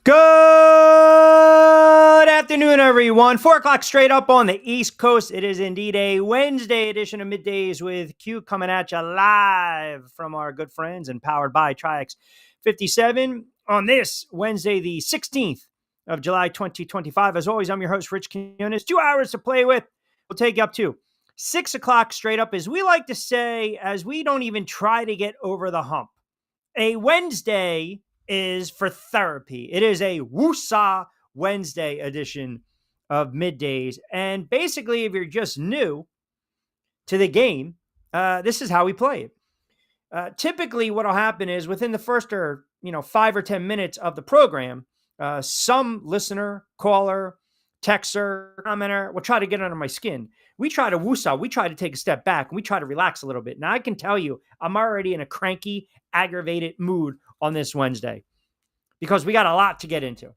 Good afternoon, everyone. 4 o'clock straight up on the East Coast. It is indeed a Wednesday edition of Middays with Q coming at you live from our good friends and powered by Triax 57 on this Wednesday, the 16th of July, 2025. As always, I'm your host, Rich Quiñones. 2 hours to play with. We'll take you up to 6 o'clock straight up, as we like to say, as we don't even try to get over the hump. A Wednesday is for therapy. It is a Woosah Wednesday edition of Middays. And basically, if you're just new to the game, this is how we play it. Typically, what will happen is within the first 5 or 10 minutes of the program, some listener, caller, texter, commenter will try to get under my skin. We try to woosah. We try to take a step back and we try to relax a little bit. Now, I can tell you, I'm already in a cranky, aggravated mood on this Wednesday because we got a lot to get into.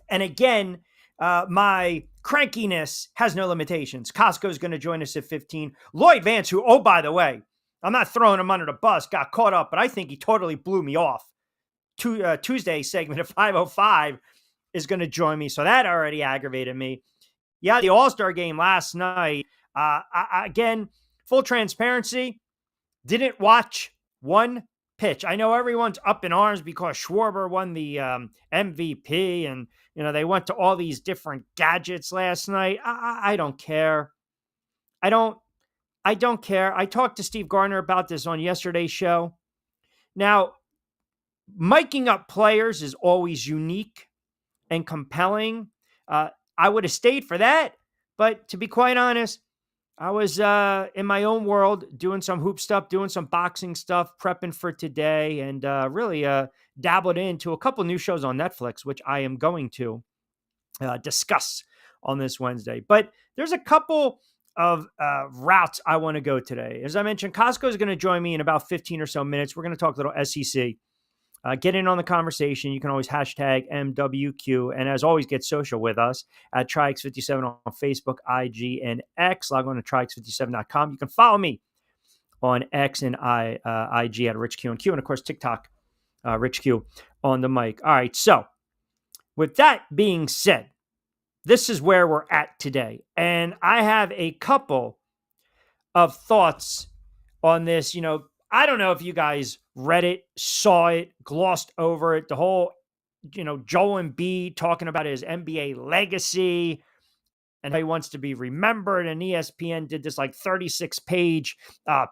And again, my crankiness has no limitations. Costco's going to join us at 15. Lloyd Vance, who, oh, by the way, I'm not throwing him under the bus, got caught up, but I think he totally blew me off. Tuesday segment at 5:05 is going to join me. So that already aggravated me. Yeah, the All-Star game last night. Again, full transparency, didn't watch one pitch. I know everyone's up in arms because Schwarber won the MVP and, they went to all these different gadgets last night. I don't care. I don't care. I talked to Steve Gardner about this on yesterday's show. Now, miking up players is always unique and compelling. I would have stayed for that, but to be quite honest, I was in my own world doing some hoop stuff, doing some boxing stuff, prepping for today, and really dabbled into a couple new shows on Netflix, which I am going to discuss on this Wednesday. But there's a couple of routes I want to go today. As I mentioned, Costco is going to join me in about 15 or so minutes. We're going to talk a little SEC. Get in on the conversation. You can always hashtag MWQ. And as always, get social with us at Triax57 on Facebook, IG, and X. Log on to Triax57.com. You can follow me on X and IG at Rich Q and Q. And of course, TikTok, Rich Q on the mic. All right. So with that being said, this is where we're at today. And I have a couple of thoughts on this. I don't know if you guys read it, saw it, glossed over it. The whole, Joel Embiid talking about his NBA legacy and how he wants to be remembered. And ESPN did this 36-page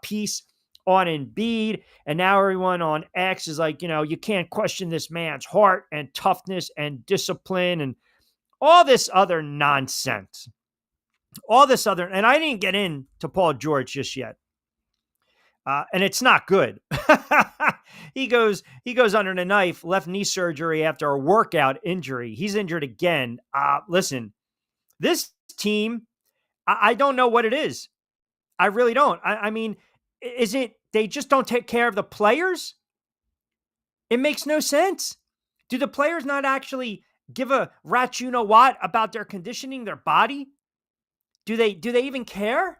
piece on Embiid. And now everyone on X is like, you can't question this man's heart and toughness and discipline and all this other nonsense. And I didn't get into Paul George just yet. And it's not good. He goes under the knife, left knee surgery after a workout injury. He's injured again. Listen, this team, I don't know what it is. I really don't. I mean, is it they just don't take care of the players? It makes no sense. Do the players not actually give a rat you know what about their conditioning, their body? Do they even care?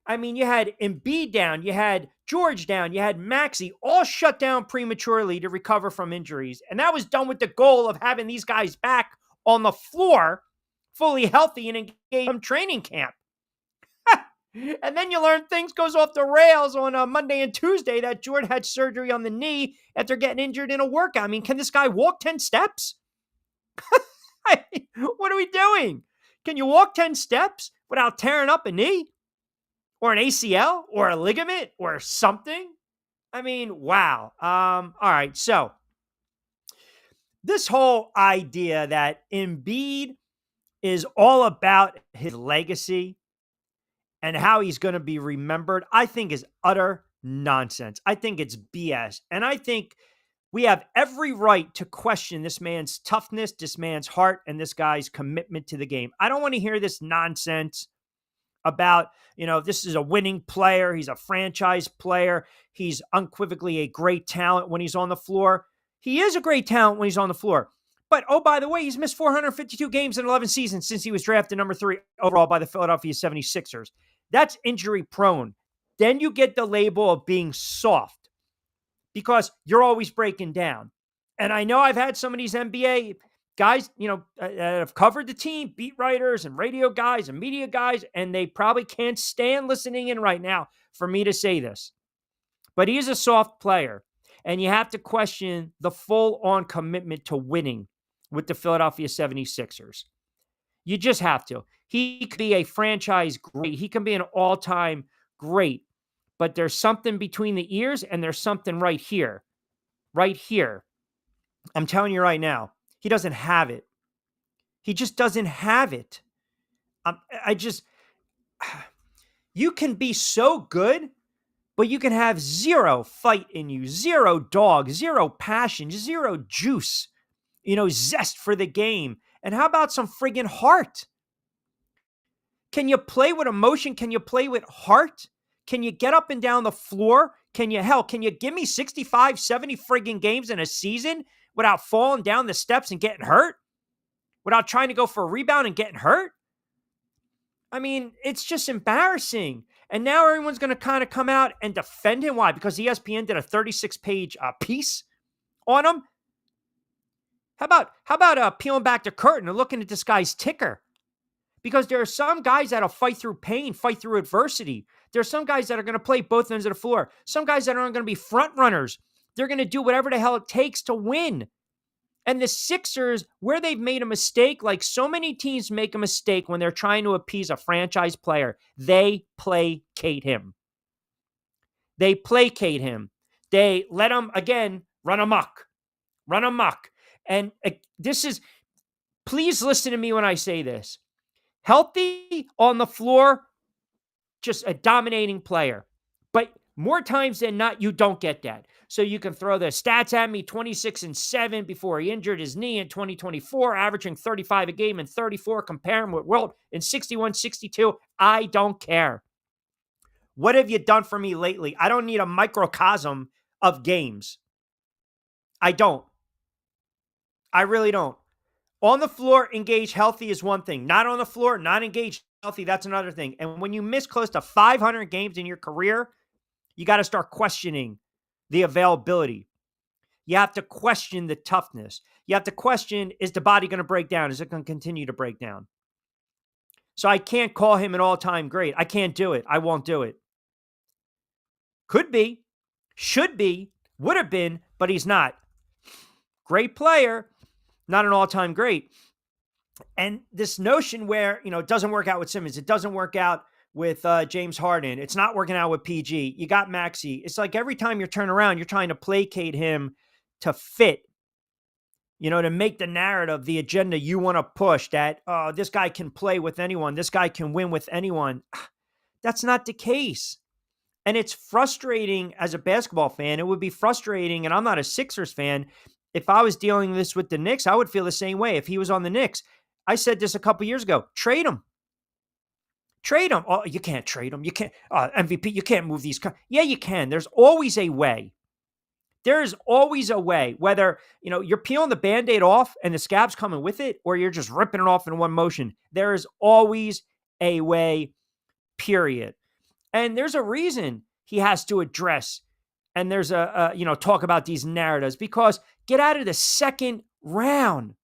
I mean, you had Embiid down, you had George down, you had Maxey all shut down prematurely to recover from injuries. And that was done with the goal of having these guys back on the floor, fully healthy and engaged from training camp. And then you learn things goes off the rails on Monday and Tuesday that George had surgery on the knee after getting injured in a workout. I mean, can this guy walk 10 steps? What are we doing? Can you walk 10 steps without tearing up a knee? Or an ACL or a ligament or something? I mean, wow. All right. So this whole idea that Embiid is all about his legacy and how he's going to be remembered, I think is utter nonsense. I think it's BS. And I think we have every right to question this man's toughness, this man's heart, and this guy's commitment to the game. I don't want to hear this nonsense about, this is a winning player. He's a franchise player. He's unequivocally a great talent when he's on the floor. He is a great talent when he's on the floor. But, oh, by the way, he's missed 452 games in 11 seasons since he was drafted number 3 overall by the Philadelphia 76ers. That's injury prone. Then you get the label of being soft because you're always breaking down. And I know I've had some of these NBA guys, that have covered the team, beat writers and radio guys and media guys, and they probably can't stand listening in right now for me to say this. But he is a soft player, and you have to question the full-on commitment to winning with the Philadelphia 76ers. You just have to. He could be a franchise great. He can be an all-time great. But there's something between the ears, and there's something right here. Right here. I'm telling you right now, he doesn't have it. He just doesn't have it. You can be so good, but you can have zero fight in you, zero dog, zero passion, zero juice, zest for the game. And how about some friggin' heart? Can you play with emotion? Can you play with heart? Can you get up and down the floor? Can you give me 65, 70 friggin' games in a season without falling down the steps and getting hurt? Without trying to go for a rebound and getting hurt? I mean, it's just embarrassing. And now everyone's going to kind of come out and defend him. Why? Because ESPN did a 36-page piece on him? How about peeling back the curtain and looking at this guy's ticker? Because there are some guys that'll fight through pain, fight through adversity. There are some guys that are going to play both ends of the floor. Some guys that aren't going to be front runners. They're going to do whatever the hell it takes to win. And the Sixers, where they've made a mistake, like so many teams make a mistake when they're trying to appease a franchise player, they placate him. They placate him. They let him, again, run amok. Run amok. And please listen to me when I say this. Healthy on the floor, just a dominating player. But more times than not, you don't get that. So you can throw the stats at me, 26-7 before he injured his knee in 2024, averaging 35 a game and 34, compare him with Wilt in 61-62. I don't care. What have you done for me lately? I don't need a microcosm of games. I don't. I really don't. On the floor, engaged, healthy is one thing. Not on the floor, not engaged, healthy, that's another thing. And when you miss close to 500 games in your career, you got to start questioning the availability. You have to question the toughness. You have to question, is the body going to break down? Is it going to continue to break down? So I can't call him an all-time great. I can't do it. I won't do it. Could be, should be, would have been, but he's not. Great player, not an all-time great. And this notion where, it doesn't work out with Simmons, it doesn't work out with James Harden, it's not working out with PG, you got Maxey. It's like every time you turn around, you're trying to placate him to fit, to make the narrative, the agenda you want to push that, this guy can play with anyone, this guy can win with anyone. That's not the case. And it's frustrating as a basketball fan. It would be frustrating, and I'm not a Sixers fan. If I was dealing this with the Knicks, I would feel the same way. If he was on the Knicks, I said this a couple years ago, trade him. Trade him. Oh, you can't trade him. You can't, MVP, you can't move these. Yeah, you can. There's always a way. There is always a way, whether, you're peeling the Band-Aid off and the scab's coming with it, or you're just ripping it off in one motion. There is always a way, period. And there's a reason he has to address, and there's talk about these narratives, because get out of the second round.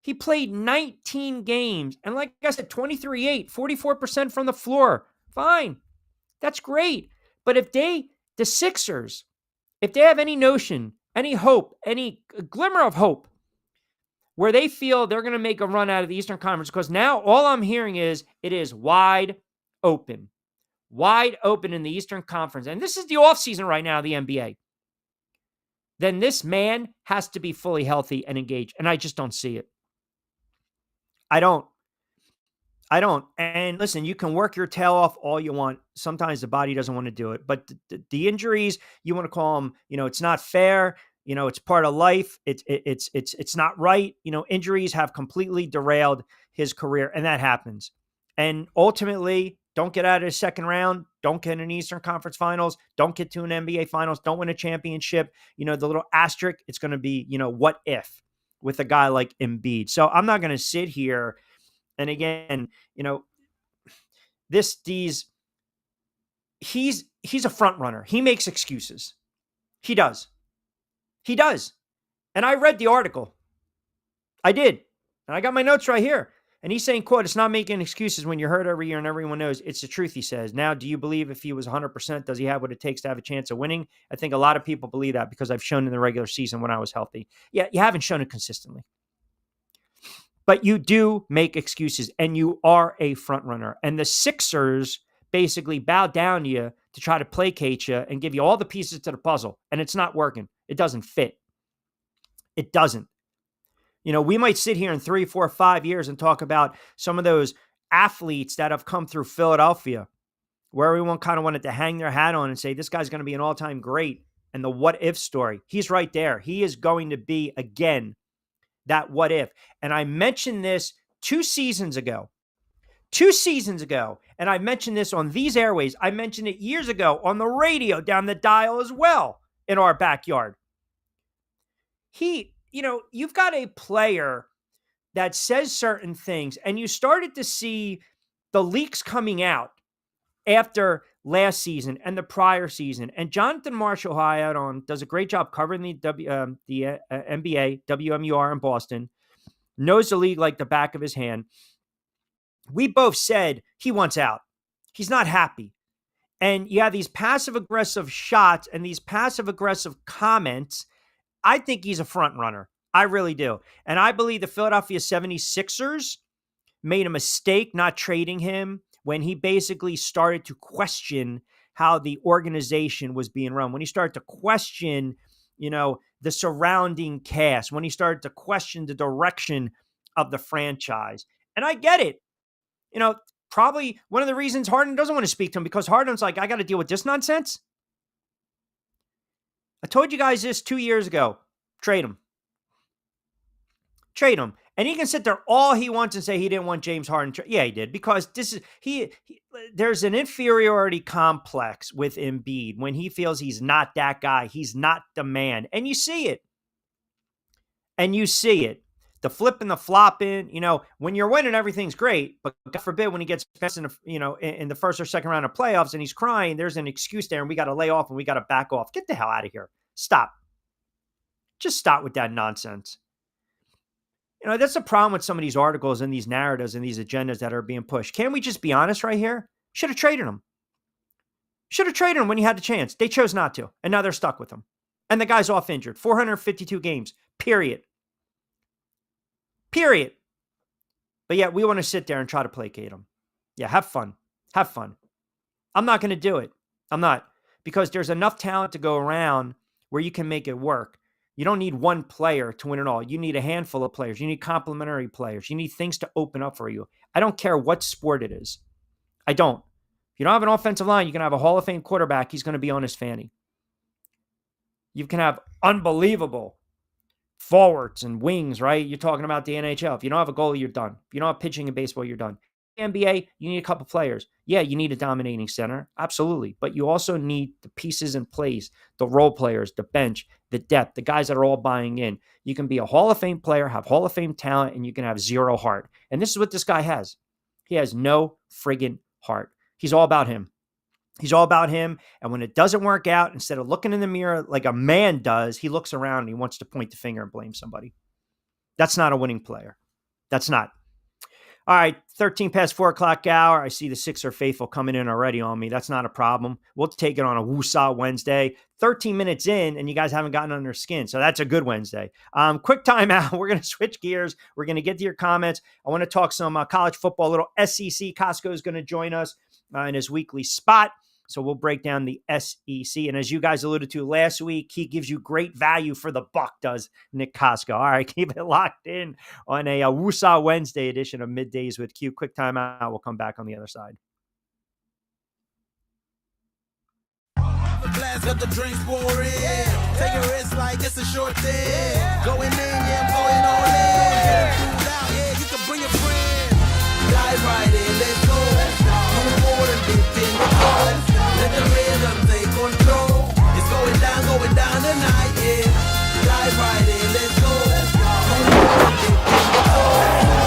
He played 19 games, and like I said, 23-8, 44% from the floor. Fine. That's great. But if the Sixers, if they have any notion, any hope, any glimmer of hope, where they feel they're going to make a run out of the Eastern Conference, because now all I'm hearing is it is wide open. Wide open in the Eastern Conference. And this is the offseason right now, the NBA. Then this man has to be fully healthy and engaged. And I just don't see it. I don't. And listen, you can work your tail off all you want. Sometimes the body doesn't want to do it. But the injuries, you want to call them, it's not fair. It's part of life. It's not right. Injuries have completely derailed his career, and that happens. And ultimately, don't get out of the second round. Don't get in an Eastern Conference Finals. Don't get to an NBA Finals. Don't win a championship. The little asterisk, it's going to be, what if with a guy like Embiid. So I'm not going to sit here. And again, he's a front runner. He makes excuses. He does. And I read the article. I did. And I got my notes right here. And he's saying, quote, "It's not making excuses when you're hurt every year and everyone knows it's the truth," he says. Now, do you believe if he was 100%, does he have what it takes to have a chance of winning? I think a lot of people believe that because I've shown in the regular season when I was healthy. Yeah, you haven't shown it consistently. But you do make excuses and you are a front runner. And the Sixers basically bow down to you to try to placate you and give you all the pieces to the puzzle. And it's not working. It doesn't fit. It doesn't. You know, we might sit here in 3, 4, 5 years and talk about some of those athletes that have come through Philadelphia where everyone kind of wanted to hang their hat on and say, this guy's going to be an all-time great. And the what if story, he's right there. He is going to be, again, that what if. And I mentioned this 2 seasons ago. 2 seasons ago. And I mentioned this on these airways. I mentioned it years ago on the radio down the dial as well in our backyard. You've got a player that says certain things, and you started to see the leaks coming out after last season and the prior season. And Jonathan Marshall, who I had on, does a great job covering the NBA, WMUR in Boston, knows the league like the back of his hand. We both said he wants out. He's not happy. And you have these passive-aggressive shots and these passive-aggressive comments. I think he's a front runner. I really do. And I believe the Philadelphia 76ers made a mistake not trading him when he basically started to question how the organization was being run, when he started to question, the surrounding cast, when he started to question the direction of the franchise. And I get it. Probably one of the reasons Harden doesn't want to speak to him, because Harden's like, I got to deal with this nonsense. I told you guys this 2 years ago. Trade him. Trade him. And he can sit there all he wants and say he didn't want James Harden. Yeah, he did, because there's an inferiority complex with Embiid when he feels he's not that guy. He's not the man. And you see it. The flip and the flopping, when you're winning, everything's great. But God forbid when he gets best in the first or second round of playoffs and he's crying, there's an excuse there and we got to lay off and we got to back off. Get the hell out of here. Stop. Just stop with that nonsense. That's the problem with some of these articles and these narratives and these agendas that are being pushed. Can't we just be honest right here? Should have traded him. Should have traded him when he had the chance. They chose not to. And now they're stuck with him. And the guy's off injured. 452 games. Period. But yet we want to sit there and try to placate him. Yeah, have fun. I'm not going to do it. I'm not. Because there's enough talent to go around where you can make it work. You don't need one player to win it all. You need a handful of players. You need complementary players. You need things to open up for you. I don't care what sport it is. I don't. If you don't have an offensive line, you can have a Hall of Fame quarterback. He's going to be on his fanny. You can have unbelievable forwards and wings, right? You're talking about the NHL. If you don't have a goalie, you're done. If you don't have pitching in baseball, you're done. NBA, you need a couple players. Yeah, you need a dominating center. Absolutely. But you also need the pieces in place, the role players, the bench, the depth, the guys that are all buying in. You can be a Hall of Fame player, have Hall of Fame talent, and you can have zero heart. And this is what this guy has. He has no friggin' heart. He's all about him. And when it doesn't work out, instead of looking in the mirror like a man does, he looks around and he wants to point the finger and blame somebody. That's not a winning player. That's not. All right, 13 past 4 o'clock hour. I see the Sixer faithful coming in already on me. That's not a problem. We'll take it on a Woosah Wednesday. 13 minutes in, and you guys haven't gotten under skin, so that's a good Wednesday. Quick timeout. We're going to switch gears. We're going to get to your comments. I want to talk some college football, a little SEC. Costco is going to join us in his weekly spot. So we'll break down the SEC. And as you guys alluded to last week, he gives you great value for the buck, does Nick Costco. All right, keep it locked in on a Woosah Wednesday edition of Middays with Q. Quick timeout. We'll come back on the other side. Blast up the drinks pouring. Take a risk like it's a short thing. Going in, yeah, I'm going all in. Get it cool out, yeah, you can bring a friend. Dive right in, let's go. Do more than dip in the car. Let the rhythm take control. It's going down tonight, yeah. Dive right in, let's go. Do more than dip in the car.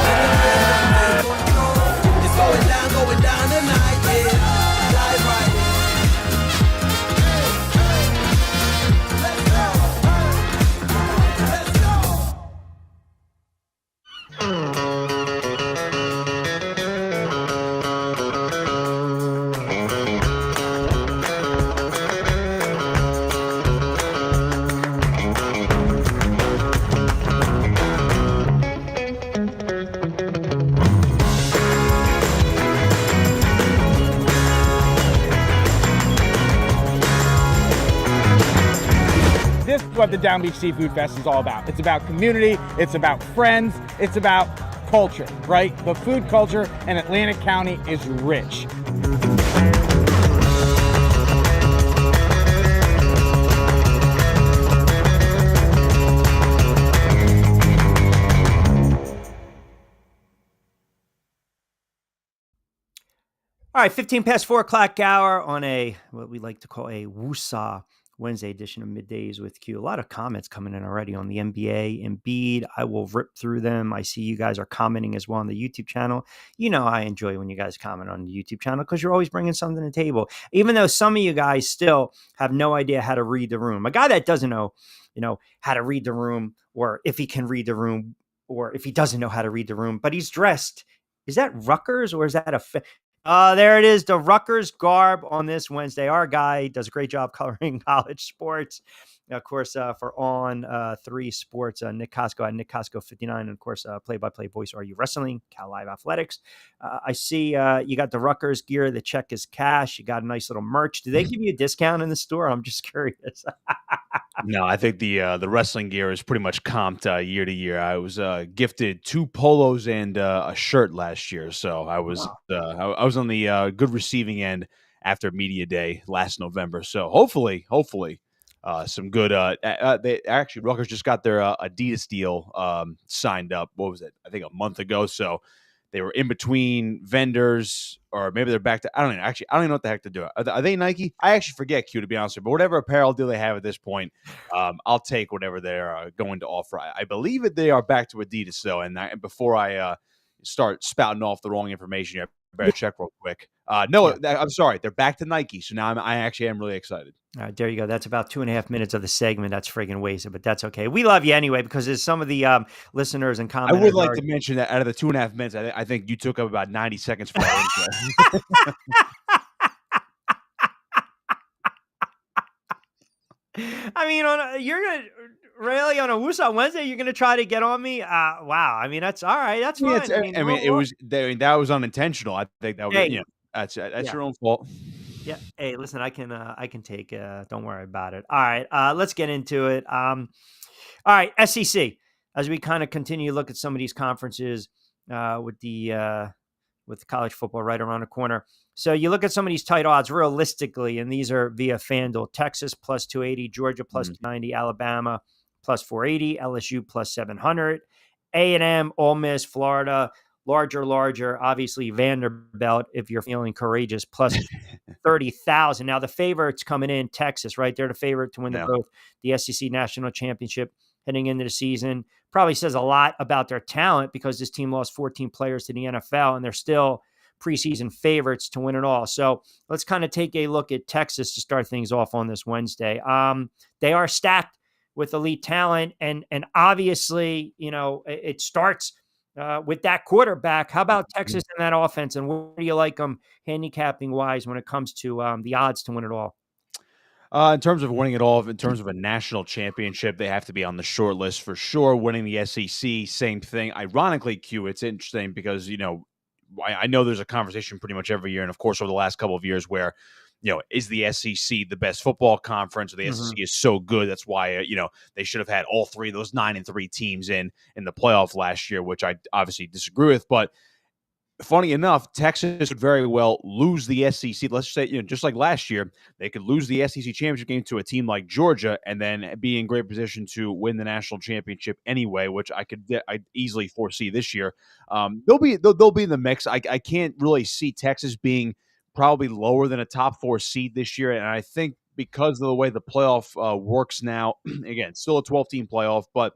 Let the rhythm take control. It's going down tonight, yeah. Dive right in. what the Down Beach Seafood Fest is all about. It's about community, it's about friends, it's about culture, right? The food culture in Atlantic County is rich. All right, 15 past 4 o'clock hour on a what we like to call a Woosah Wednesday edition of Middays with Q. A lot of comments coming in already on the NBA, Embiid. I will rip through them. I see you guys are commenting as well on the YouTube channel. You know I enjoy when you guys comment on the YouTube channel because you're always bringing something to the table, even though some of you guys still have no idea how to read the room. A guy that doesn't know, how to read the room, or if he can read the room, or if he doesn't know how to read the room, but he's dressed. Is that Rutgers or is that there it is, the Rutgers garb on this Wednesday. Our guy does a great job covering college sports. Of course, for On 3 Sports, Nick Costco at Nick Costco 59. And of course, play-by-play voice, Are You Wrestling? Cal Live Athletics. I see you got the Rutgers gear. The check is cash. You got a nice little merch. Do they give you a discount in the store? I'm just curious. No, I think the wrestling gear is pretty much comped year to year. I was gifted 2 polos and a shirt last year, so I was I was on the good receiving end after media day last November. So hopefully, some good. They actually Rutgers just got their Adidas deal signed up. What was it? I think a month ago. So they were in between vendors, or maybe they're back to, I don't know. Actually, I don't even know what the heck to do. Are they Nike? I actually forget, Q, to be honest with you. But whatever apparel deal they have at this point, I'll take whatever they're going to offer. I believe that they are back to Adidas, though. And before I start spouting off the wrong information, I better check real quick. No, I'm sorry. They're back to Nike. So now I actually am really excited. All right, there you go. That's about 2.5 minutes of the segment. That's friggin' wasted, but that's okay. We love you anyway, because there's some of the listeners and commenters. I would like to mention that out of the 2.5 minutes, I think you took up about 90 seconds for that intro. I mean, you're gonna really on a Woosah Wednesday. You're gonna try to get on me. Wow. I mean, that's all right. That's fine. That was unintentional. I think that was that's your own fault. Yeah. Hey, listen, I can take. Don't worry about it. All right. Let's get into it. All right. SEC. As we kind of continue to look at some of these conferences with the college football right around the corner. So you look at some of these tight odds realistically, and these are via FanDuel. Texas plus 280, Georgia plus 290, Alabama plus 480, LSU plus 700, A&M, Ole Miss, Florida, larger, obviously Vanderbilt, if you're feeling courageous, plus 30,000. Now the favorites coming in, Texas, right? They're the favorite to win both the SEC National Championship heading into the season. Probably says a lot about their talent, because this team lost 14 players to the NFL, and they're still preseason favorites to win it all. So let's kind of take a look at Texas to start things off on this Wednesday. They are stacked with elite talent, and obviously, it starts with that quarterback. How about Texas and that offense, and where do you like them handicapping wise when it comes to the odds to win it all? In terms of winning it all, in terms of a national championship, they have to be on the short list for sure. Winning the SEC, same thing. Ironically, Q, it's interesting because, I know there's a conversation pretty much every year, and of course over the last couple of years where, is the SEC the best football conference? Or the SEC is so good, that's why they should have had all 3 of those 9-3 teams in the playoff last year, which I obviously disagree with. But funny enough, Texas could very well lose the SEC. Let's say, just like last year, they could lose the SEC championship game to a team like Georgia and then be in great position to win the national championship anyway, which I easily foresee this year. They'll be in the mix. I can't really see Texas being probably lower than a top 4 seed this year, and I think because of the way the playoff works now, again, still a 12-team playoff, but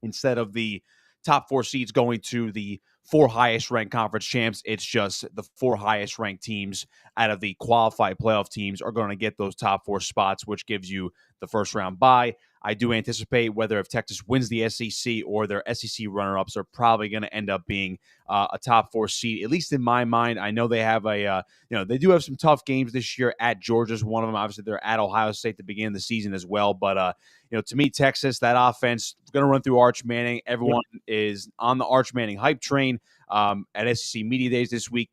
instead of the top 4 seeds going to the 4 highest ranked conference champs, it's just the 4 highest ranked teams out of the qualified playoff teams are going to get those top 4 spots, which gives you the first round bye. I do anticipate whether if Texas wins the SEC or their SEC runner-ups are probably going to end up being a top 4 seed, at least in my mind. I know they have they do have some tough games this year. At Georgia's one of them. Obviously, they're at Ohio State to begin the season as well. But, to me, Texas, that offense is going to run through Arch Manning. Everyone is on the Arch Manning hype train. At SEC Media Days this week,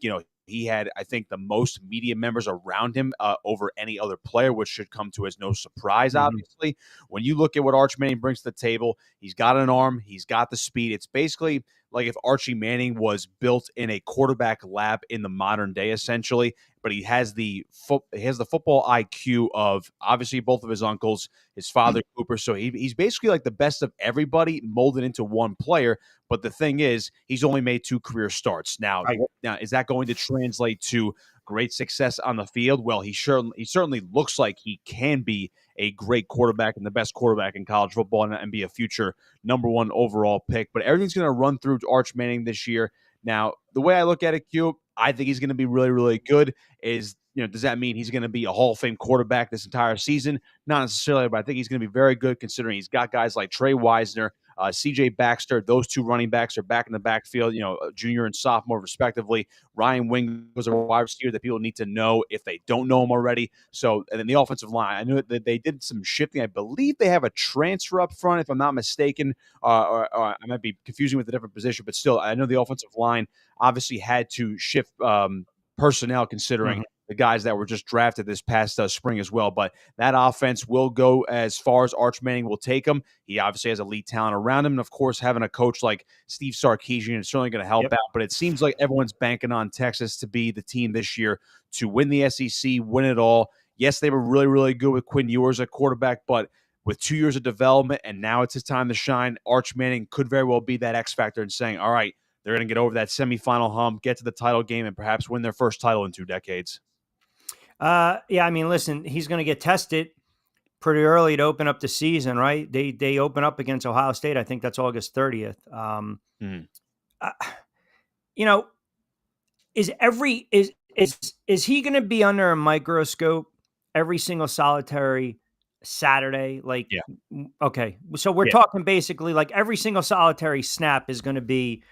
He had, I think, the most media members around him over any other player, which should come to as no surprise, obviously. When you look at what Arch Manning brings to the table, he's got an arm, he's got the speed. It's basically like if Archie Manning was built in a quarterback lab in the modern day, essentially, but he has the football IQ of obviously both of his uncles, his father Cooper. So he's basically like the best of everybody molded into one player. But the thing is, he's only made 2 career starts. Now, is that going to translate to great success on the field? Well, he certainly looks like he can be a great quarterback and the best quarterback in college football and be a future number 1 overall pick. But everything's going to run through Arch Manning this year. Now, the way I look at it, Q, I think he's going to be really, really good. Does that mean he's going to be a Hall of Fame quarterback this entire season? Not necessarily, but I think he's going to be very good considering he's got guys like Trey Wisner, C.J. Baxter. Those 2 running backs are back in the backfield, junior and sophomore respectively. Ryan Wing was a wide receiver that people need to know if they don't know him already. So, and then the offensive line, I knew that they did some shifting. I believe they have a transfer up front, if I'm not mistaken, or I might be confusing with a different position, but still, I know the offensive line obviously had to shift personnel considering the guys that were just drafted this past spring as well. But that offense will go as far as Arch Manning will take them. He obviously has elite talent around him. And, of course, having a coach like Steve Sarkisian is certainly going to help out. But it seems like everyone's banking on Texas to be the team this year to win the SEC, win it all. Yes, they were really, really good with Quinn Ewers at quarterback, but with 2 years of development and now it's his time to shine, Arch Manning could very well be that X factor in saying, all right, they're going to get over that semifinal hump, get to the title game, and perhaps win their first title in 2 decades. Yeah, I mean, listen, he's going to get tested pretty early to open up the season, right? They open up against Ohio State. I think that's August 30th. Is he going to be under a microscope every single solitary Saturday? Like, okay, so we're talking basically like every single solitary snap is going to be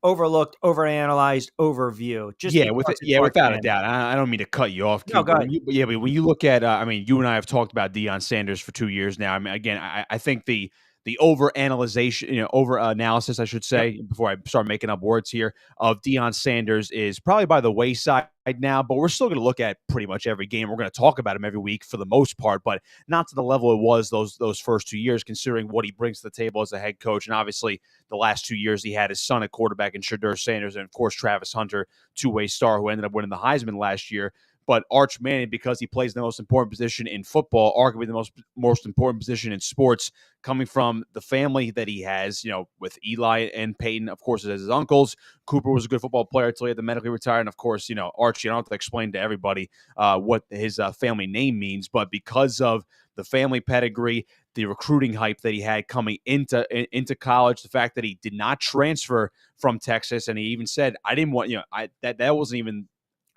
overlooked, overanalyzed, overview. Without a doubt. I don't mean to cut you off, No, go ahead. But when you look at, you and I have talked about Deion Sanders for 2 years now. I mean, again, I think the over analysis, I should say, before I start making up words here, of Deion Sanders is probably by the wayside now, but we're still going to look at pretty much every game. We're going to talk about him every week for the most part, but not to the level it was those first 2 years, considering what he brings to the table as a head coach. And obviously, the last 2 years, he had his son at quarterback in Shadur Sanders, and of course, Travis Hunter, 2-way star who ended up winning the Heisman last year. But Arch Manning, because he plays the most important position in football, arguably the most important position in sports, coming from the family that he has, with Eli and Peyton, of course, as his uncles. Cooper was a good football player until he had to medically retire. And, of course, Arch, you don't have to explain to everybody what his family name means. But because of the family pedigree, the recruiting hype that he had coming into college, the fact that he did not transfer from Texas, and he even said, I didn't want, that wasn't even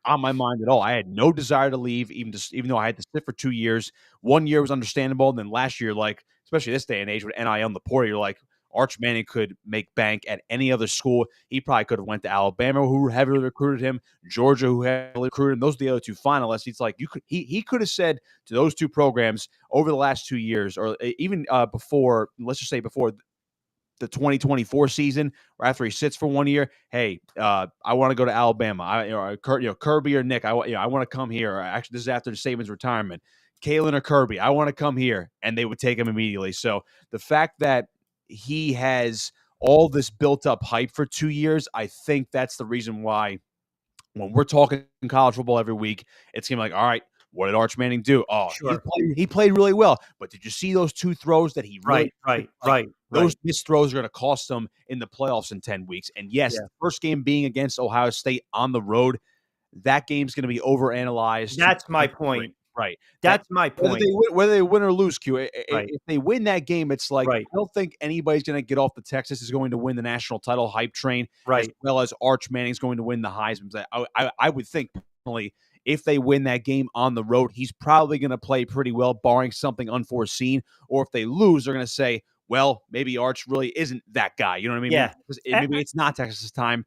on my mind at all. I had no desire to leave, even though I had to sit for 2 years. 1 year was understandable. And then last year, like, especially this day and age with NIL and the portal, you're like, Arch Manning could make bank at any other school. He probably could have went to Alabama, who heavily recruited him, Georgia, who heavily recruited him. Those are the other 2 finalists. It's like he could have said to those 2 programs over the last 2 years, or even before, let's just say before the 2024 season, or after he sits for 1 year, hey, I want to go to Alabama. Kirby or Nick, I want to come here. Or actually, this is after the Saban's retirement. Kalen or Kirby, I want to come here, and they would take him immediately. So the fact that he has all this built-up hype for 2 years, I think that's the reason why when we're talking college football every week, it's going to be like, all right, what did Arch Manning do? Oh, Sure. he played really well. But did you see those 2 throws that he really Right. Those missed throws are going to cost them in the playoffs in 10 weeks. And yes, the first game being against Ohio State on the road, that game's going to be overanalyzed. That's my point. Right. That's my point. Whether they win or lose, Q, if they win that game, it's like, Right. I don't think anybody's going to get off the Texas is going to win the national title hype train, Right. as well as Arch Manning's going to win the Heisman. I would think, personally, if they win that game on the road, he's probably going to play pretty well, barring something unforeseen. Or if they lose, they're going to say, well, maybe Arch really isn't that guy. You know what I mean? Yeah. Maybe it's not Texas's time,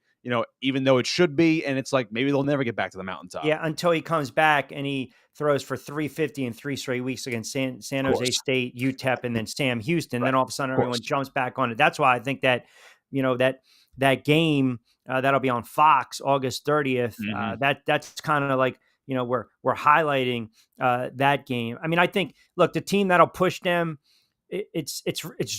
even though it should be. And it's like, maybe they'll never get back to the mountaintop. Yeah, until he comes back and he throws for 350 in 3 straight weeks against San Jose State, UTEP, and then Sam Houston. Then all of a sudden everyone jumps back on it. That's why I think that, that game That'll be on Fox August 30th. That's kind of like, we're highlighting that game. I mean, I think, look, the team that'll push them, it's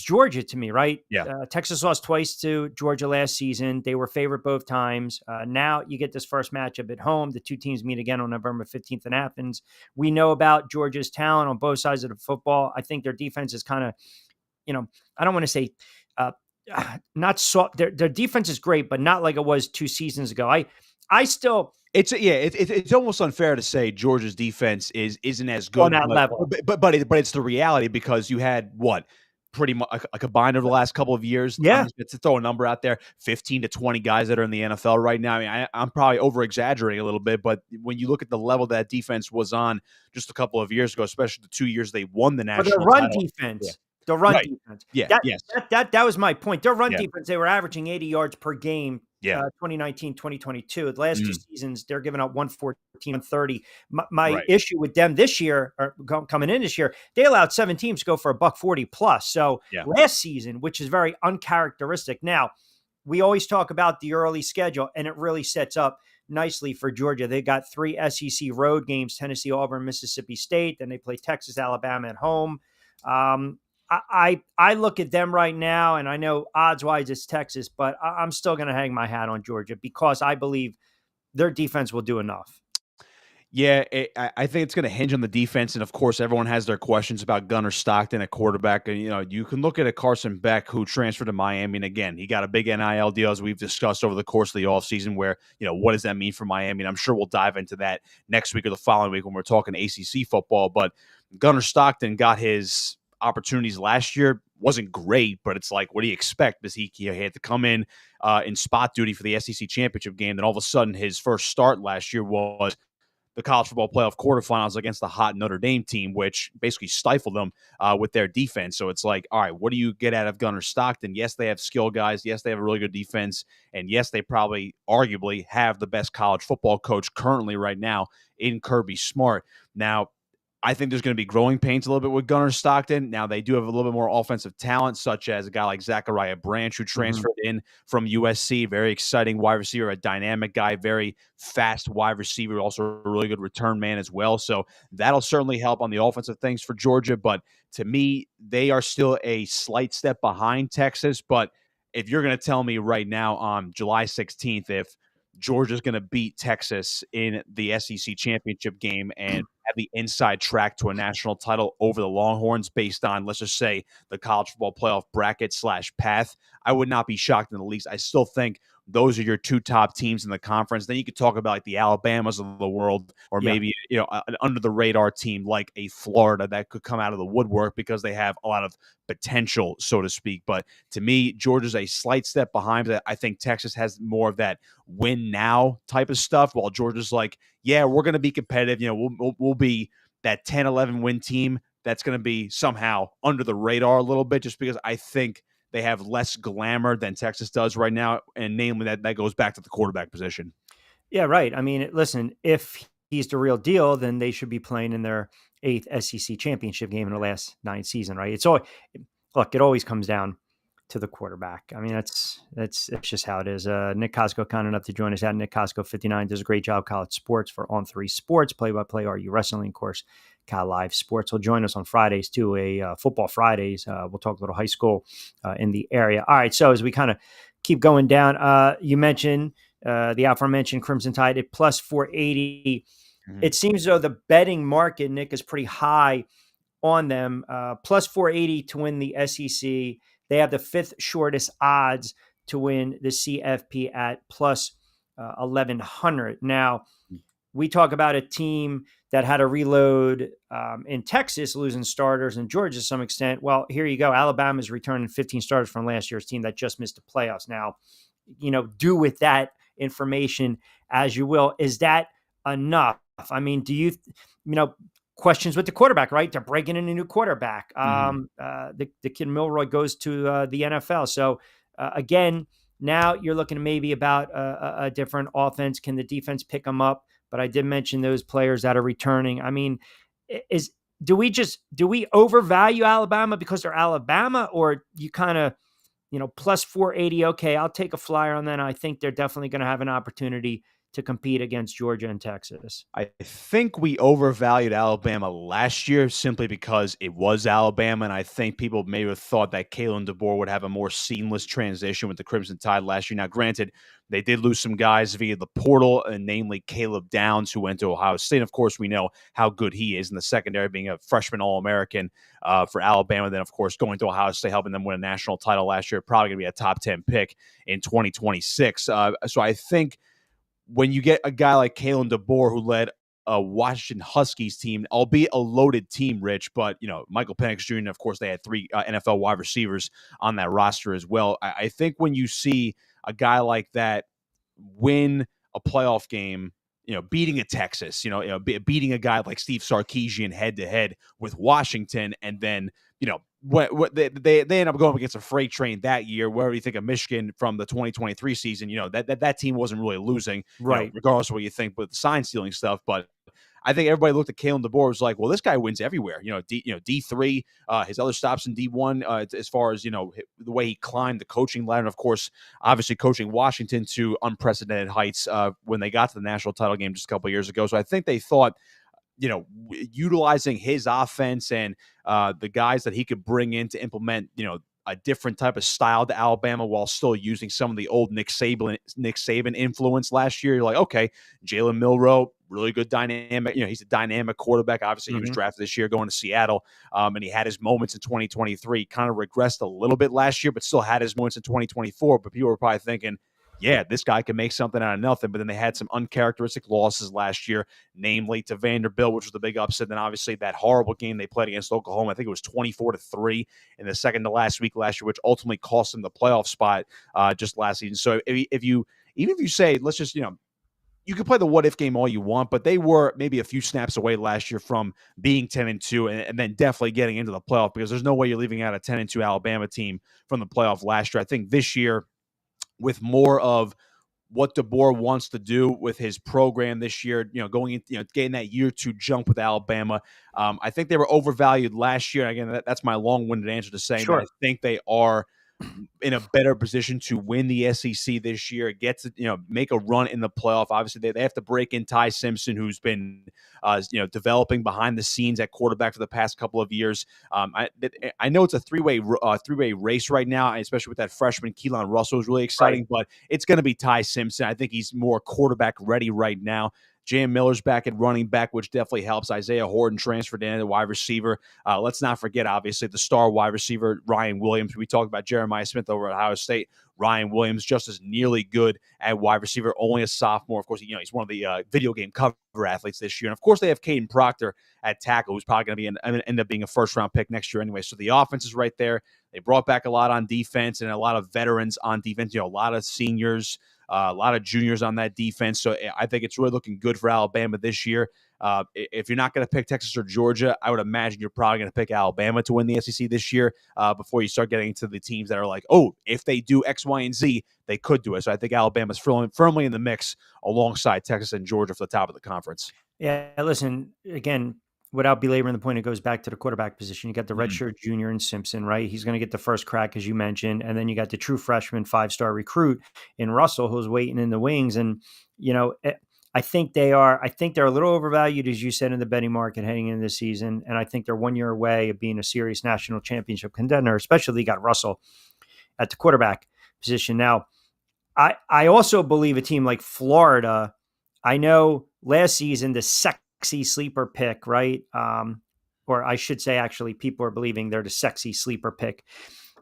Georgia to me, right? Yeah. Texas lost twice to Georgia last season. They were favored both times. Now you get this first matchup at home. The two teams meet again on November 15th in Athens. We know about Georgia's talent on both sides of the football. I think their defense is kind of, I don't want to say not soft. Their defense is great, but not like it was 2 seasons ago. I still. It's almost unfair to say Georgia's defense isn't as good on that level, but it's the reality, because you had pretty much a combined over the last couple of years. Yeah. To throw a number out there, 15 to 20 guys that are in the NFL right now. I mean, I'm probably over exaggerating a little bit, but when you look at the level that defense was on just a couple of years ago, especially the 2 years they won the national the run title. defense. Yeah. The run Right. defense. Yeah. That was my point. Their run defense, they were averaging 80 yards per game. Yeah. 2019, 2022. The last 2 seasons, they're giving up 114 and 30. My issue with them this year, or coming in this year, they allowed 7 teams to go for $140 plus. So last season, which is very uncharacteristic. Now, we always talk about the early schedule, and it really sets up nicely for Georgia. They got 3 SEC road games: Tennessee, Auburn, Mississippi State. Then they play Texas, Alabama at home. I look at them right now, and I know odds-wise it's Texas, but I'm still going to hang my hat on Georgia because I believe their defense will do enough. Yeah, I think it's going to hinge on the defense, and of course, everyone has their questions about Gunnar Stockton at quarterback. And you can look at a Carson Beck who transferred to Miami, and again, he got a big NIL deal, as we've discussed over the course of the offseason. Where what does that mean for Miami? And I'm sure we'll dive into that next week or the following week when we're talking ACC football. But Gunnar Stockton got his opportunities last year. Wasn't great, but it's like, what do you expect? Because he had to come in spot duty for the SEC championship game. Then all of a sudden, his first start last year was the college football playoff quarterfinals against the hot Notre Dame team, which basically stifled them with their defense. So it's like, all right, what do you get out of Gunnar Stockton? Yes, they have skill guys. Yes, they have a really good defense. And yes, they probably arguably have the best college football coach currently right now in Kirby Smart. Now, I think there's going to be growing pains a little bit with Gunnar Stockton. Now, they do have a little bit more offensive talent, such as a guy like Zachariah Branch, who transferred in from USC. Very exciting wide receiver, a dynamic guy, very fast wide receiver, also a really good return man as well. So that'll certainly help on the offensive things for Georgia. But to me, they are still a slight step behind Texas. But if you're going to tell me right now on July 16th, if Georgia's going to beat Texas in the SEC championship game and have the inside track to a national title over the Longhorns based on, let's just say, the college football playoff bracket / path, I would not be shocked in the least. I still think those are your 2 top teams in the conference. Then you could talk about like the Alabamas of the world, or maybe an under the radar team like a Florida that could come out of the woodwork because they have a lot of potential, so to speak. But to me, Georgia's a slight step behind that. I think Texas has more of that win now type of stuff, while Georgia's like, yeah, we're going to be competitive. We'll be that 10-11 win team that's going to be somehow under the radar a little bit, just because I think they have less glamour than Texas does right now, and namely that goes back to the quarterback position. Yeah, right. I mean, listen, if he's the real deal, then they should be playing in their 8th SEC championship game in the last 9 season, right? It always comes down to the quarterback. I mean, that's just how it is. Nick Costco kind enough to join us at Nick Costco 59 does a great job college sports for On 3 Sports, play-by-play, RU Wrestling, of course, Cal Live Sports. He'll join us on Fridays too, football Fridays. We'll talk a little high school in the area. All right, so as we kind of keep going down, you mentioned the aforementioned Crimson Tide at plus 480. It seems though the betting market, Nick, is pretty high on them. Plus 480 to win the SEC. They have the 5th shortest odds to win the CFP at plus 1,100. Now, we talk about a team that had a reload in Texas, losing starters, and Georgia to some extent. Well, here you go. Alabama's returning 15 starters from last year's team that just missed the playoffs. Now, do with that information as you will. Is that enough? I mean, do you questions with the quarterback, right? They're breaking in a new quarterback. The kid Milroy goes to the NFL. So again, now you're looking maybe about a different offense. Can the defense pick them up? But I did mention those players that are returning. I mean, do we overvalue Alabama because they're Alabama, or you kind of plus 480. Okay, I'll take a flyer on that. I think they're definitely going to have an opportunity to compete against Georgia and Texas. I think we overvalued Alabama last year simply because it was Alabama, and I think people may have thought that Kalen DeBoer would have a more seamless transition with the Crimson Tide last year. Now, granted, they did lose some guys via the portal, and namely Caleb Downs, who went to Ohio State. Of course, we know how good he is in the secondary, being a freshman All-American for Alabama. Then, of course, going to Ohio State, helping them win a national title last year, probably going to be a top 10 pick in 2026. So I think when you get a guy like Kalen DeBoer, who led a Washington Huskies team, albeit a loaded team, Rich, but, Michael Penix Jr., of course, they had 3 NFL wide receivers on that roster as well. I think when you see a guy like that win a playoff game, beating a Texas, beating a guy like Steve Sarkisian head to head with Washington, and then, what they end up going up against a freight train that year. Wherever you think of Michigan from the 2023 season, that team wasn't really losing, Right. regardless of what you think with the sign stealing stuff. But I think everybody looked at Kalen DeBoer was like, well, this guy wins everywhere. D3, his other stops in D1, as far as the way he climbed the coaching ladder, and of course, obviously coaching Washington to unprecedented heights when they got to the national title game just a couple of years ago. So I think they thought, utilizing his offense and the guys that he could bring in to implement, a different type of style to Alabama while still using some of the old Nick Saban influence last year. You're like, okay, Jalen Milroe, really good dynamic. He's a dynamic quarterback. Obviously, he was drafted this year going to Seattle, and he had his moments in 2023. Kind of regressed a little bit last year, but still had his moments in 2024. But people were probably thinking, yeah, this guy can make something out of nothing. But then they had some uncharacteristic losses last year, namely to Vanderbilt, which was the big upset. Then obviously that horrible game they played against Oklahoma. I think it was 24-3 in the second to last week last year, which ultimately cost them the playoff spot just last season. So if you say, let's just, you can play the what if game all you want, but they were maybe a few snaps away last year from being 10-2 and then definitely getting into the playoff, because there's no way you're leaving out a 10-2 Alabama team from the playoff last year. I think this year, with more of what DeBoer wants to do with his program this year, going in, getting that year 2 jump with Alabama. I think they were overvalued last year. Again, that's my long-winded answer to saying that I think they are in a better position to win the SEC this year, get to, make a run in the playoff. Obviously, they have to break in Ty Simpson, who's been, developing behind the scenes at quarterback for the past couple of years. I know it's a three-way race right now, especially with that freshman Keelan Russell is really exciting, but it's going to be Ty Simpson. I think he's more quarterback ready right now. Jam Miller's back at running back, which definitely helps. Isaiah Horton transferred in at wide receiver. Let's not forget, obviously, the star wide receiver, Ryan Williams. We talked about Jeremiah Smith over at Ohio State. Ryan Williams just as nearly good at wide receiver, only a sophomore. Of course, he's one of the video game cover athletes this year. And, of course, they have Caden Proctor at tackle, who's probably going to end up being a first-round pick next year anyway. So the offense is right there. They brought back a lot on defense and a lot of veterans on defense, a lot of seniors, a lot of juniors on that defense. So I think it's really looking good for Alabama this year. If you're not going to pick Texas or Georgia, I would imagine you're probably going to pick Alabama to win the SEC this year before you start getting into the teams that are like, oh, if they do X, Y, and Z, they could do it. So I think Alabama's firmly in the mix alongside Texas and Georgia for the top of the conference. Yeah, listen, again, without belaboring the point, it goes back to the quarterback position. You got the redshirt junior in Simpson, right? He's going to get the first crack, as you mentioned. And then you got the true freshman 5-star recruit in Russell, who's waiting in the wings. And, I think they're a little overvalued, as you said, in the betting market heading into the season. And I think they're 1 year away of being a serious national championship contender, especially you got Russell at the quarterback position. Now, I also believe a team like Florida, I know last season, the sexy sleeper pick, right? Or I should say, actually, people are believing they're the sexy sleeper pick.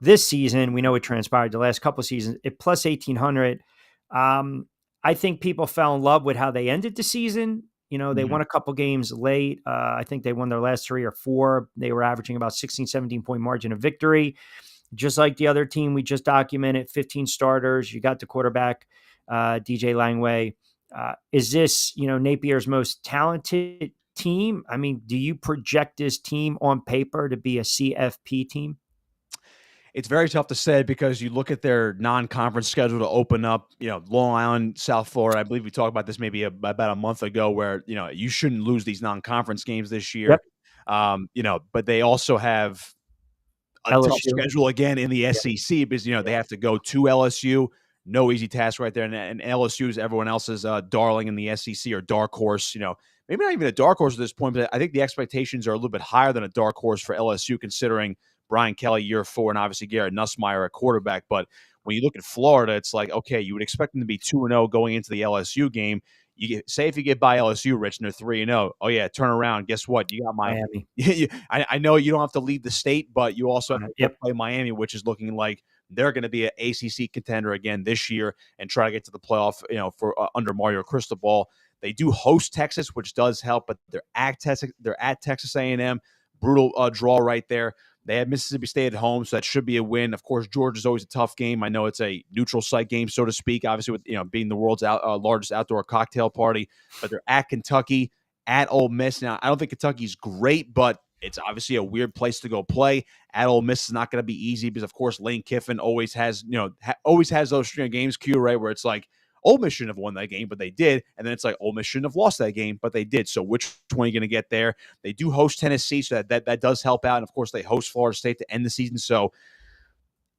This season, we know it transpired the last couple of seasons, at plus 1,800. I think people fell in love with how they ended the season. They won a couple games late. I think they won their last 3 or 4. They were averaging about 16, 17-point margin of victory. Just like the other team we just documented, 15 starters. You got the quarterback, DJ Langway. Is this, Napier's most talented team? I mean, do you project this team on paper to be a CFP team? It's very tough to say because you look at their non-conference schedule to open up, Long Island, South Florida. I believe we talked about this maybe about a month ago where, you shouldn't lose these non-conference games this year. Yep. But they also have a tough LSU. schedule again in the SEC because, they have to go to LSU. No easy task right there. And LSU is everyone else's darling in the SEC or dark horse. Maybe not even a dark horse at this point, but I think the expectations are a little bit higher than a dark horse for LSU, considering Brian Kelly year 4 and obviously Garrett Nussmeier at quarterback. But when you look at Florida, it's like, okay, you would expect them to be 2-0 going into the LSU game. Say if you get by LSU, Rich, and they're 3-0. Oh yeah, turn around. Guess what? You got Miami. I know you don't have to leave the state, but you also have to Yep. play Miami, which is looking like they're going to be an ACC contender again this year and try to get to the playoff. For under Mario Cristobal, they do host Texas, which does help, but they're at Texas A&M. Brutal draw right there. They have Mississippi State at home, so that should be a win. Of course, Georgia's always a tough game. I know it's a neutral site game, so to speak, obviously with being the world's largest outdoor cocktail party. But they're at Kentucky, at Ole Miss. Now, I don't think Kentucky's great, but it's obviously a weird place to go play. At Ole Miss is not going to be easy because, of course, Lane Kiffin always has those string of games, right, where it's like, Ole Miss shouldn't have won that game, but they did. And then it's like, Ole Miss shouldn't have lost that game, but they did. So which one are you going to get there? They do host Tennessee, so that does help out. And, of course, they host Florida State to end the season. So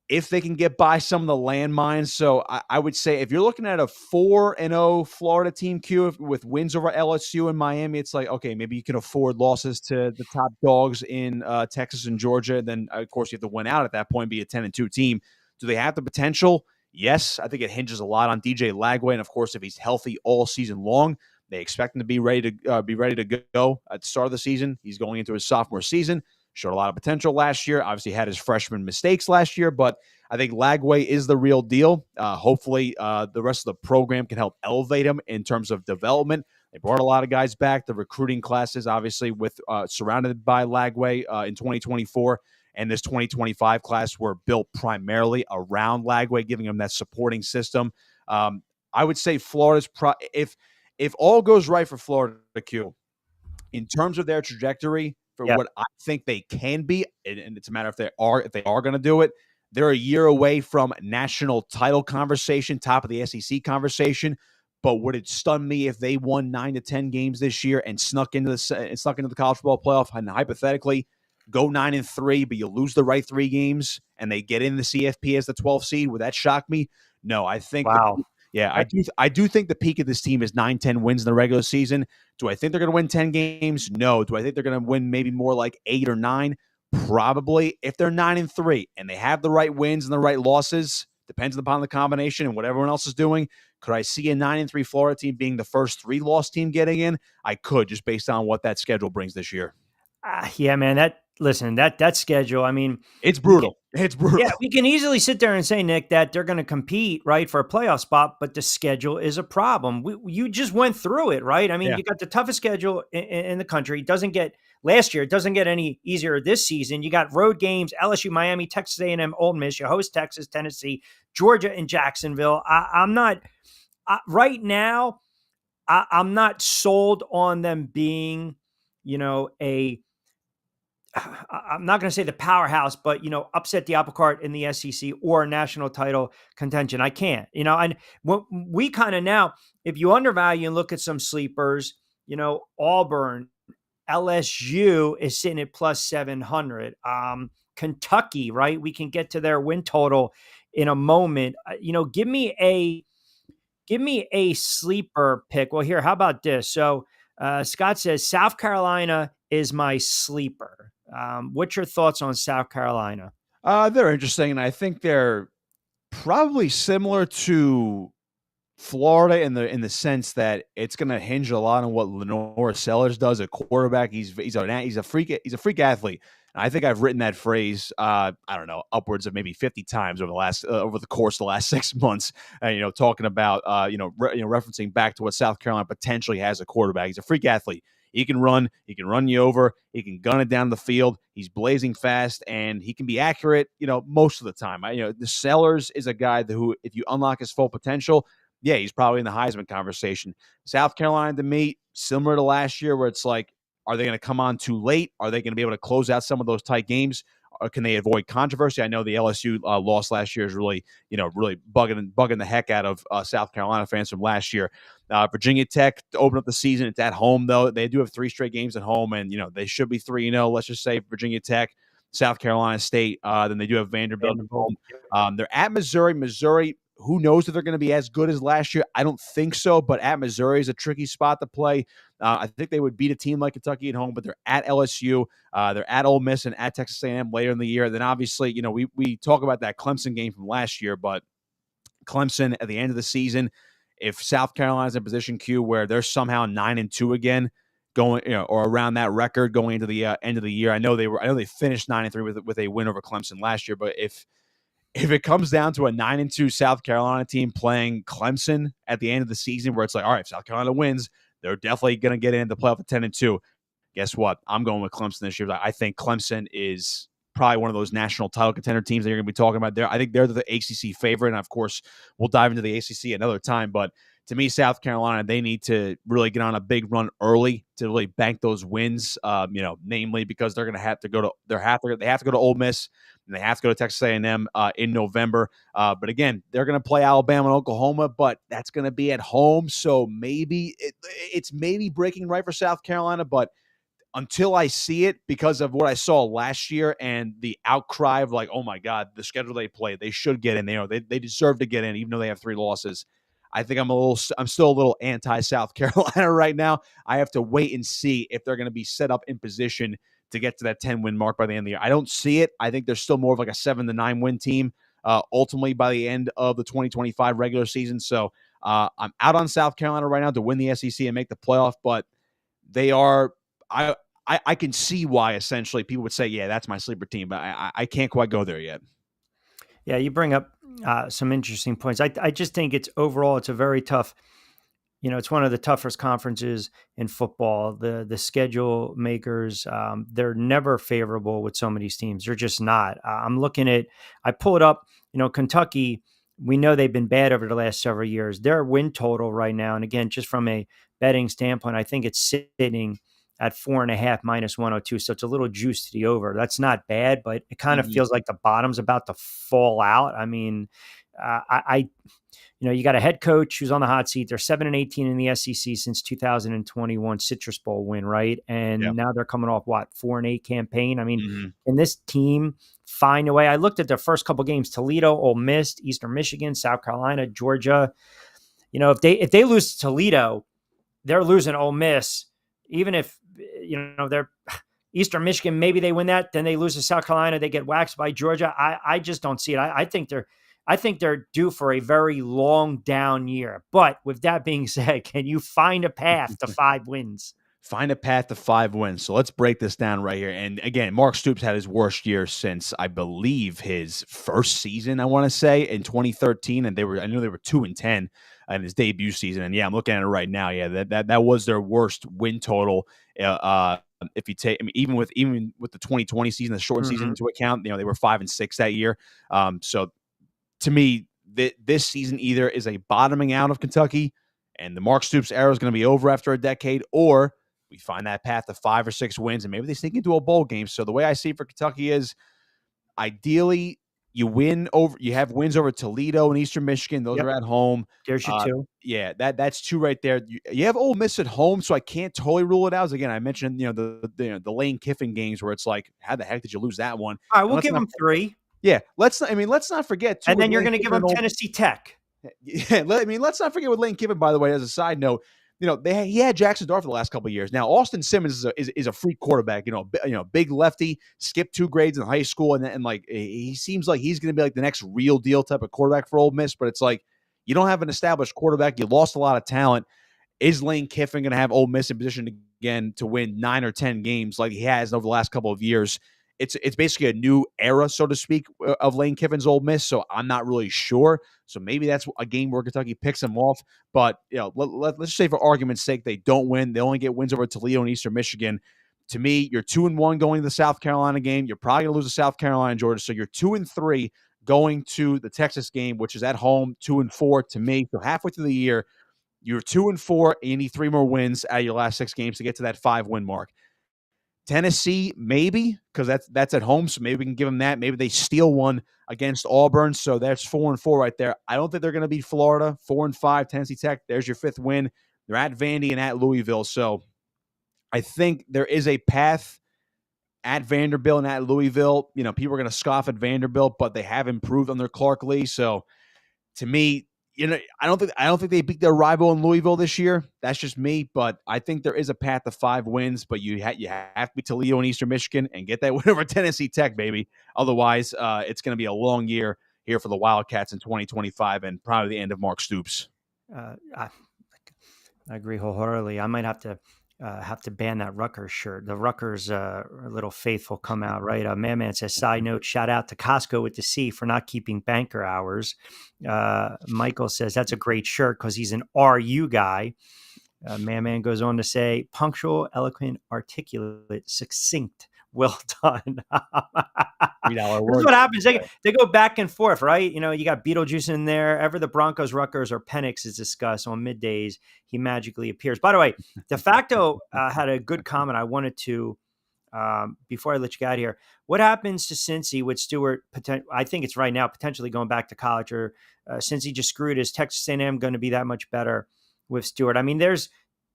if they can get by some of the landmines, so I would say if you're looking at a 4-0 Florida team, Q, with wins over LSU and Miami, it's like, okay, maybe you can afford losses to the top dogs in Texas and Georgia. Then, of course, you have to win out at that point, be a 10-2 team. Do they have the potential? Yes, I think it hinges a lot on DJ Lagway, and of course, if he's healthy all season long, they expect him to be ready to go at the start of the season. He's going into his sophomore season. Showed a lot of potential last year. Obviously, had his freshman mistakes last year, but I think Lagway is the real deal. Hopefully, the rest of the program can help elevate him in terms of development. They brought a lot of guys back. The recruiting classes, obviously, with surrounded by Lagway in 2024. And this 2025 class were built primarily around Lagway, giving him that supporting system. I would say Florida's if all goes right for Florida, Q, in terms of their trajectory for what I think they can be, and it's a matter if they are going to do it. They're a year away from national title conversation, top of the SEC conversation. But would it stun me if they won 9 to 10 games this year and snuck into the college football playoff and hypothetically go 9-3, but you lose the right 3 games and they get in the CFP as the 12th seed? Would that shock me? No, I think. Wow. I do think the peak of this team is 9-10 wins in the regular season. Do I think they're going to win 10 games? No. Do I think they're going to win maybe more like 8 or 9? Probably. If they're 9-3 and they have the right wins and the right losses, depends upon the combination and what everyone else is doing. Could I see a 9-3 Florida team being the first 3-loss team getting in? I could, just based on what that schedule brings this year. Yeah, man. That schedule, I mean, it's brutal. It's brutal. Yeah, we can easily sit there and say, Nick, that they're going to compete, right, for a playoff spot, but the schedule is a problem. You just went through it, right? I mean, you got the toughest schedule in the country. Last year, it doesn't get any easier this season. You got road games, LSU, Miami, Texas A&M, Ole Miss. You host Texas, Tennessee, Georgia, and Jacksonville. I'm not right now. I'm not sold on them being, I'm not going to say the powerhouse, but, upset the apple cart in the SEC or national title contention. I can't, and we kind of now, if you undervalue and look at some sleepers, Auburn, LSU is sitting at plus 700. Kentucky, right? We can get to their win total in a moment. Give me a sleeper pick. Well, here, how about this? So Scott says South Carolina is my sleeper. What's your thoughts on South Carolina? They're interesting, and I think they're probably similar to Florida in the sense that it's going to hinge a lot on what Lenore Sellers does at quarterback. He's a freak athlete. And I think I've written that phrase, I don't know, upwards of maybe 50 times over the course of the last 6 months. Talking about referencing back to what South Carolina potentially has at quarterback. He's a freak athlete. He can run you over, he can gun it down the field. He's blazing fast, and he can be accurate, most of the time. The Sellers is a guy who, if you unlock his full potential, he's probably in the Heisman conversation. South Carolina, to me, similar to last year, where it's like, are they going to come on too late? Are they going to be able to close out some of those tight games? Or can they avoid controversy? I know the LSU loss last year is really bugging the heck out of South Carolina fans from last year. Virginia Tech to open up the season. It's at home, though. They do have 3 straight games at home, and they should be 3-0. Let's just say Virginia Tech. South Carolina State. Then they do have Vanderbilt at Vanderbilt. home. They're at Missouri. Missouri, who knows if they're going to be as good as last year? I don't think so, but at Missouri is a tricky spot to play. I think they would beat a team like Kentucky at home, but they're at LSU. They're at Ole Miss and at Texas A&M later in the year. Then obviously, we talk about that Clemson game from last year, but Clemson at the end of the season, if South Carolina's in position Q where they're somehow 9-2 again, going or around that record going into the end of the year. I know they finished 9-3 with a win over Clemson last year, but if it comes down to a 9-2 South Carolina team playing Clemson at the end of the season, where it's like, all right, if South Carolina wins, they're definitely going to get into the playoff at 10-2. Guess what? I'm going with Clemson this year. I think Clemson is probably one of those national title contender teams that you're going to be talking about there. I think they're the ACC favorite, and of course, we'll dive into the ACC another time. But to me, South Carolina, they need to really get on a big run early to really bank those wins. Namely because they're going to have to go to they have to go to Ole Miss and they have to go to Texas A&M in November. But again, they're going to play Alabama and Oklahoma, but that's going to be at home. So maybe it's maybe breaking right for South Carolina, but until I see it, because of what I saw last year and the outcry of like, oh my God, the schedule they played, they should get in. They deserve to get in, even though they have 3 losses. I think I'm still a little anti-South Carolina right now. I have to wait and see if they're going to be set up in position to get to that 10-win mark by the end of the year. I don't see it. I think they're still more of like a 7-9 win team ultimately by the end of the 2025 regular season. So I'm out on South Carolina right now to win the SEC and make the playoff, but they are I can see why essentially people would say, yeah, that's my sleeper team, but I can't quite go there yet. Yeah, you bring up some interesting points. I just think it's a very tough, it's one of the toughest conferences in football. The schedule makers, they're never favorable with some of these teams. They're just not. I pull it up, Kentucky, we know they've been bad over the last several years. Their win total right now, and again, just from a betting standpoint, I think it's sitting at 4.5 minus 102. So it's a little juice to the over. That's not bad, but it kind of feels like the bottom's about to fall out. I mean, you got a head coach who's on the hot seat. They're 7-18 in the SEC since 2021 Citrus Bowl win, right? And now they're coming off 4-8 campaign. I mean, can this team find a way? I looked at their first couple games: Toledo, Ole Miss, Eastern Michigan, South Carolina, Georgia. If they lose to Toledo, they're losing Ole Miss. Even if they're Eastern Michigan, maybe they win that, then they lose to South Carolina, they get waxed by Georgia. I just don't see it. I think they're due for a very long down year. But with that being said, can you find a path to 5 wins? Find a path to 5 wins. So let's break this down right here. And again, Mark Stoops had his worst year since I believe his first season, I want to say, in 2013. And I know they were 2-10 in his debut season. And I'm looking at it right now. Yeah, that was their worst win total. If you take, even with the 2020 season, the shortened season into account, they were 5-6 that year. So to me, this season either is a bottoming out of Kentucky, and the Mark Stoops era is going to be over after a decade, or we find that path to 5 or 6 wins, and maybe they sneak into a bowl game. So the way I see it for Kentucky is, ideally, you have wins over Toledo and Eastern Michigan. Those are at home. There's your 2. Yeah, that's 2 right there. You have Ole Miss at home, so I can't totally rule it out. Again, I mentioned the Lane Kiffin games where it's like, how the heck did you lose that one? All right, we'll give them 3. Yeah, let's not forget. And then you're going to give them Tennessee Tech. Yeah, let's not forget with Lane Kiffin, by the way, as a side note. He had Jackson Dart for the last couple of years. Now, Austin Simmons is a freak quarterback. Big lefty, skipped 2 grades in high school, and like he seems like he's going to be like the next real deal type of quarterback for Ole Miss. But it's like, you don't have an established quarterback. You lost a lot of talent. Is Lane Kiffin going to have Ole Miss in position again to win 9 or 10 games like he has over the last couple of years? It's basically a new era, so to speak, of Lane Kiffin's Ole Miss. So I'm not really sure. So maybe that's a game where Kentucky picks them off. But let's say for argument's sake they don't win. They only get wins over Toledo and Eastern Michigan. To me, you're 2-1 going to the South Carolina game. You're probably going to lose to South Carolina and Georgia. So you're 2-3 going to the Texas game, which is at home, 2-4 to me. So halfway through the year, you're 2-4, and you need 3 more wins out of your last 6 games to get to that 5-win mark. Tennessee, maybe, because that's at home, so maybe we can give them that. Maybe they steal one against Auburn, so that's 4-4 right there. I don't think they're going to beat Florida. 4-5, Tennessee Tech. There's your 5th win. They're at Vandy and at Louisville, so I think there is a path at Vanderbilt and at Louisville. You know, people are going to scoff at Vanderbilt, but they have improved under Clark Lee. So to me, you know, I don't think they beat their rival in Louisville this year. That's just me, but I think there is a path to 5 wins. But you have to be Toledo and Eastern Michigan and get that win over Tennessee Tech, baby. Otherwise, it's going to be a long year here for the Wildcats in 2025 and probably the end of Mark Stoops. I agree wholeheartedly. I might have to ban that Rutgers shirt. The Rutgers little faithful come out, right? Man says, side note, shout out to Costco with the C for not keeping banker hours. Michael says, that's a great shirt because he's an RU guy. Man goes on to say, punctual, eloquent, articulate, succinct. Well done. This is what happens. They go back and forth, right? You know, you got Beetlejuice in there. Ever the Broncos, Rutgers, or Penix is discussed on Middays, he magically appears. By the way, De Facto had a good comment I wanted to, before I let you get out of here. What happens to Cincy with Stewart? I think it's right now potentially going back to college, or since he just screwed, is Texas A&M going to be that much better with Stewart? I mean,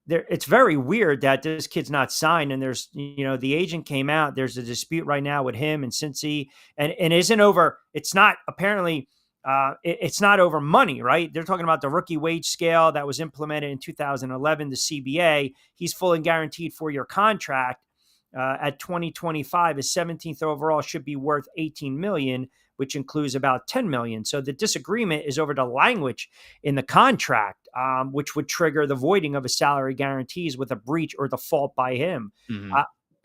it's very weird that this kid's not signed, and there's, you know, the agent came out. There's a dispute right now with him and Cincy, and isn't over. It's not apparently. It's not over money, right? They're talking about the rookie wage scale that was implemented in 2011, the CBA. He's full and guaranteed 4-year contract at 2025. His 17th overall should be worth $18 million, which includes about $10 million. So the disagreement is over the language in the contract, which would trigger the voiding of his salary guarantees with a breach or default by him. Mm-hmm.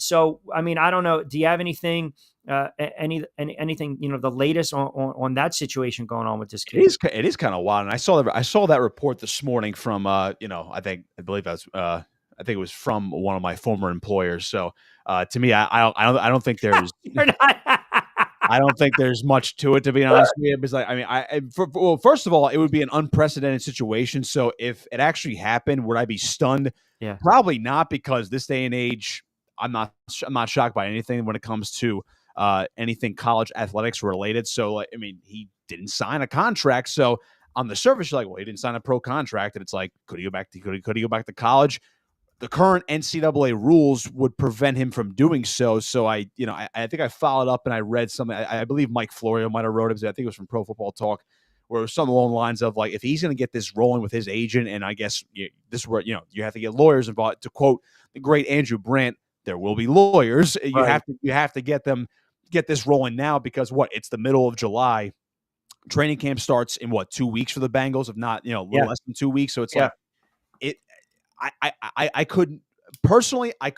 So, I mean, I don't know. Do you have anything, anything, you know, the latest on that situation going on with this kid? It is kind of wild. And I saw that report this morning from, you know, I believe that's, I think it was from one of my former employers. So, to me, I don't think there's, I don't think there's much to it, to be honest with you. Because well, first of all, it would be an unprecedented situation. So if it actually happened, would I be stunned? Yeah, probably not, because this day and age, I'm not shocked by anything when it comes to anything college athletics related. So, like, I mean, he didn't sign a contract. So on the surface, you're like, well, he didn't sign a pro contract, and it's like, could he go back to college? The current NCAA rules would prevent him from doing so. So I think I followed up and I read something. I believe Mike Florio might have wrote it. I think it was from Pro Football Talk, where it was something along the lines of, like, if he's going to get this rolling with his agent, and I guess this is where, you know, you have to get lawyers involved. To quote the great Andrew Brandt, there will be lawyers. Right. You have to get this rolling now, because it's the middle of July. Training camp starts in 2 weeks for the Bengals, if not, you know, a little less than 2 weeks. So it's like I couldn't personally. I'm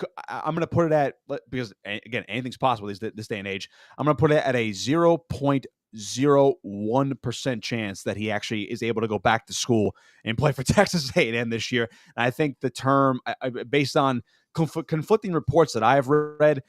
going to put it at, because again, anything's possible this day and age. I'm going to put it at a 0.01% chance that he actually is able to go back to school and play for Texas A&M this year. And I think the term, based on conflicting reports that I've read,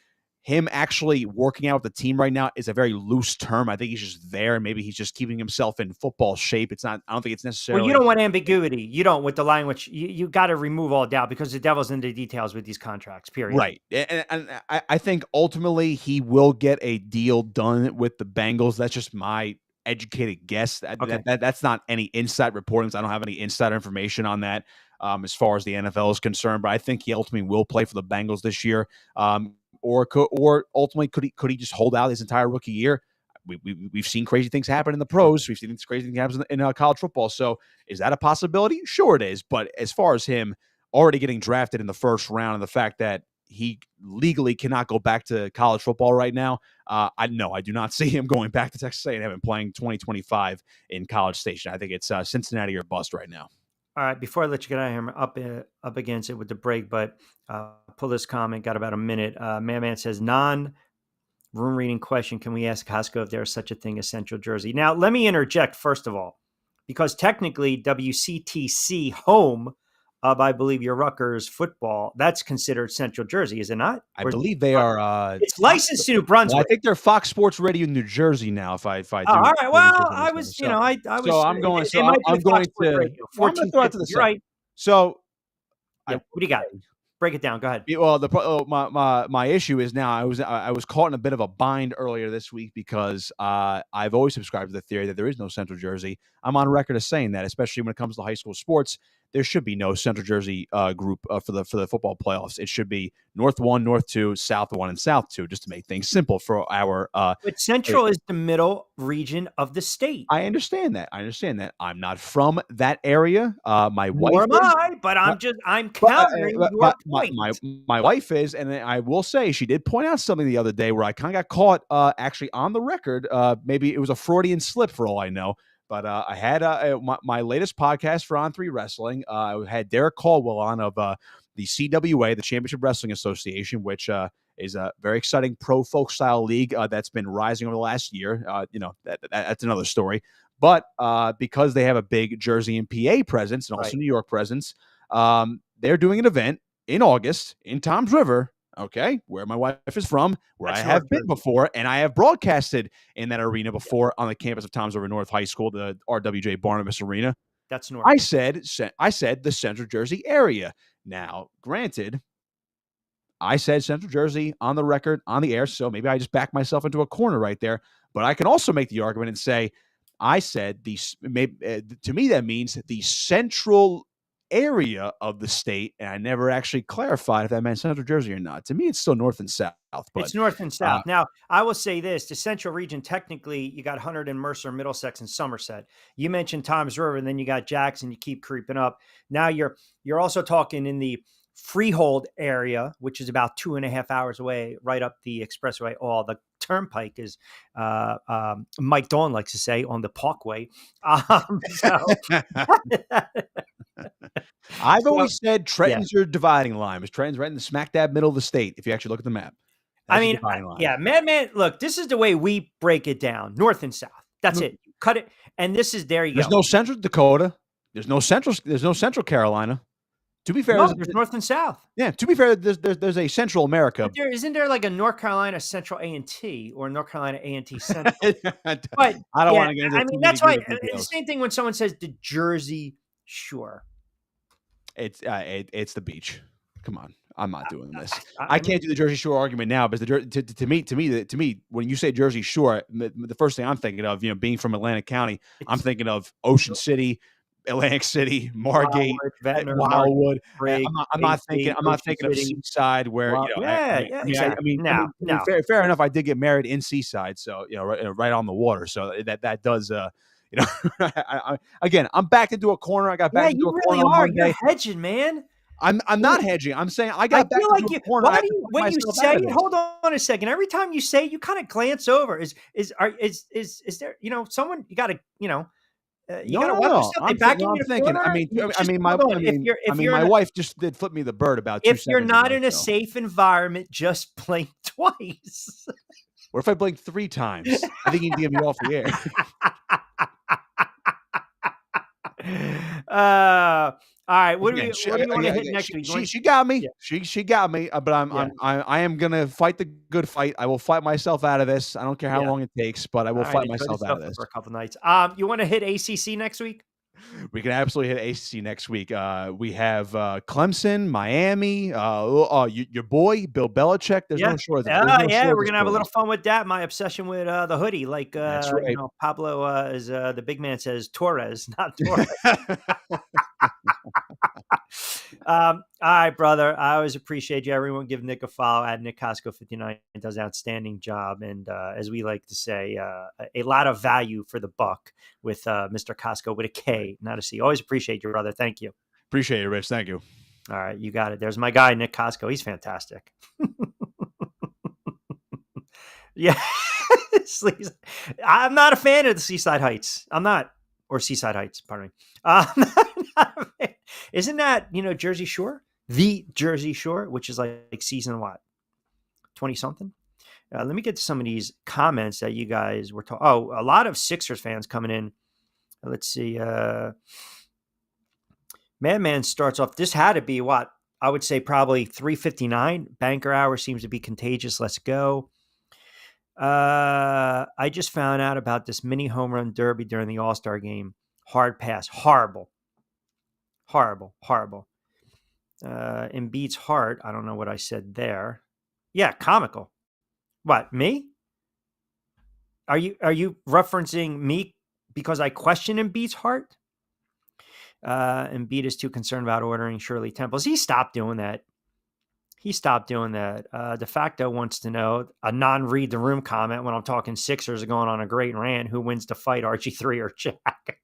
him actually working out with the team right now is a very loose term. I think he's just there. Maybe he's just keeping himself in football shape. It's not, I don't think it's necessarily. Well, you don't want ambiguity. You don't with the language. You got to remove all doubt, because the devil's in the details with these contracts, period. Right. And I think ultimately he will get a deal done with the Bengals. That's just my educated guess. Okay. That's not any inside reporting. I don't have any insider information on that as far as the NFL is concerned. But I think he ultimately will play for the Bengals this year. Or ultimately, could he just hold out his entire rookie year? We've seen crazy things happen in the pros. We've seen crazy things happen in college football. So is that a possibility? Sure it is. But as far as him already getting drafted in the first round, and the fact that he legally cannot go back to college football right now, I do not see him going back to Texas A&M and playing 2025 in College Station. I think it's Cincinnati or bust right now. All right, before I let you get out of here, I'm up against it with the break, but pull this comment, got about a minute. Man says, room reading question. Can we ask Costco if there's such a thing as Central Jersey? Now, let me interject, first of all, because technically WCTC home of, I believe, your Rutgers football, that's considered Central Jersey, is it not? I believe they are. It's licensed to New Brunswick. Well, I think they're Fox Sports Radio New Jersey now. If I do. All right. Well, I was. So I'm going to. I'm going to throw it to the side. Right. So, what do you got? Break it down. Go ahead. Well, my issue is now I was caught in a bit of a bind earlier this week, because I've always subscribed to the theory that there is no Central Jersey. I'm on record as saying that, especially when it comes to high school sports. there should be no Central Jersey group for the football playoffs. It should be North 1, North 2, South 1, and South 2, just to make things simple for our. But Central is the middle region of the state. I understand that. I'm not from that area. My wife Nor am is. I, but I'm countering your point. My wife is, and I will say she did point out something the other day where I kind of got caught actually on the record. Maybe it was a Freudian slip for all I know. But I had my latest podcast for On3 Wrestling. I had Derek Caldwell on of the CWA, the Championship Wrestling Association, which is a very exciting pro folk style league that's been rising over the last year. That's another story. But because they have a big Jersey and PA presence and also New York presence, they're doing an event in August in Toms River, okay, where my wife is from, where I have been before, and I have broadcasted in that arena before on the campus of Toms River North High School, the RWJ Barnabas Arena. That's North. I said the Central Jersey area. Now, granted, I said Central Jersey on the record, on the air, so maybe I just backed myself into a corner right there. But I can also make the argument and say, I said to me that means the central area of the state, and I never actually clarified if that meant Central Jersey or not. To me, it's still north and south. But it's north and south. Now, I will say this: the central region, technically, you got Hunterdon, Mercer, Middlesex, and Somerset. You mentioned Toms River, and then you got Jackson. You keep creeping up. Now you're also talking in the Freehold area, which is about 2.5 hours away, right up the expressway. Oh, the turnpike is, Mike Dawn likes to say, on the parkway. I've always said Trenton's your dividing line. Trenton's right in the smack dab middle of the state, if you actually look at the map. Man, look, this is the way we break it down, north and south. That's it. Cut it. And this is, there you go. There's no Central Dakota. There's no Central Carolina. To be fair, there's North and South. Yeah, to be fair, there's a Central America. But isn't there like a North Carolina Central A&T or North Carolina A&T Central? But I don't want to get into. I mean, that's why it's the same thing when someone says the Jersey Shore. It's the beach. Come on, I'm not doing this. I can't do the Jersey Shore argument now, because to me, when you say Jersey Shore, the first thing I'm thinking of, being from Atlantic County, I'm thinking of Ocean City, Atlantic City, Margate, Wildwood. I'm not thinking of Seaside, where exactly. Fair enough. I did get married in Seaside, so right on the water. So that does. Again, I'm backed into a corner. I got back into a corner on Monday. You're hedging, man. I'm not hedging. I'm saying I got back into a corner. When you say it, hold on a second. Every time you say it, you kind of glance over. Is there someone you got to my wife just did flip me the bird about 2 seconds. If you're not in a safe environment, just blink twice. What if I blink 3 times? I think you can get me off the air. All right. What do you want to hit next week? She got me. Yeah. She got me. But I am gonna fight the good fight. I will fight myself out of this. I don't care how long it takes, but I will fight myself out of this for a couple nights. You want to hit ACC next week? We can absolutely hit ACC next week. We have Clemson, Miami, your boy Bill Belichick. There's no shortage. We're gonna have a little fun with that. My obsession with the hoodie, like that's right. Pablo is the big man says Torres, not Torres. All right, brother. I always appreciate you. Everyone give Nick a follow at Nick Costco 59. It does an outstanding job. And as we like to say, a lot of value for the buck with Mr. Costco with a K, not a C. Always appreciate you, brother. Thank you. Appreciate it, Rich. Thank you. All right. You got it. There's my guy, Nick Costco. He's fantastic. Yeah. I'm not a fan of the Seaside Heights. I'm not. Or Seaside Heights, pardon me. Isn't that, Jersey Shore? The Jersey Shore, which is like season what? 20-something? Let me get to some of these comments that you guys were talking. Oh, a lot of Sixers fans coming in. Let's see. Madman starts off. This had to be what? I would say probably 3:59. Banker hour seems to be contagious. Let's go. I just found out about this mini home run derby during the All-Star game. Hard pass. Horrible. Embiid's heart. I don't know what I said there. Yeah, comical. What, me? Are you referencing me because I question Embiid's heart? Embiid is too concerned about ordering Shirley Temples. He stopped doing that. De facto wants to know a non-read the room comment when I'm talking Sixers are going on a great rant. Who wins the fight, RG3 or Jack?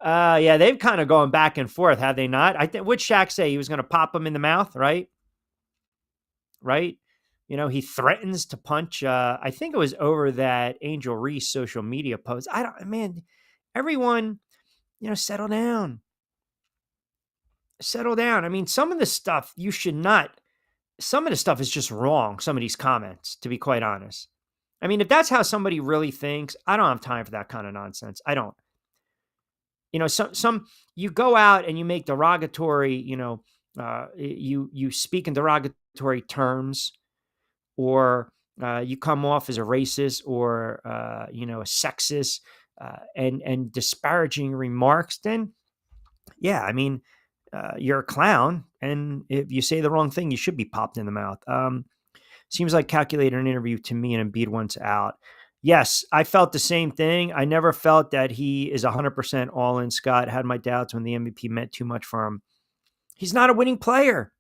Yeah, they've kind of gone back and forth, have they not? I think what Shaq say? He was going to pop him in the mouth, right? Right? You know, he threatens to punch. I think it was over that Angel Reese social media post. Everyone, settle down. Settle down. I mean, some of the stuff you should not, some of the stuff is just wrong. Some of these comments, to be quite honest. I mean, if that's how somebody really thinks, I don't have time for that kind of nonsense. I don't. You go out and you make derogatory, you speak in derogatory terms, or you come off as a racist or a sexist and disparaging remarks, then yeah, I mean, you're a clown, and if you say the wrong thing, you should be popped in the mouth. Seems like calculated an interview to me and Embiid once out. Yes, I felt the same thing. I never felt that he is 100% all in. Scott had my doubts when the MVP meant too much for him. He's not a winning player.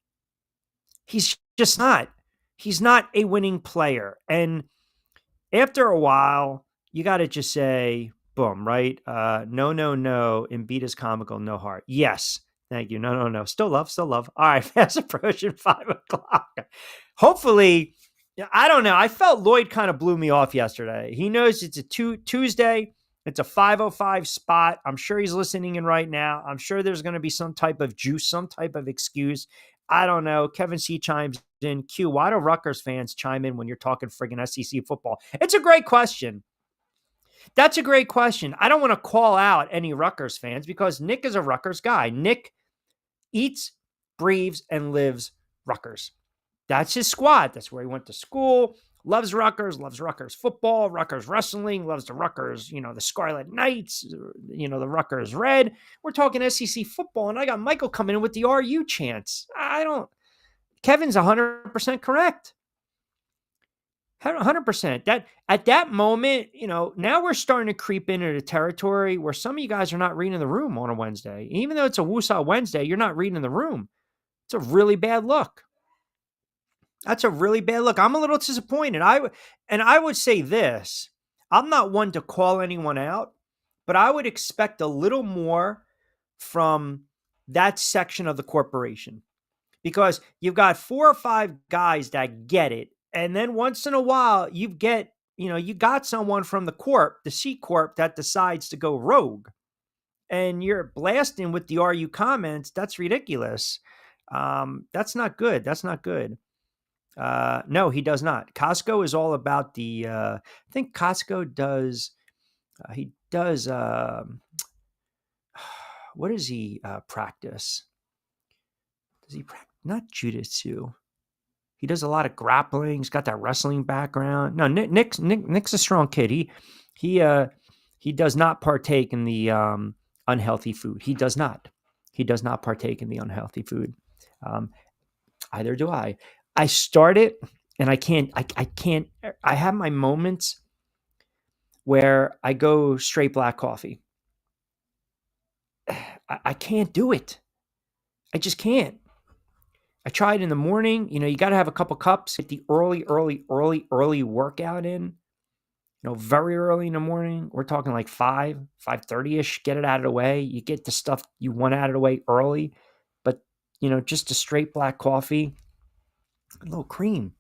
He's just not. He's not a winning player. And after a while, you got to just say, boom, right? No. Embiid is comical, no heart. Yes. Thank you. No. Still love. All right. Fast approaching 5:00. Hopefully, I don't know. I felt Lloyd kind of blew me off yesterday. He knows it's a Tuesday. It's a 5:05 spot. I'm sure he's listening in right now. I'm sure there's going to be some type of juice, some type of excuse. I don't know. Kevin C chimes in. Q, why do Rutgers fans chime in when you're talking friggin' SEC football? It's a great question. That's a great question. I don't want to call out any Rutgers fans because Nick is a Rutgers guy. Nick eats, breathes, and lives Rutgers. That's his squad. That's where he went to school. Loves Rutgers football, Rutgers wrestling, loves the Rutgers, the Scarlet Knights, the Rutgers Red. We're talking SEC football, and I got Michael coming in with the RU chants. Kevin's 100% correct. 100%. That at that moment, now we're starting to creep into the territory where some of you guys are not reading the room on a Wednesday. Even though it's a Woosah Wednesday, you're not reading the room. It's a really bad look. That's a really bad look. I'm a little disappointed. I would say this. I'm not one to call anyone out, but I would expect a little more from that section of the corporation, because you've got 4 or 5 guys that get it. And then once in a while you got someone from the C Corp that decides to go rogue, and you're blasting with the RU comments. That's ridiculous. That's not good. No, he does not. Costco is all about the, I think Costco does, he does, what does he practice? Does he practice? Not jujitsu. He does a lot of grappling. He's got that wrestling background. No, Nick's a strong kid. He does not partake in the unhealthy food. He does not partake in the unhealthy food. Either do I. I start it and I can't, I have my moments where I go straight black coffee. I can't do it. I just can't. I try it in the morning. You got to have a couple cups, get the early workout in, very early in the morning. We're talking like 5:30ish, get it out of the way. You get the stuff you want out of the way early, but just a straight black coffee, a little cream.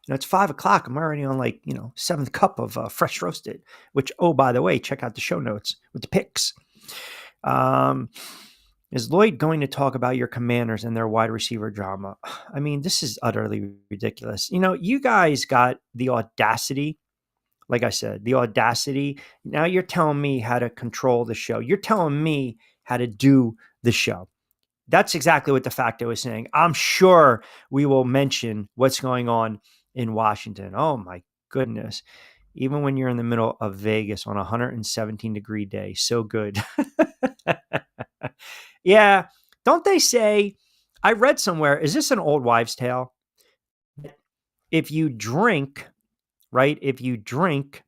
It's 5:00. I'm already on 7th cup of fresh roasted, which, oh, by the way, check out the show notes with the picks. Is Lloyd going to talk about your Commanders and their wide receiver drama? I mean, this is utterly ridiculous. You guys got the audacity. Like I said, the audacity. Now you're telling me how to control the show. You're telling me how to do the show. That's exactly what the facto is saying. I'm sure we will mention what's going on in Washington. Oh my goodness. Even when you're in the middle of Vegas on a 117-degree day. So good. Yeah. Don't they say, I read somewhere, is this an old wives' tale? If you drink, right? If you drink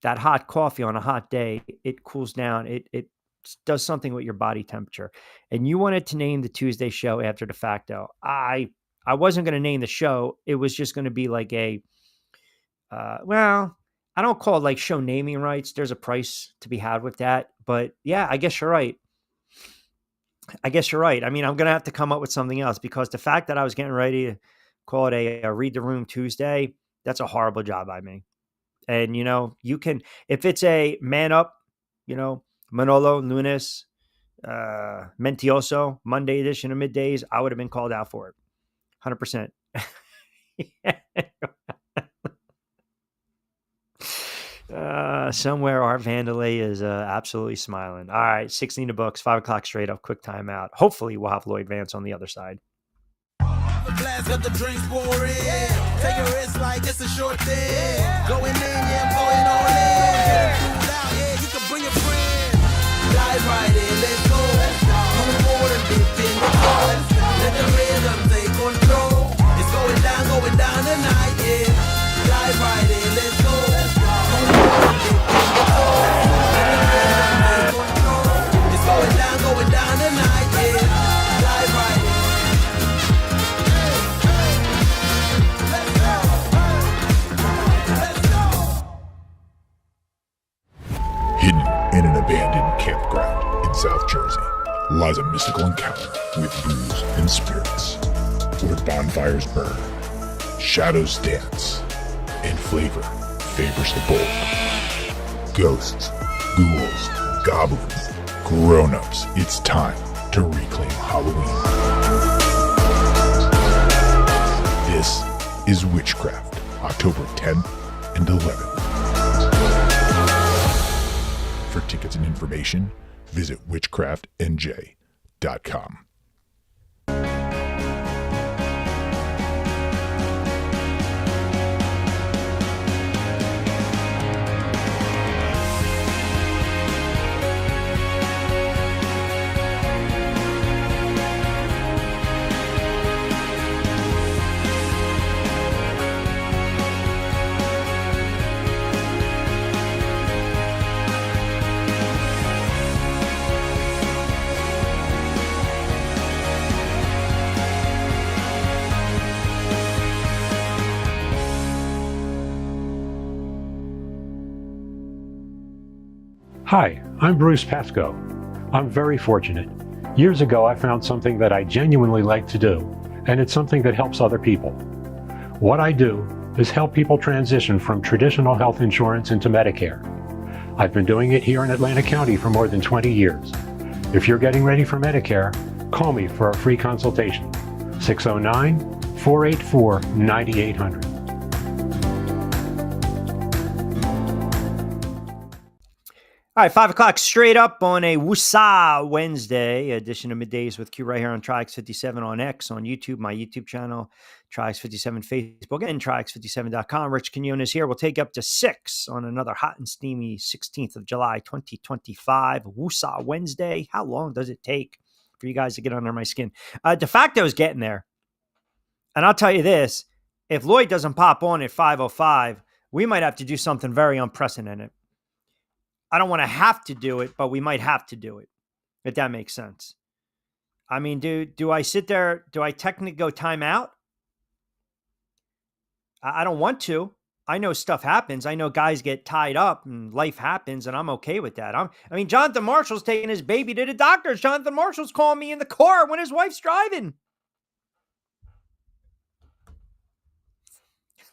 that hot coffee on a hot day, it cools down. It does something with your body temperature. And you wanted to name the Tuesday show after De Facto. I wasn't going to name the show. It was just going to be like a well, I don't call it like show naming rights. There's a price to be had with that. But yeah, I guess you're right. I mean, I'm going to have to come up with something else because the fact that I was getting ready to call it a Read the Room Tuesday, that's a horrible job by me. And, you can, if it's a man up, Manolo, Lunes, Mentioso, Monday edition of Middays, I would have been called out for it. 100%. Somewhere Art Vandelay is absolutely smiling. All right, 16 to books, 5 o'clock straight up, quick timeout. Hopefully we'll have Lloyd Vance on the other side. The glass got the drinks pouring. Take a risk like it's a short thing. Going in, yeah, I'm going all in. Get it cool out, yeah, you can bring a friend. Dive right in, let's go. Move forward and dip in the flow. Let the rhythm take control. It's going down tonight, yeah. Dive right in, let's go. Move forward and dip in the flow. Let the rhythm take control. It's going down tonight, yeah. Dive right in. Hidden in an abandoned campground in South Jersey lies a mystical encounter with booze and spirits, where bonfires burn, shadows dance, and flavor favors the bold. Ghosts, ghouls, goblins, grown-ups, it's time to reclaim Halloween. This is Witchcraft, October 10th and 11th. For tickets and information, visit witchcraftnj.com. Hi, I'm Bruce Pascoe. I'm very fortunate. Years ago, I found something that I genuinely like to do, and it's something that helps other people. What I do is help people transition from traditional health insurance into Medicare. I've been doing it here in Atlantic County for more than 20 years. If you're getting ready for Medicare, call me for a free consultation. 609-484-9800. All right, 5 o'clock straight up on a Woosah Wednesday edition of Middays with Q right here on TriX57 on X, on YouTube, my YouTube channel, TriX57 Facebook, and TriX57.com. Rich Quiñones here. We'll take you up to 6 on another hot and steamy 16th of July, 2025, Woosah Wednesday. How long does it take for you guys to get under my skin? De facto is getting there. And I'll tell you this, if Lloyd doesn't pop on at 5:05, we might have to do something very unprecedented. I don't want to have to do it, but we might have to do it, if that makes sense. I mean, do I sit there? Do I technically go timeout? I don't want to. I know stuff happens. I know guys get tied up and life happens, and I'm okay with that. I mean, Jonathan Marshall's taking his baby to the doctor. Jonathan Marshall's calling me in the car when his wife's driving.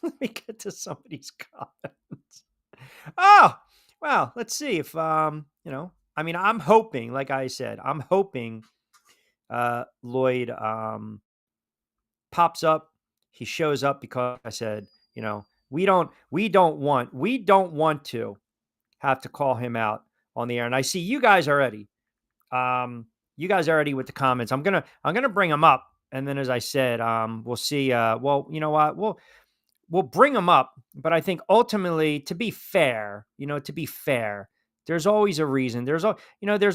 Let me get to somebody's comments. Oh, well, let's see if, I mean, I'm hoping, like I said, I'm hoping Lloyd pops up. He shows up because I said, we don't want to have to call him out on the air. And I see you guys already. You guys already with the comments. I'm gonna bring him up, and then as I said, we'll see. Well, you know what? We'll bring them up, but I think ultimately, to be fair, there's always a reason. There's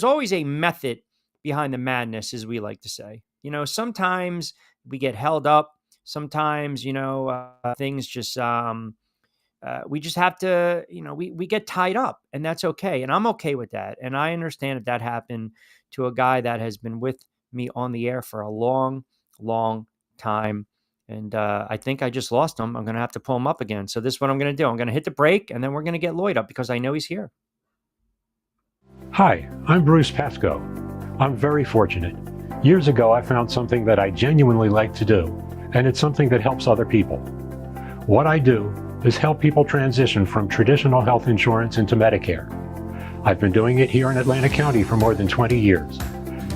always a method behind the madness, as we like to say. Sometimes we get held up. Sometimes, things just we just have to, we get tied up, and that's okay. And I'm okay with that. And I understand that happened to a guy that has been with me on the air for a long, long time. And I think I just lost him. I'm going to have to pull him up again. So this is what I'm going to do. I'm going to hit the break, and then we're going to get Lloyd up because I know he's here. Hi, I'm Bruce Pascoe. I'm very fortunate. Years ago, I found something that I genuinely like to do, and it's something that helps other people. What I do is help people transition from traditional health insurance into Medicare. I've been doing it here in Atlantic County for more than 20 years.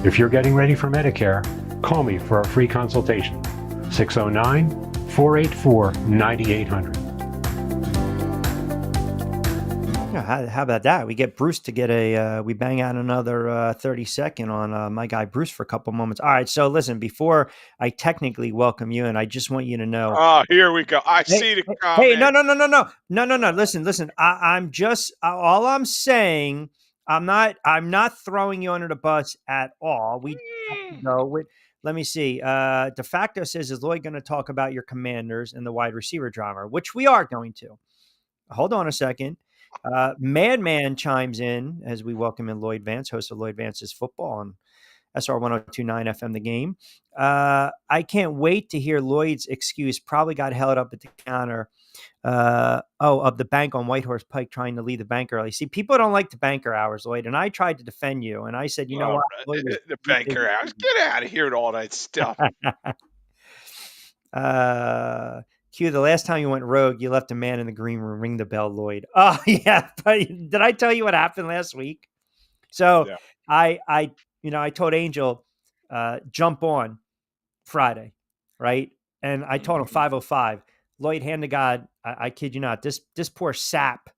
If you're getting ready for Medicare, call me for a free consultation. 609-484-9800. Yeah, how about that? We get Bruce to get we bang out another 30-second on my guy Bruce for a couple moments. All right, so listen, before I technically welcome you, and I just want you to know. Oh, here we go. I see the comment. Hey, no. Listen. I'm just all I'm saying. I'm not throwing you under the bus at all. We have to go with. Let me see. De facto says, is Lloyd going to talk about your Commanders and the wide receiver drama, which we are going to. Hold on a second. Madman chimes in as we welcome in Lloyd Vance, host of Lloyd Vance's Football on SR 1029 FM The Game. I can't wait to hear Lloyd's excuse. Probably got held up at the counter of the bank on Whitehorse Pike trying to leave the bank early. See, people don't like the banker hours, Lloyd, and I tried to defend you, and I said, you know what? Lloyd was The banker hours. Get out of here with all that stuff. Q, the last time you went rogue, you left a man in the green room ring the bell, Lloyd. Oh, yeah. But did I tell you what happened last week? So yeah. I told Angel, jump on Friday, right? And I told him 5:05. Lloyd, hand to God, I kid you not, this poor sap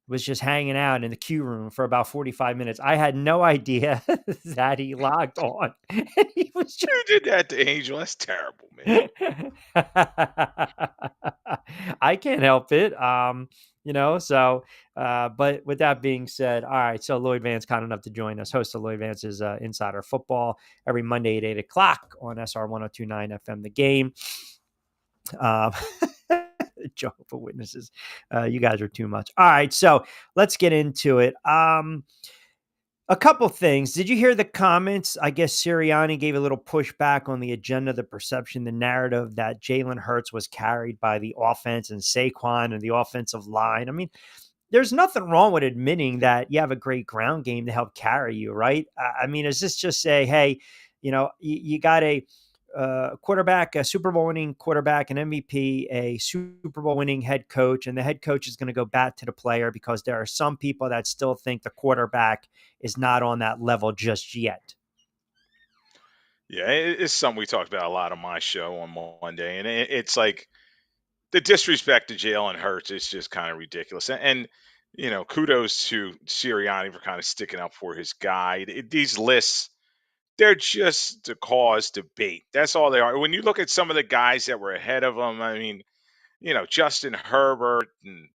was just hanging out in the queue room for about 45 minutes. I had no idea that he logged on. And he was just... You did that to Angel. That's terrible, man. I can't help it. But with that being said, all right, so Lloyd Vance kind enough to join us, host of Lloyd Vance's Insider Football every Monday at 8 o'clock on SR 1029 FM The Game. Jehovah's Witnesses. You guys are too much. All right, so let's get into it. A couple things. Did you hear the comments? I guess Sirianni gave a little pushback on the agenda, the perception, the narrative that Jalen Hurts was carried by the offense and Saquon and the offensive line. I mean, there's nothing wrong with admitting that you have a great ground game to help carry you, right? I mean, is this just say, hey, you got a quarterback, a Super Bowl winning quarterback, an MVP, a Super Bowl winning head coach, and the head coach is going to go back to the player because there are some people that still think the quarterback is not on that level just yet. Yeah, it's something we talked about a lot on my show on Monday, and it's like the disrespect to Jalen Hurts is just kind of ridiculous. And kudos to Sirianni for kind of sticking up for his guy. These lists, they're just to cause debate. That's all they are. When you look at some of the guys that were ahead of them, I mean, Justin Herbert and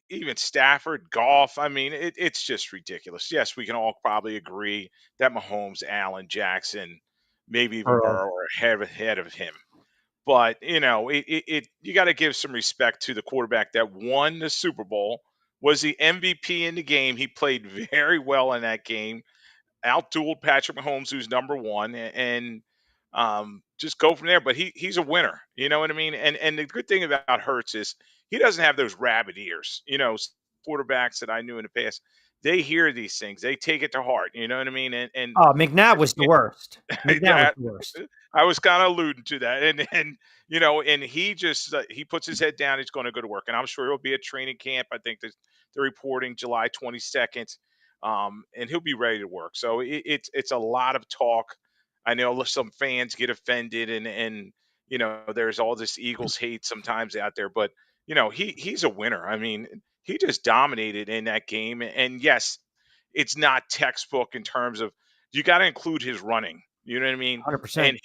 even Stafford, Goff. I mean, it's just ridiculous. Yes, we can all probably agree that Mahomes, Allen, Jackson, maybe even Burrow are ahead of him. But, you got to give some respect to the quarterback that won the Super Bowl, was the MVP in the game. He played very well in that game. Outdueled Patrick Mahomes, who's number one, and just go from there. But he's a winner, you know what I mean? And the good thing about Hurts is he doesn't have those rabbit ears. Quarterbacks that I knew in the past, they hear these things, they take it to heart. You know what I mean? And McNabb was the worst. McNabb was the worst. I was kind of alluding to that, and he just he puts his head down. He's going to go to work, and I'm sure he'll be at training camp. I think they're reporting July 22nd. And he'll be ready to work. So it's a lot of talk. I know some fans get offended, and there's all this Eagles hate sometimes out there, but he's a winner. I mean, he just dominated in that game. And yes, it's not textbook in terms of, you got to include his running. You know what I mean? 100%.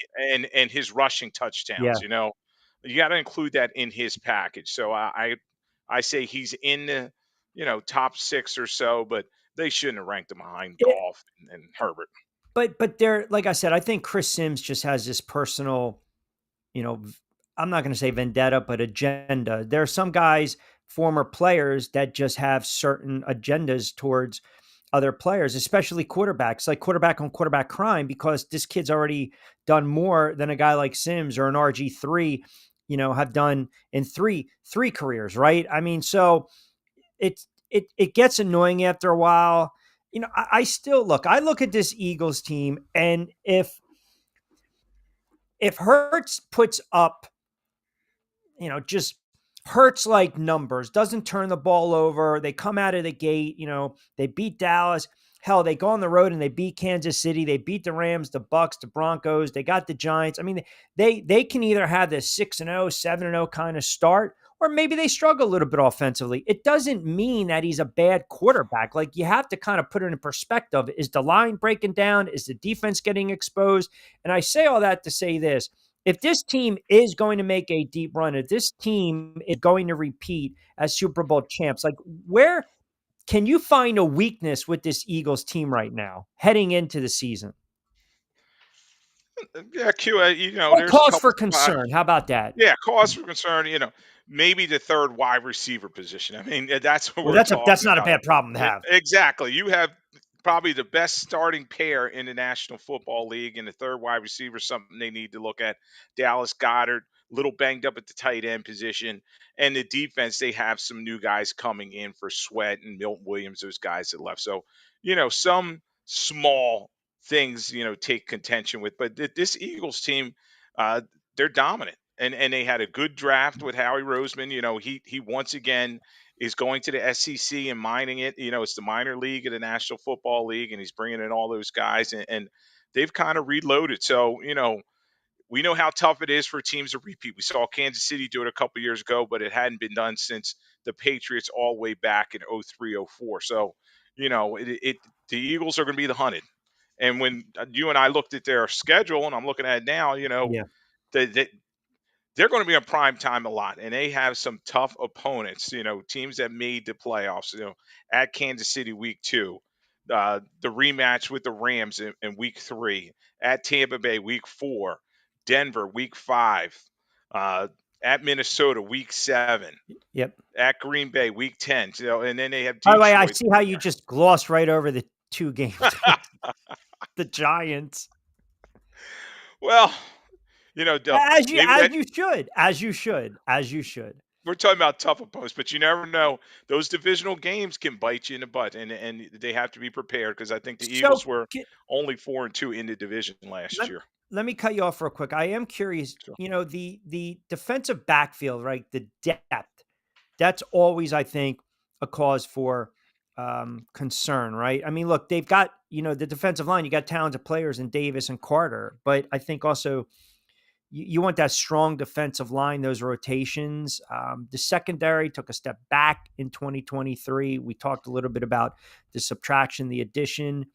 And his rushing touchdowns. Yeah. You got to include that in his package. So I say he's in the top 6 or so, but they shouldn't have ranked him behind Goff and Herbert. But there, like I said, I think Chris Sims just has this personal, I'm not going to say vendetta, but agenda. There are some guys former players that just have certain agendas towards other players, especially quarterbacks, like quarterback on quarterback crime, because this kid's already done more than a guy like Sims or an RG3, have done in three careers, right? I mean, so it gets annoying after a while. I still I look at this Eagles team, and if Hurts puts up, just Hurts like numbers, doesn't turn the ball over, they come out of the gate, they beat Dallas. Hell, they go on the road and they beat Kansas City. They beat the Rams, the Bucks, the Broncos. They got the Giants. I mean, they can either have this 6-0, 7-0 kind of start, or maybe they struggle a little bit offensively. It doesn't mean that he's a bad quarterback. Like, you have to kind of put it in perspective. Is the line breaking down? Is the defense getting exposed? And I say all that to say this. If this team is going to make a deep run, if this team is going to repeat as Super Bowl champs, like, where can you find a weakness with this Eagles team right now heading into the season? Yeah, Q. Or There's a cause couple for spots. concern? How about that? Yeah, cause for concern. Maybe the third wide receiver position. I mean, that's what Well, we're that's talking not a about. bad problem to have. Exactly. You have probably the best starting pair in the National Football League, and the third wide receiver, something they need to look at. Dallas Goddard, little banged up at the tight end position, and the defense. They have some new guys coming in for Sweat and Milton Williams, those guys that left. So, some small things, take contention with, but this Eagles team, uh, they're dominant. And they had a good draft with Howie Roseman. He once again is going to the SEC and mining it. It's the minor league of the National Football League, and he's bringing in all those guys, and they've kind of reloaded. So, we know how tough it is for teams to repeat. We saw Kansas City do it a couple years ago, but it hadn't been done since the Patriots all the way back in 03, 04. So, the Eagles are going to be the hunted. And when you and I looked at their schedule, and I'm looking at it now, Yeah. they, they're going to be on prime time a lot, and they have some tough opponents. Teams that made the playoffs. At Kansas City week 2, the rematch with the Rams in week 3, at Tampa Bay week 4, Denver week 5, uh, at Minnesota week 7, Yep. at Green Bay week 10. And then they have By the way, I Detroit see how in you there. just glossed right over the two games. The Giants. Well, As you maybe as that you should. As you should. As you should. we're talking about tough opponents, but you never know. Those divisional games can bite you in the butt, and they have to be prepared, because I think the So Eagles were only 4-2 in the division last let, year. let me cut you off real quick. I am curious, So, the defensive backfield, right? The depth. That's always, I think, a cause for concern, right? I mean, look, they've got, the defensive line, you got talented players in Davis and Carter, but I think also you want that strong defensive line, those rotations. The secondary took a step back in 2023. We talked a little bit about the subtraction, the addition.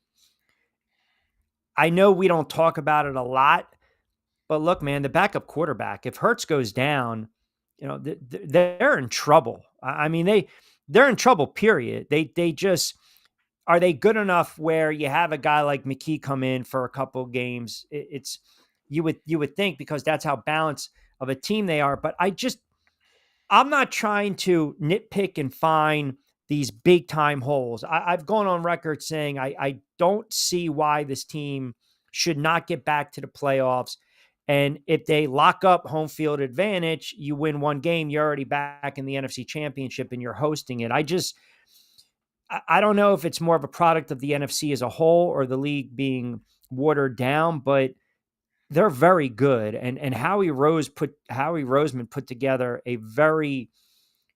I know we don't talk about it a lot, but look, man, the backup quarterback, if Hurts goes down, they're in trouble. I mean, they're in trouble, period. They just, are they good enough where you have a guy like McKee come in for a couple of games? It's, you would think, because that's how balanced of a team they are. But I'm not trying to nitpick and find these big time holes. I've gone on record saying I don't see why this team should not get back to the playoffs. And if they lock up home field advantage, you win one game, you're already back in the NFC Championship and you're hosting it. I don't know if it's more of a product of the NFC as a whole or the league being watered down, but they're very good. And Howie Roseman put together a very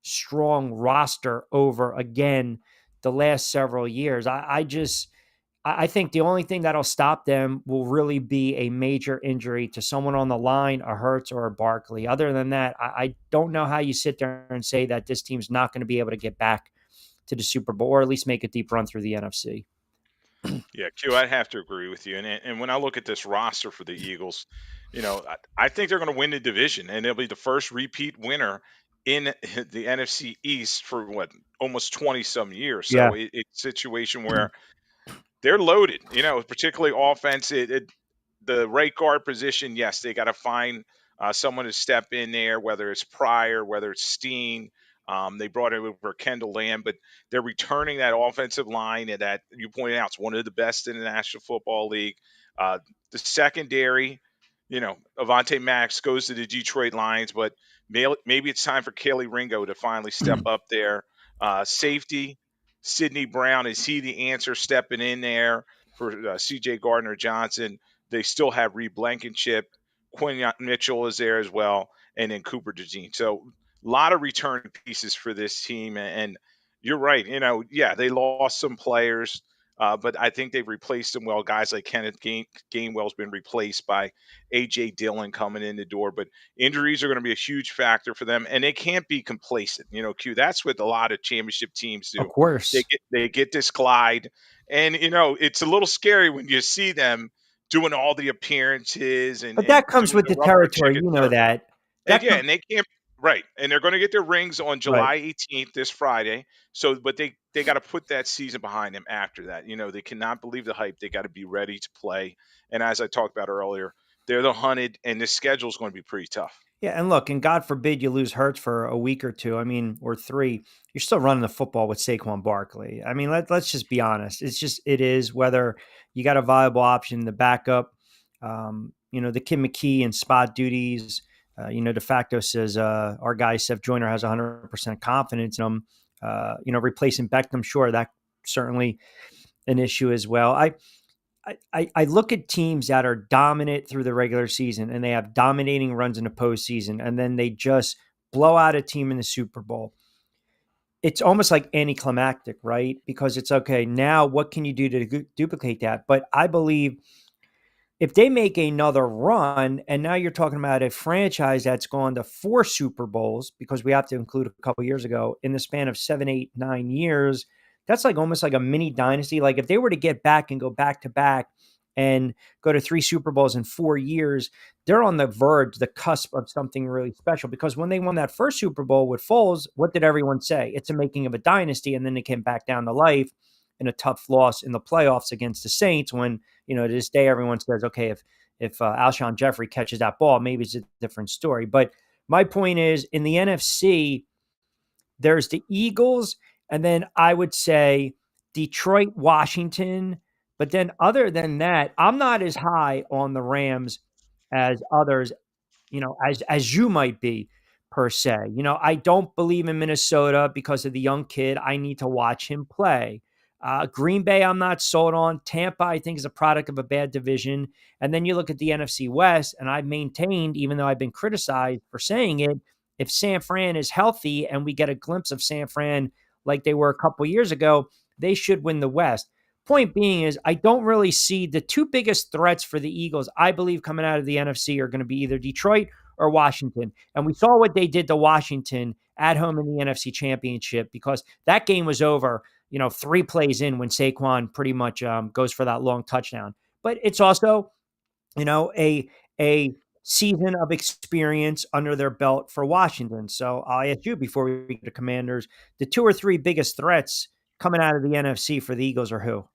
strong roster over, again, the last several years. I think the only thing that'll stop them will really be a major injury to someone on the line, a Hurts or a Barkley. Other than that, I don't know how you sit there and say that this team's not going to be able to get back to the Super Bowl, or at least make a deep run through the NFC. yeah, Q, I'd have to agree with you. And when I look at this roster for the Eagles, I think they're going to win the division, and they'll be the first repeat winner in the NFC East for what, almost 20 some years. Yeah. So it's a situation where they're loaded, particularly offense. The right guard position, yes, they got to find someone to step in there, whether it's Pryor, whether it's Steen. They brought over Kendall Lamb, but they're returning that offensive line, and that you pointed out is one of the best in the National Football League. The secondary, Avante Max goes to the Detroit Lions, but maybe it's time for Kelly Ringo to finally step up there. Safety, Sidney Brown, is he the answer stepping in there for C.J. Gardner Johnson? They still have Reed Blankenship. Quinn Mitchell is there as well, and then Cooper DeJean. So a lot of return pieces for this team. And you're right. They lost some players, but I think they've replaced them well. Guys like Kenneth Gainwell's been replaced by A.J. Dillon coming in the door. But injuries are going to be a huge factor for them, and they can't be complacent. Q, that's what a lot of championship teams Of do. course. They get this glide. And, it's a little scary when you see them doing all the appearances and But that comes doing with the the rubber territory. chicken You know circus. that. And That yeah, comes and they can't. Right, and they're going to get their rings on right. July 18th, this Friday. So, but they got to put that season behind them after that. They cannot believe the hype. They got to be ready to play. And as I talked about earlier, they're the hunted, and the schedule is going to be pretty tough. Yeah, and look, and God forbid you lose Hurts for a week or two. I mean, or three. You're still running the football with Saquon Barkley. I mean, let's just be honest. It is whether you got a viable option, the backup. The Kim McKee and spot duties. De facto says our guy Seth Joyner has 100% confidence in him. Replacing Beckham, sure, that certainly an issue as well. I look at teams that are dominant through the regular season and they have dominating runs in the postseason, and then they just blow out a team in the Super Bowl. It's almost like anticlimactic, right? Because it's okay. Now, what can you do to duplicate that? But I believe if they make another run, and now you're talking about a franchise that's gone to 4 Super Bowls, because we have to include a couple years ago, in the span of 7, 8, 9 years, that's like almost like a mini dynasty. Like if they were to get back and go back to back and go to 3 Super Bowls in 4 years, they're on the verge, the cusp of something really special. Because when they won that first Super Bowl with Foles, what did everyone say? It's a making of a dynasty. And then they came back down to life in a tough loss in the playoffs against the Saints when, to this day, everyone says, okay, if Alshon Jeffrey catches that ball, maybe it's a different story. But my point is, in the NFC, there's the Eagles, and then I would say Detroit, Washington. But then other than that, I'm not as high on the Rams as others, as you might be per se. I don't believe in Minnesota because of the young kid. I need to watch him play. Green Bay, I'm not sold on. Tampa, I think, is a product of a bad division. And then you look at the NFC West, and I've maintained, even though I've been criticized for saying it, if San Fran is healthy and we get a glimpse of San Fran like they were a couple years ago, they should win the West. Point being is, I don't really see the 2 biggest threats for the Eagles, I believe, coming out of the NFC are going to be either Detroit or Washington. And we saw what they did to Washington at home in the NFC Championship, because that game was over, 3 plays in when Saquon pretty much goes for that long touchdown. But it's also, a season of experience under their belt for Washington. So I'll ask you, before we get to Commanders, the 2 or 3 biggest threats coming out of the NFC for the Eagles are who?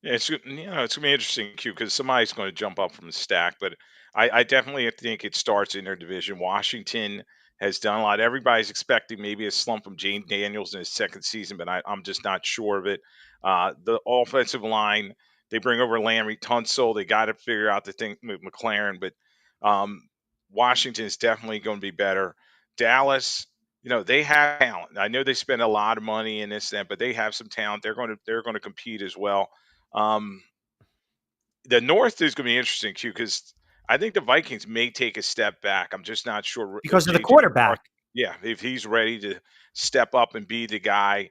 Yeah, it's gonna be interesting, Q, because somebody's going to jump up from the stack. But I definitely think it starts in their division. Washington has done a lot. Everybody's expecting maybe a slump from Jane Daniels in his second season, but I'm just not sure of it. The offensive line, they bring over Landry Tunsil. They got to figure out the thing with McLaren, but Washington is definitely going to be better. Dallas, they have talent. I know they spend a lot of money in this, but they have some talent. They're going to compete as well. Um, the North is going to be interesting, Q, because I think the Vikings may take a step back. I'm just not sure if Because of the JJ quarterback. McCarthy, yeah, if he's ready to step up and be the guy.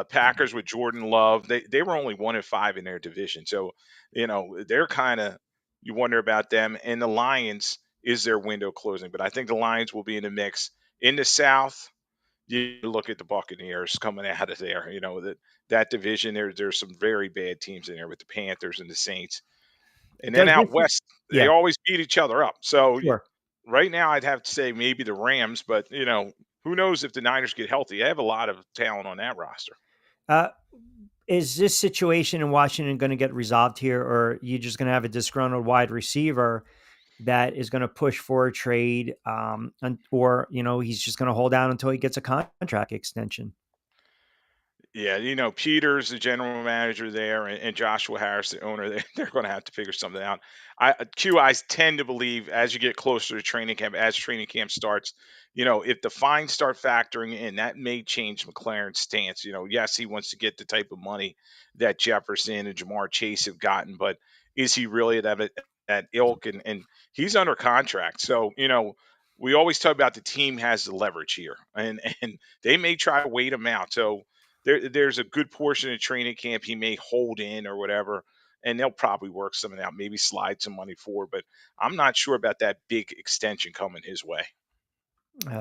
Packers with Jordan Love, they were only 1-5 in their division, so they're kind of, you wonder about them. And the Lions, is their window closing? But I think the Lions will be in the mix. In the South, you look at the Buccaneers coming out of there. That division, there's some very bad teams in there with the Panthers and the Saints. And then Does out this, west, they yeah, always beat each other up. So sure. right now, I'd have to say maybe the Rams, but who knows if the Niners get healthy? They have a lot of talent on that roster. Uh, is this situation in Washington going to get resolved here, or are you just going to have a disgruntled wide receiver that is going to push for a trade, or he's just going to hold out until he gets a contract extension. Yeah, Peters, the general manager there, and Joshua Harris, the owner, they're going to have to figure something out. I tend to believe as you get closer to training camp, as training camp starts, if the fines start factoring in, that may change McLaren's stance. Yes, he wants to get the type of money that Jefferson and Jamar Chase have gotten, but is he really at ilk? And he's under contract, so we always talk about the team has the leverage here, and they may try to wait him out. So there's a good portion of training camp he may hold in or whatever, and they'll probably work something out, maybe slide some money forward. But I'm not sure about that big extension coming his way.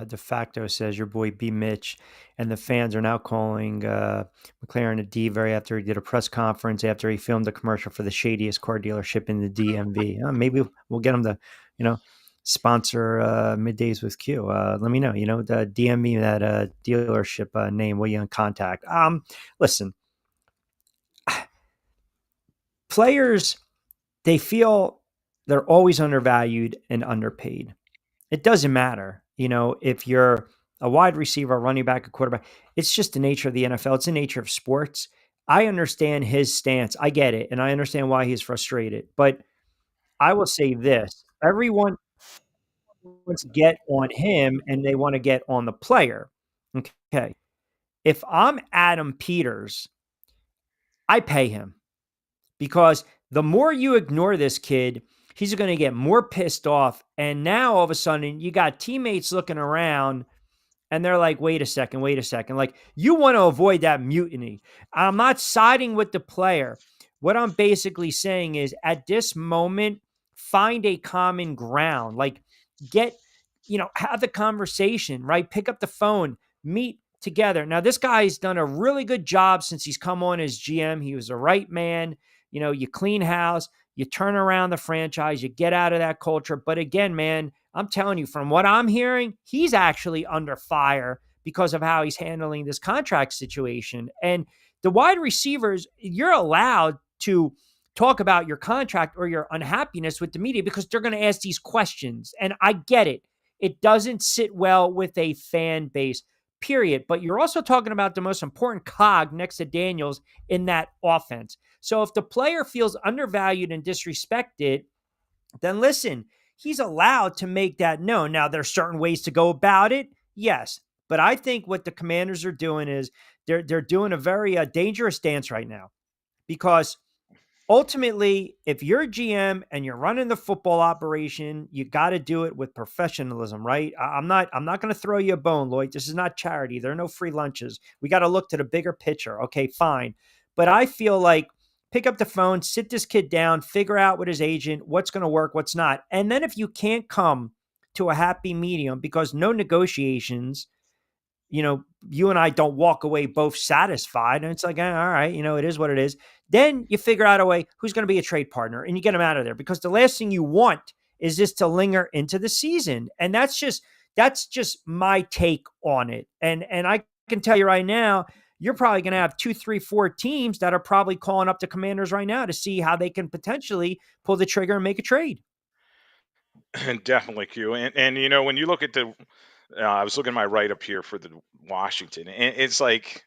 De facto says your boy B. Mitch and the fans are now calling McLaren a diva after he did a press conference after he filmed a commercial for the shadiest car dealership in the DMV. Maybe we'll get him to, sponsor Middays with Q. Let me know. The DM that dealership name. Will you in contact? Listen, players, they feel they're always undervalued and underpaid. It doesn't matter, if you're a wide receiver, a running back, a quarterback. It's just the nature of the NFL. It's the nature of sports. I understand his stance. I get it. And I understand why he's frustrated. But I will say this. Everyone wants to get on him and they want to get on the player. Okay. If I'm Adam Peters, I pay him because the more you ignore this kid, he's going to get more pissed off. And now all of a sudden you got teammates looking around and they're like, wait a second. Like, you want to avoid that mutiny. I'm not siding with the player. What I'm basically saying is at this moment, find a common ground. Like, have the conversation, right? Pick up the phone, meet together. Now, this guy's done a really good job since he's come on as GM. He was the right man. You clean house, you turn around the franchise, you get out of that culture. But again, man, I'm telling you, from what I'm hearing, he's actually under fire because of how he's handling this contract situation. And the wide receivers, you're allowed to talk about your contract or your unhappiness with the media because they're going to ask these questions. And I get it. It doesn't sit well with a fan base, period. But you're also talking about the most important cog next to Daniels in that offense. So if the player feels undervalued and disrespected, then listen, he's allowed to make that known. Now, there's certain ways to go about it. Yes. But I think what the Commanders are doing is they're doing a very dangerous dance right now because ultimately, if you're a GM and you're running the football operation, you got to do it with professionalism, right? I'm not going to throw you a bone, Lloyd. This is not charity. There are no free lunches. We got to look to the bigger picture. Okay, fine. But I feel like pick up the phone, sit this kid down, figure out with his agent what's going to work, what's not. And then if you can't come to a happy medium because no negotiations, you and I don't walk away both satisfied. And it's like, all right, it is what it is. Then you figure out a way who's going to be a trade partner and you get them out of there because the last thing you want is this to linger into the season. And that's just my take on it. And I can tell you right now, you're probably going to have 2, 3, 4 teams that are probably calling up the Commanders right now to see how they can potentially pull the trigger and make a trade. Definitely, Q. And when you look at I was looking at my write up here for the Washington, and it's like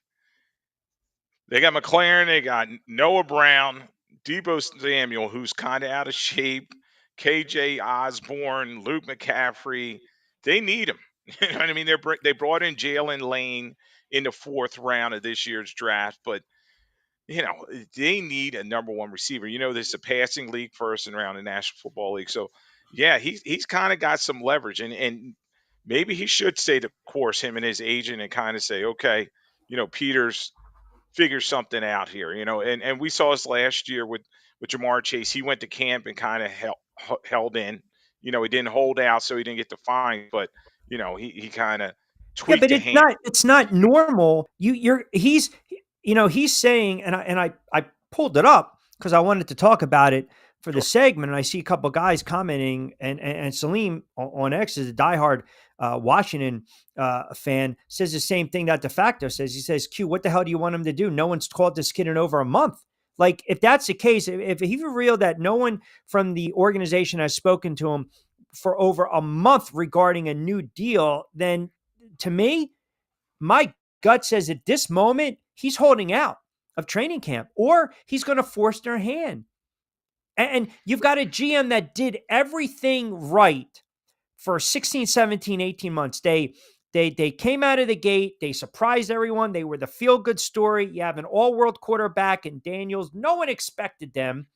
they got McLaren, they got Noah Brown, Debo Samuel, who's kind of out of shape, KJ Osborne, Luke McCaffrey. They need him. You know what I mean? They brought in Jalen Lane in the 4th round of this year's draft, but they need a number 1 receiver. There's a passing league first and around the National Football League. So yeah, he's kind of got some leverage and maybe he should stay the course, him and his agent, and kind of say, okay, Peters, figure something out here, and we saw this last year with Jamar Chase. He went to camp and kind of held in, he didn't hold out, so he didn't get the fine, but he kind of tweaked but the hand. it's not normal. He's saying, and I pulled it up because I wanted to talk about it for the segment, and I see a couple of guys commenting, and Salim on X is a diehard Washington fan, says the same thing that De Facto says. He says, Q, what the hell do you want him to do? No one's called this kid in over a month. Like, if that's the case, if he revealed that no one from the organization has spoken to him for over a month regarding a new deal, then to me, my gut says at this moment, he's holding out of training camp or he's going to force their hand. And you've got a GM that did everything right for 16, 17, 18 months. They came out of the gate. They surprised everyone. They were the feel-good story. You have an all-world quarterback in Daniels. No one expected them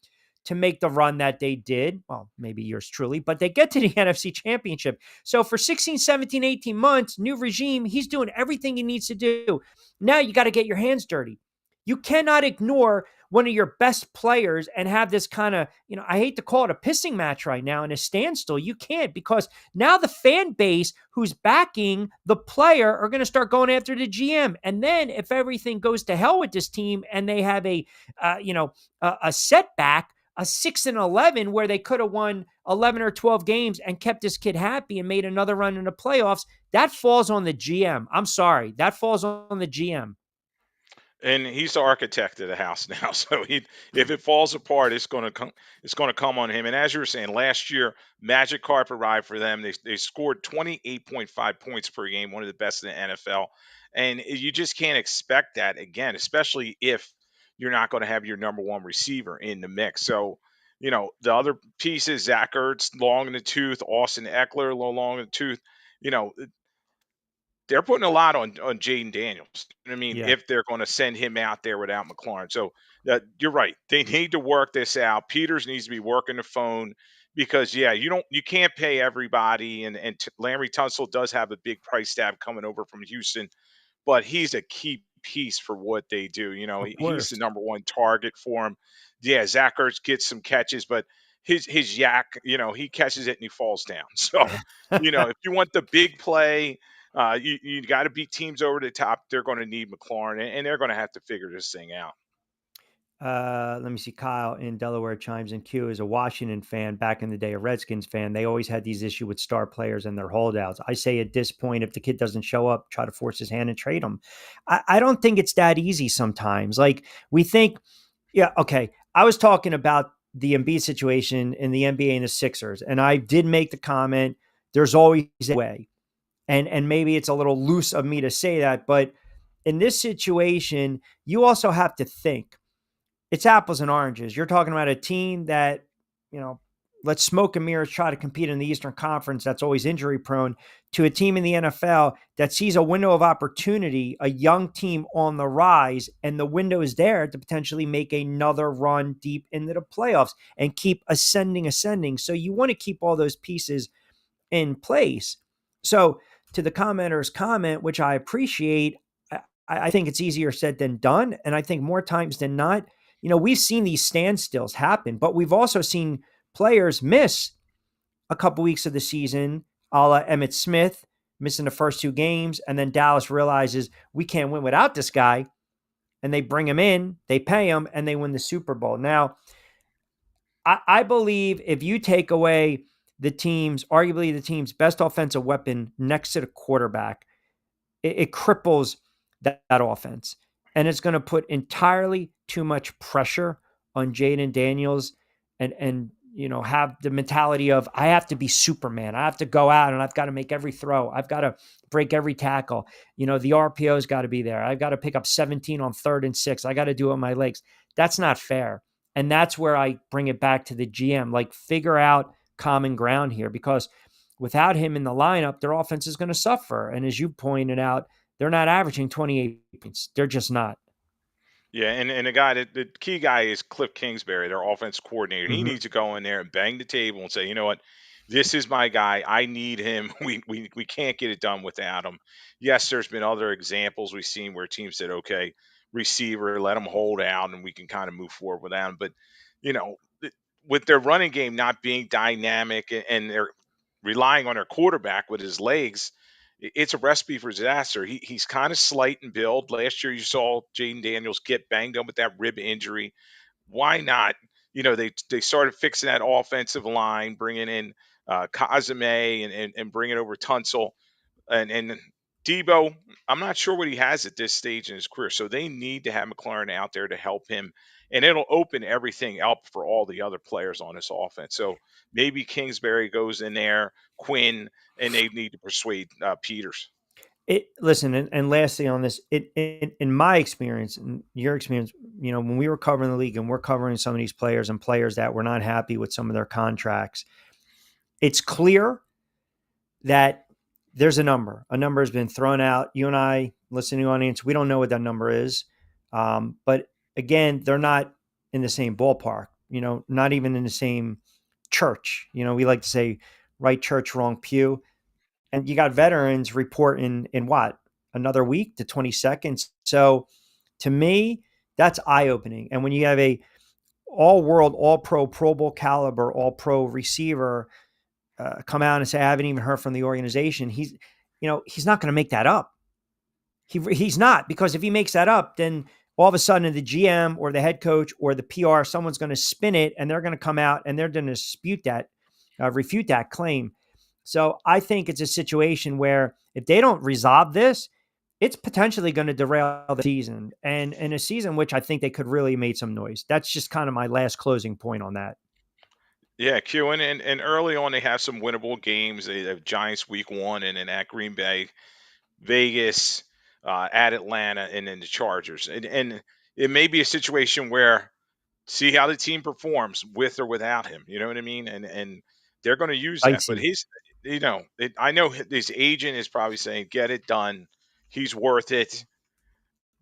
to make the run that they did. Well, maybe yours truly, but they get to the NFC Championship. So for 16, 17, 18 months, new regime, he's doing everything he needs to do. Now you got to get your hands dirty. You cannot ignore one of your best players and have this kind of, I hate to call it a pissing match right now in a standstill. You can't, because now the fan base who's backing the player are going to start going after the GM. And then if everything goes to hell with this team and they have a setback, a 6-11 where they could have won 11 or 12 games and kept this kid happy and made another run in the playoffs, that falls on the GM. I'm sorry. That falls on the GM. And he's the architect of the house now. So if it falls apart, it's going to come. It's going to come on him. And as you were saying, last year, magic carpet ride for them. They scored 28.5 points per game, one of the best in the NFL. And you just can't expect that again, especially if you're not going to have your number one receiver in the mix. So, the other pieces: Zach Ertz, long in the tooth; Austin Eckler, a little long in the tooth. You know, they're putting a lot on Jaden Daniels. I mean, Yeah. if they're going to send him out there without McLaurin, so you're right. They need to work this out. Peters needs to be working the phone because you can't pay everybody, and Larry Tunsil does have a big price tag coming over from Houston, but he's a key piece for what they do. Of He's course. the number one target for him. Yeah, Zach Ertz gets some catches, but his yak, he catches it and he falls down. So, if you want the big play, you got to beat teams over the top. They're going to need McLaurin, and they're going to have to figure this thing out. Let me see. Kyle in Delaware chimes in. Q is a Washington fan. Back in the day, a Redskins fan. They always had these issues with star players and their holdouts. I say at this point, if the kid doesn't show up, try to force his hand and trade him. I don't think it's that easy sometimes. Like we think, yeah, okay. I was talking about the Embiid situation in the NBA and the Sixers, and I did make the comment, there's always a way. And maybe it's a little loose of me to say that, but in this situation, you also have to think it's apples and oranges. You're talking about a team that, let's smoke and mirrors, try to compete in the Eastern Conference that's always injury prone, to a team in the NFL that sees a window of opportunity, a young team on the rise, and the window is there to potentially make another run deep into the playoffs and keep ascending. So you want to keep all those pieces in place. So to the commenter's comment, which I appreciate, I think it's easier said than done. And I think more times than not, we've seen these standstills happen, but we've also seen players miss a couple weeks of the season, a la Emmitt Smith missing the first two games. And then Dallas realizes we can't win without this guy. And they bring him in, they pay him, and they win the Super Bowl. Now, I believe if you take away arguably the team's best offensive weapon next to the quarterback, it cripples that offense. And it's going to put entirely too much pressure on Jaden Daniels and have the mentality of, I have to be Superman. I have to go out and I've got to make every throw. I've got to break every tackle. The RPO's got to be there. I've got to pick up 17 on 3rd and 6. I got to do it with my legs. That's not fair. And that's where I bring it back to the GM, like figure out common ground here, because without him in the lineup, their offense is going to suffer. And as you pointed out, they're not averaging 28 points. They're just not. Yeah, and the key guy is Cliff Kingsbury, their offense coordinator. He needs to go in there and bang the table and say, you know what, this is my guy. I need him. We can't get it done without him. Yes, there's been other examples we've seen where teams said, okay, receiver, let him hold out, and we can kind of move forward without him. But with their running game not being dynamic and they're relying on their quarterback with his legs, it's a recipe for disaster. He's kind of slight in build. Last year, you saw Jaden Daniels get banged up with that rib injury. Why not? They started fixing that offensive line, bringing in Kazame and bringing over Tunsil, and Debo, I'm not sure what he has at this stage in his career, so they need to have McLaurin out there to help him, and it'll open everything up for all the other players on this offense. So maybe Kingsbury goes in there, Quinn, and they need to persuade Peters. Listen, and lastly on this, in my experience, in your experience, when we were covering the league and we're covering some of these players and players that were not happy with some of their contracts, it's clear that there's a number. A number has been thrown out. You and I, listening audience, we don't know what that number is. But again, they're not in the same ballpark, not even in the same church. We like to say right church, wrong pew. And you got veterans reporting in what? Another week to 20 seconds. So to me, that's eye opening. And when you have a all world, all pro, Pro Bowl caliber, all pro receiver come out and say, I haven't even heard from the organization. He's not going to make that up. He's not, because if he makes that up, then all of a sudden the GM or the head coach or the PR, someone's going to spin it and they're going to come out and they're going to refute that claim. So I think it's a situation where if they don't resolve this, it's potentially going to derail the season, and in a season which I think they could really made some noise. That's just kind of my last closing point on that. Yeah, Q, and early on they have some winnable games. They have Giants week 1, and then at Green Bay, Vegas, at Atlanta, and then the Chargers. And it may be a situation where see how the team performs with or without him. You know what I mean? And they're going to use I that. But see. I know his agent is probably saying, "Get it done. He's worth it."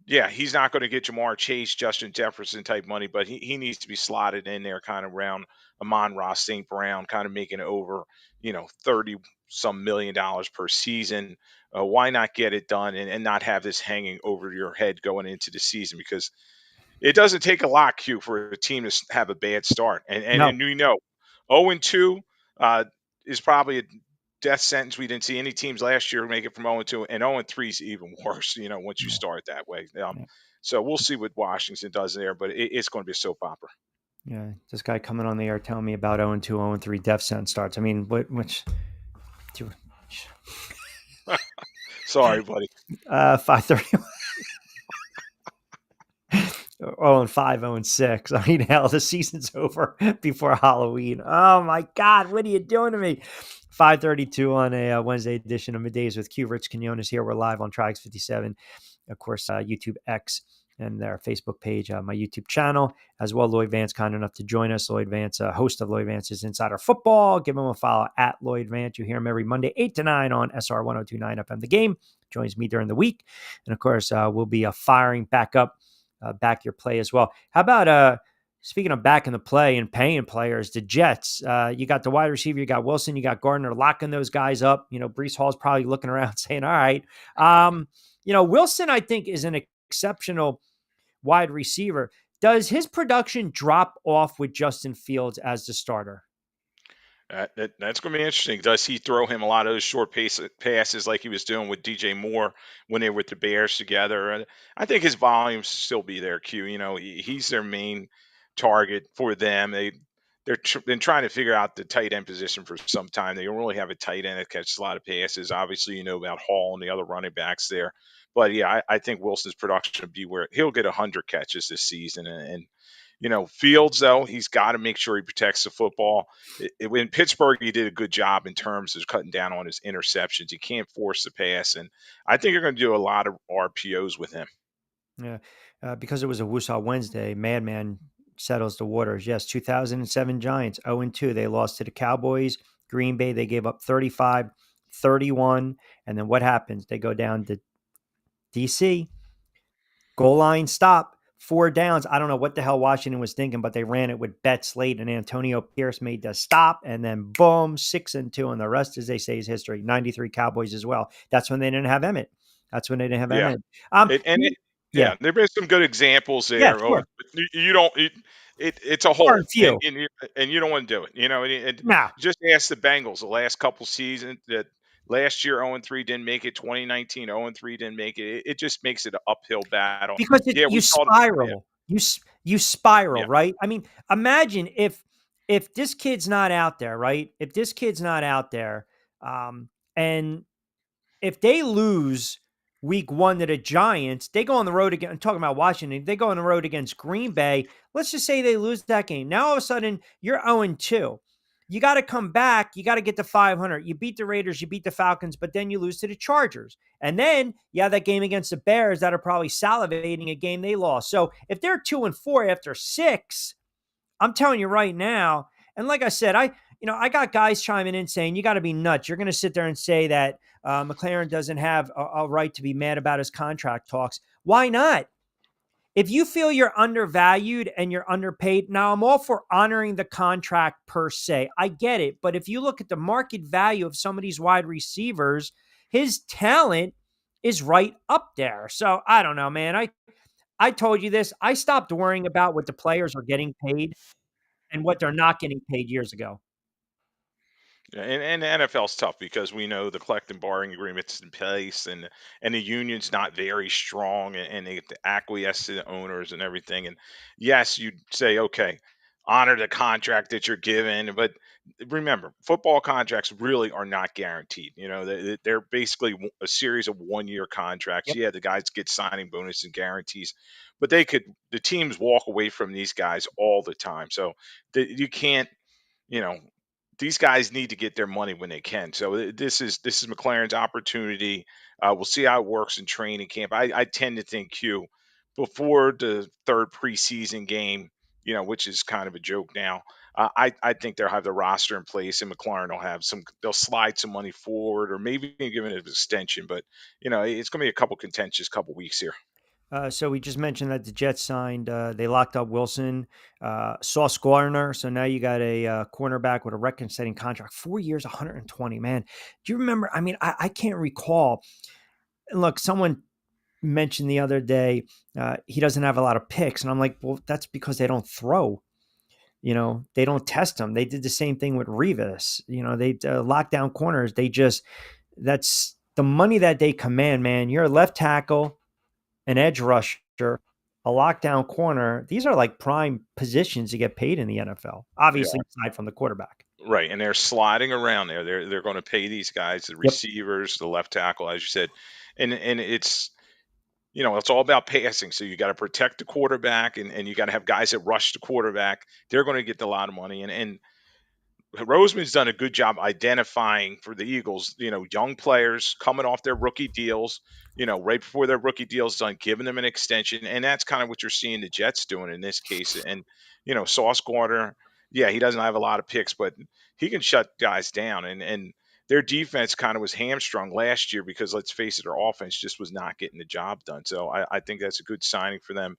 Yeah, he's not going to get Jamar Chase, Justin Jefferson type money, but he needs to be slotted in there kind of around Amon-Ra St. Brown, kind of making over, 30 some $1 million per season. Why not get it done and not have this hanging over your head going into the season? Because it doesn't take a lot, Q, for a team to have a bad start. No, And 0-2 is probably a death sentence. We didn't see any teams last year make it from 0-2, and 0-3 is even worse, once you yeah, start that way. yeah, So we'll see what Washington does there, but it's going to be a soap opera. yeah. This guy coming on the air telling me about 0-2, 0-3 death sentence starts. I mean, which Sorry, buddy. 5:30. 0-5, 0-6. I mean, hell, the season's over before Halloween. Oh my God, what are you doing to me? 5:32 on a Wednesday edition of Middays with Q. Rich Quiñones here. We're live on Trix 57, of course, YouTube X and their Facebook page, my YouTube channel as well. Lloyd Vance kind enough to join us. Lloyd Vance, host of Lloyd Vance's Insider Football. Give him a follow at Lloyd Vance. You hear him every Monday 8 to 9 on SR 1029 FM. The Game joins me during the week, and of course, we'll be firing back up. Back your play as well. How about speaking of back in the play and paying players, the Jets? You got the wide receiver, you got Wilson, you got Gardner locking those guys up. Breece Hall's probably looking around saying, "All right." Wilson, I think, is an exceptional wide receiver. Does his production drop off with Justin Fields as the starter? That's going to be interesting. Does he throw him a lot of those short passes like he was doing with DJ Moore when they were with the Bears together? And I think his volumes still be there, Q. He's their main target for them. Been trying to figure out the tight end position for some time. They don't really have a tight end that catches a lot of passes. Obviously, you know about Hall and the other running backs there. But yeah, I think Wilson's production will be where he'll get 100 catches this season. And Fields, though, he's got to make sure he protects the football. In Pittsburgh, he did a good job in terms of cutting down on his interceptions. He can't force the pass. And I think you're going to do a lot of RPOs with him. Yeah, because it was a Woosah Wednesday, Madman settles the waters. Yes, 2007 Giants, 0-2. They lost to the Cowboys. Green Bay, they gave up 35, 31. And then what happens? They go down to D.C., goal line stop, 4 downs. I don't know what the hell Washington was thinking, but they ran it with Betts late, and Antonio Pierce made the stop, and then boom, 6-2, and the rest, as they say, is history. 93 Cowboys as well. That's when they didn't have Emmett. Yeah. Um, Yeah, there've been some good examples yeah, there. sure. You don't. It's a Far hole, and few. and you don't want to do it. And Nah, just ask the Bengals the last couple seasons. That last year 0-3 didn't make it. 2019 0-3 didn't make it. It just makes it an uphill battle. because Yeah, you we saw. Yeah, spiral. You spiral, yeah. right? I mean, imagine if this kid's not out there, right? If this kid's not out there, and if they lose week 1 to the Giants, they go on the road again. I'm talking about Washington. They go on the road against Green Bay. Let's just say they lose that game. Now all of a sudden you're 0-2. You got to come back. You got to get to 500. You beat the Raiders, you beat the Falcons, but then you lose to the Chargers. And then you have that game against the Bears that are probably salivating a game they lost. So if they're 2-4 after 6, I'm telling you right now, and like I said, I got guys chiming in saying you got to be nuts. You're going to sit there and say that McLaren doesn't have a right to be mad about his contract talks. Why not? If you feel you're undervalued and you're underpaid, now I'm all for honoring the contract per se. I get it. But if you look at the market value of some of these wide receivers, his talent is right up there. So I don't know, man. I told you this. I stopped worrying about what the players are getting paid and what they're not getting paid years ago. Yeah, and the NFL's tough because we know the collective bargaining agreements in place, and the union's not very strong, and they have to acquiesce to the owners and everything. And yes, you'd say, okay, honor the contract that you're given, but remember, football contracts really are not guaranteed. They're basically a series of 1-year contracts. Yep. Yeah, the guys get signing bonus and guarantees, but the teams walk away from these guys all the time. So you can't, you know these guys need to get their money when they can. So this is McLaren's opportunity. We'll see how it works in training camp. I tend to think Q before the third preseason game, which is kind of a joke now. I think they'll have the roster in place, and McLaren will have some. They'll slide some money forward, or maybe give it an extension. But it's going to be a couple contentious couple weeks here. So we just mentioned that the Jets signed, they locked up Wilson, Sauce Gardner. So now you got a cornerback with a record-setting contract, 4 years, 120. Man, do you remember? I mean, I can't recall. Look, someone mentioned the other day he doesn't have a lot of picks, and I'm like, well, that's because they don't throw. They don't test them. They did the same thing with Revis. They lock down corners. That's the money that they command. Man, you're a left tackle, an edge rusher, a lockdown corner. These are like prime positions to get paid in the NFL, obviously, aside from the quarterback. Right, and they're sliding around there. They're going to pay these guys, the receivers, the left tackle, as you said, and it's it's all about passing. So you got to protect the quarterback, and you got to have guys that rush the quarterback. They're going to get a lot of money, and Roseman's done a good job identifying for the Eagles, young players coming off their rookie deals, right before their rookie deal's done, giving them an extension. And that's kind of what you're seeing the Jets doing in this case. And, Sauce Gardner, yeah, he doesn't have a lot of picks, but he can shut guys down. And their defense kind of was hamstrung last year because, let's face it, their offense just was not getting the job done. So I think that's a good signing for them.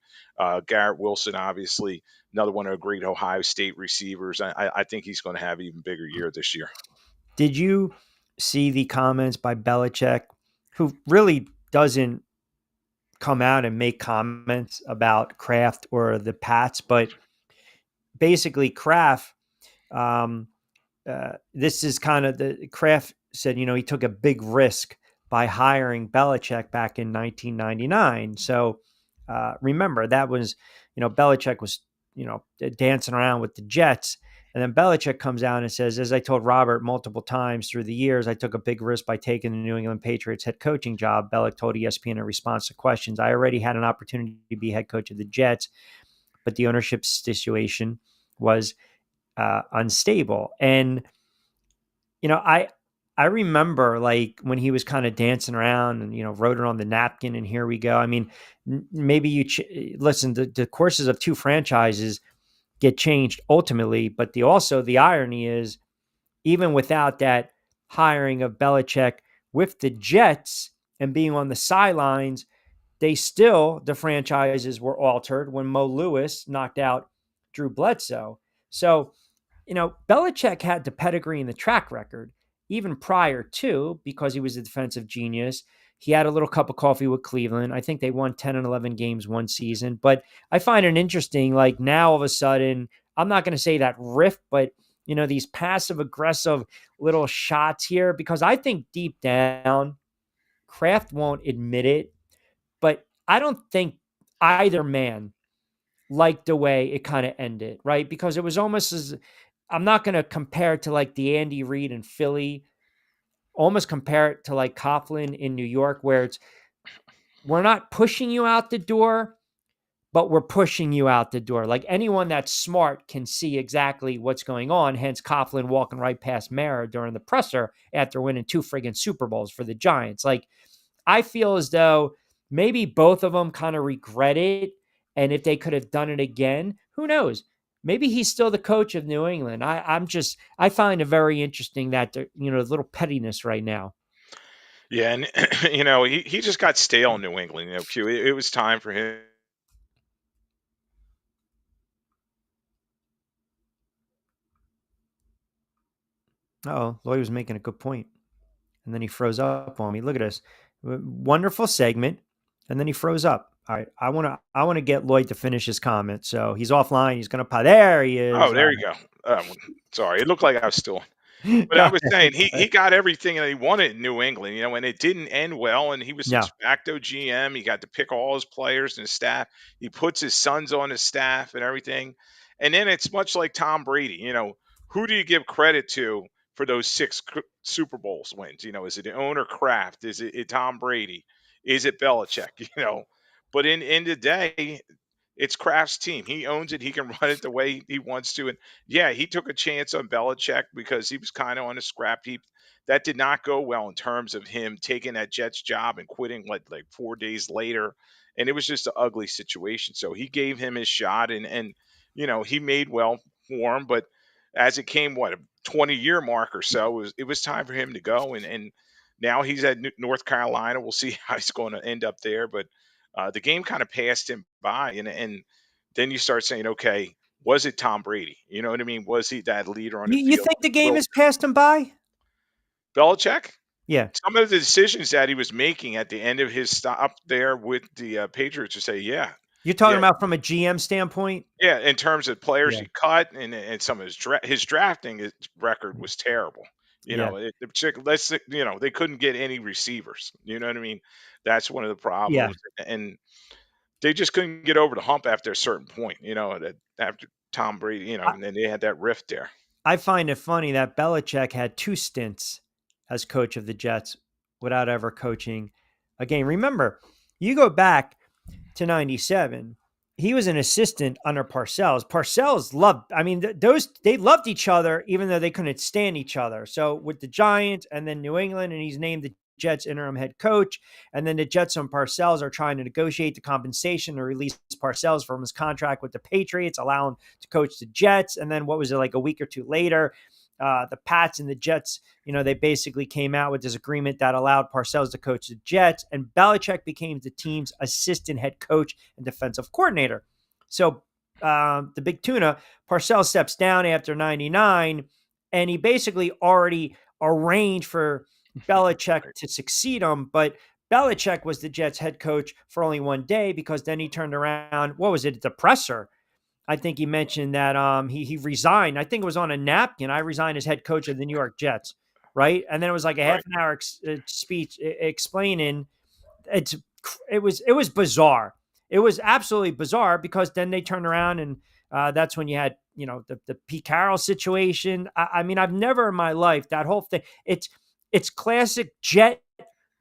Garrett Wilson, obviously, another one of the great Ohio State receivers. I think he's going to have an even bigger year this year. Did you see the comments by Belichick, who really doesn't come out and make comments about Kraft or the Pats, but basically Kraft, this is kind of the Kraft said, he took a big risk by hiring Belichick back in 1999. So remember, that was, Belichick was, dancing around with the Jets. And then Belichick comes out and says, as I told Robert multiple times through the years, I took a big risk by taking the New England Patriots head coaching job. Belichick told ESPN in response to questions, I already had an opportunity to be head coach of the Jets, but the ownership situation was unstable. And, I remember like when he was kind of dancing around and, wrote it on the napkin and here we go. I mean, maybe listen, the courses of two franchises get changed ultimately, but the irony is even without that hiring of Belichick with the Jets and being on the sidelines, the franchises were altered when Mo Lewis knocked out Drew Bledsoe. So, Belichick had the pedigree and the track record even prior to, because he was a defensive genius. He had a little cup of coffee with Cleveland. I think they won 10 and 11 games one season. But I find it interesting, like now all of a sudden, I'm not going to say that rift, but, these passive aggressive little shots here, because I think deep down, Kraft won't admit it, but I don't think either man liked the way it kind of ended, right? Because it was almost I'm not going to compare it to like the Andy Reid in Philly almost compare it to like Coughlin in New York, where we're not pushing you out the door, but we're pushing you out the door. Like anyone that's smart can see exactly what's going on. Hence, Coughlin walking right past Mara during the presser after winning 2 friggin' Super Bowls for the Giants. Like, I feel as though maybe both of them kind of regret it. And if they could have done it again, who knows? Maybe he's still the coach of New England. I find it very interesting that, a little pettiness right now. Yeah, and he just got stale in New England. Q. It was time for him. Oh, Lloyd was making a good point, and then he froze up on me. Look at this wonderful segment, and then he froze up. All right, I want to get Lloyd to finish his comment. So he's offline. He's gonna pop. There he is. Oh, there you go. Sorry, it looked like I was still. But Go I was saying ahead. he got everything that he wanted in New England, and it didn't end well. And he was de No, facto GM. He got to pick all his players and his staff. He puts his sons on his staff and everything. And then it's much like Tom Brady. Who do you give credit to for those 6 Super Bowls wins? Is it the owner Kraft? Is it Tom Brady? Is it Belichick? But in the day, it's Kraft's team. He owns it. He can run it the way he wants to. And yeah, he took a chance on Belichick because he was kind of on a scrap heap. That did not go well in terms of him taking that Jets job and quitting like 4 days later. And it was just an ugly situation. So he gave him his shot, and he made well for him. But as it came, a 20-year mark or so, it was time for him to go. And now he's at North Carolina. We'll see how he's going to end up there. But the game kind of passed him by, and then you start saying, okay, was it Tom Brady? You know what I mean? Was he that leader on the you field? think the game Well, has passed him by? Belichick, Yeah, some of the decisions that he was making at the end of his stop there with the Patriots to say, yeah, you're talking yeah, about from a GM standpoint. yeah, in terms of players Yeah, he cut and some of his drafting record was terrible. yeah, They couldn't get any receivers. You know what I mean? That's one of the yeah. problems, and they just couldn't get over the hump after a certain point, that after Tom Brady, and then they had that rift there. I find it funny that Belichick had 2 stints as coach of the Jets without ever coaching a game. Remember, you go back to 97, he was an assistant under Parcells. Parcells loved, I mean, they loved each other, even though they couldn't stand each other. So with the Giants and then New England, and he's named the Jets interim head coach. And then the Jets and Parcells are trying to negotiate the compensation to release Parcells from his contract with the Patriots, allow him to coach the Jets. And then what was it, like a week or two later, the Pats and the Jets, they basically came out with this agreement that allowed Parcells to coach the Jets, and Belichick became the team's assistant head coach and defensive coordinator. So the big tuna, Parcells steps down after 99, and he basically already arranged for Belichick Right. to succeed him, but Belichick was the Jets head coach for only one day, because then he turned around. What was it? The presser. I think he mentioned that he resigned. I think it was on a napkin. I resigned as head coach of the New York Jets, right? And then it was like a half Right. an hour speech explaining. It's it was bizarre. It was absolutely bizarre, because then they turned around, and that's when you had the Pete Carroll situation. I mean, I've never in my life, that whole thing. It's classic Jet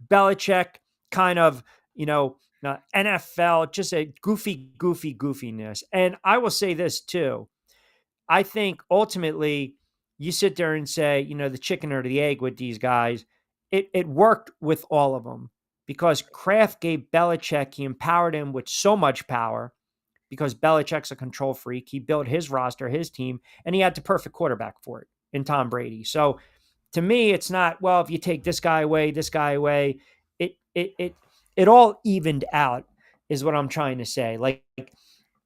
Belichick kind of, NFL, just a goofiness. And I will say this too. I think ultimately you sit there and say, the chicken or the egg with these guys. It worked with all of them, because Kraft gave Belichick, he empowered him with so much power, because Belichick's a control freak. He built his roster, his team, and he had the perfect quarterback for it in Tom Brady. So to me, it's not, well, if you take this guy away, it all evened out, is what I'm trying to say. Like,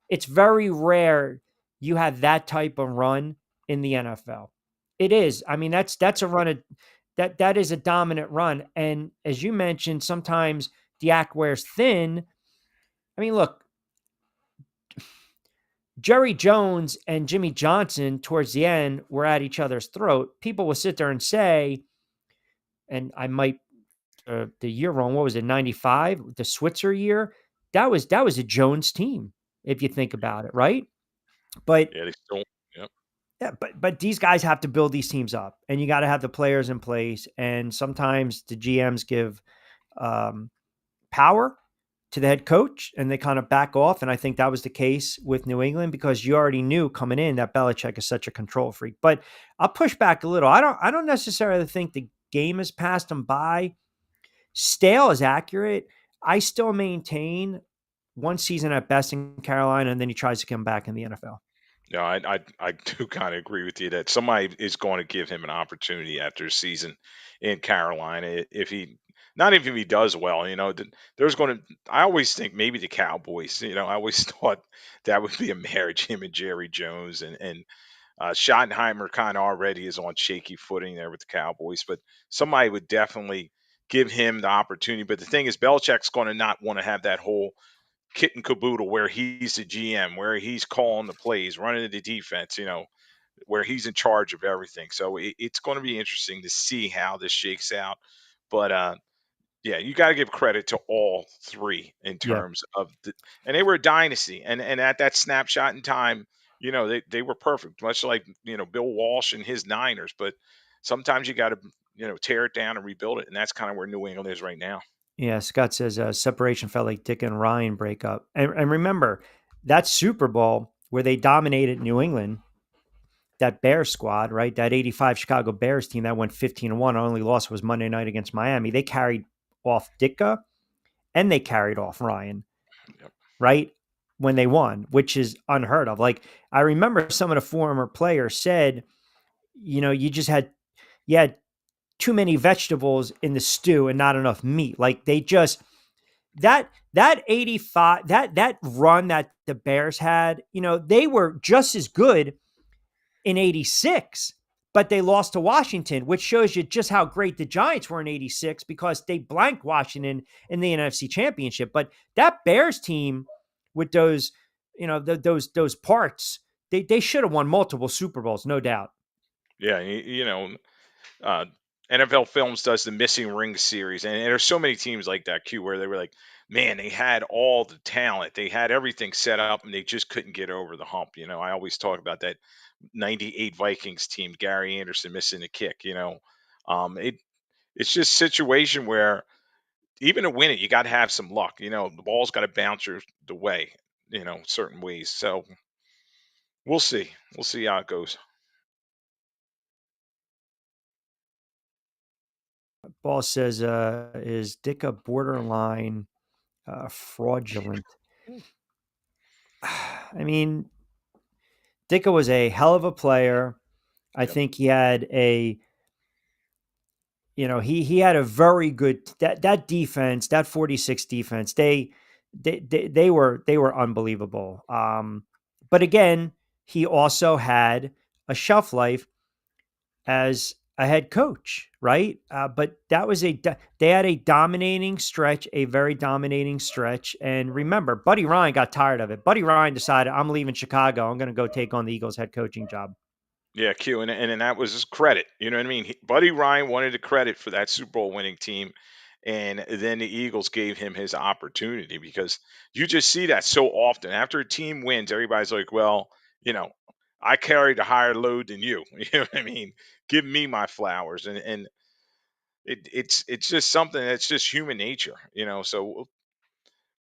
it's very rare you have that type of run in the NFL. It is. I mean, that's a run of, that is a dominant run. And as you mentioned, sometimes the act wears thin. I mean, look, Jerry Jones and Jimmy Johnson towards the end were at each other's throat. People will sit there and say, and I might the year wrong. What was it? 95, the Switzer year. That was a Jones team, if you think about it, right? But Yeah, they still. Yep. Yeah, but these guys have to build these teams up, and you got to have the players in place. And sometimes the GMs give um, power to the head coach, and they kind of back off. And I think that was the case with New England because you already knew coming in that Belichick is such a control freak. But I'll push back a little. I don't necessarily think the game has passed him by. Stale is accurate. I still maintain one season at best in Carolina, and then he tries to come back in the NFL. No, I do kind of agree with you that somebody is going to give him an opportunity after a season in Carolina. If he, not even if he does well, there's going to. I always think maybe the Cowboys. I always thought that would be a marriage, him and Jerry Jones, and Schottenheimer kind of already is on shaky footing there with the Cowboys, but somebody would definitely give him the opportunity. But the thing is, Belichick's going to not want to have that whole kit and caboodle where he's the GM, where he's calling the plays, running the defense, where he's in charge of everything. So it's going to be interesting to see how this shakes out. But yeah, you got to give credit to all three in Yeah. terms of and they were a dynasty, and at that snapshot in time, they were perfect, much like Bill Walsh and his Niners. But sometimes you got to tear it down and rebuild it, and that's kind of where New England is right now. Yeah, Scott says separation felt like Dick and Ryan breakup. And remember, that Super Bowl where they dominated New England, that Bears squad, right? That 85 Chicago Bears team that went 15-1. Our only loss was Monday night against Miami. They carried off Ditka and they carried off Ryan, Yep. right? When they won, which is unheard of. Like, I remember some of the former players said, you had too many vegetables in the stew and not enough meat. Like they just that 85 that run that the Bears had, they were just as good in 86, but they lost to Washington, which shows you just how great the Giants were in 86 because they blanked Washington in the NFC Championship. But that Bears team with those, those parts, they should have won multiple Super Bowls, no doubt. Yeah, uh, NFL Films does the Missing Ring series, and there's so many teams like that, Q, where they were like, man, they had all the talent, they had everything set up, and they just couldn't get over the hump. I always talk about that '98 Vikings team, Gary Anderson missing a kick. It's just a situation where even to win it, you got to have some luck. The ball's got to bounce the way, certain ways. So we'll see. We'll see how it goes. Ball says, is Dick a borderline fraudulent? I mean, Dicka was a hell of a player. I Yep. think he had he had a very good that defense, that 46 defense. They were unbelievable. But again, he also had a shelf life as a head coach, right? But that was they had a dominating stretch, a very dominating stretch. And remember, Buddy Ryan got tired of it. Buddy Ryan decided, I'm leaving Chicago. I'm going to go take on the Eagles head coaching job. Yeah, Q, and that was his credit. You know what I mean? Buddy Ryan wanted the credit for that Super Bowl winning team, and then the Eagles gave him his opportunity because you just see that so often. After a team wins, everybody's like, "Well, you know, I carried a higher load than you." You know what I mean? Give me my flowers, and it's just something that's just human nature. So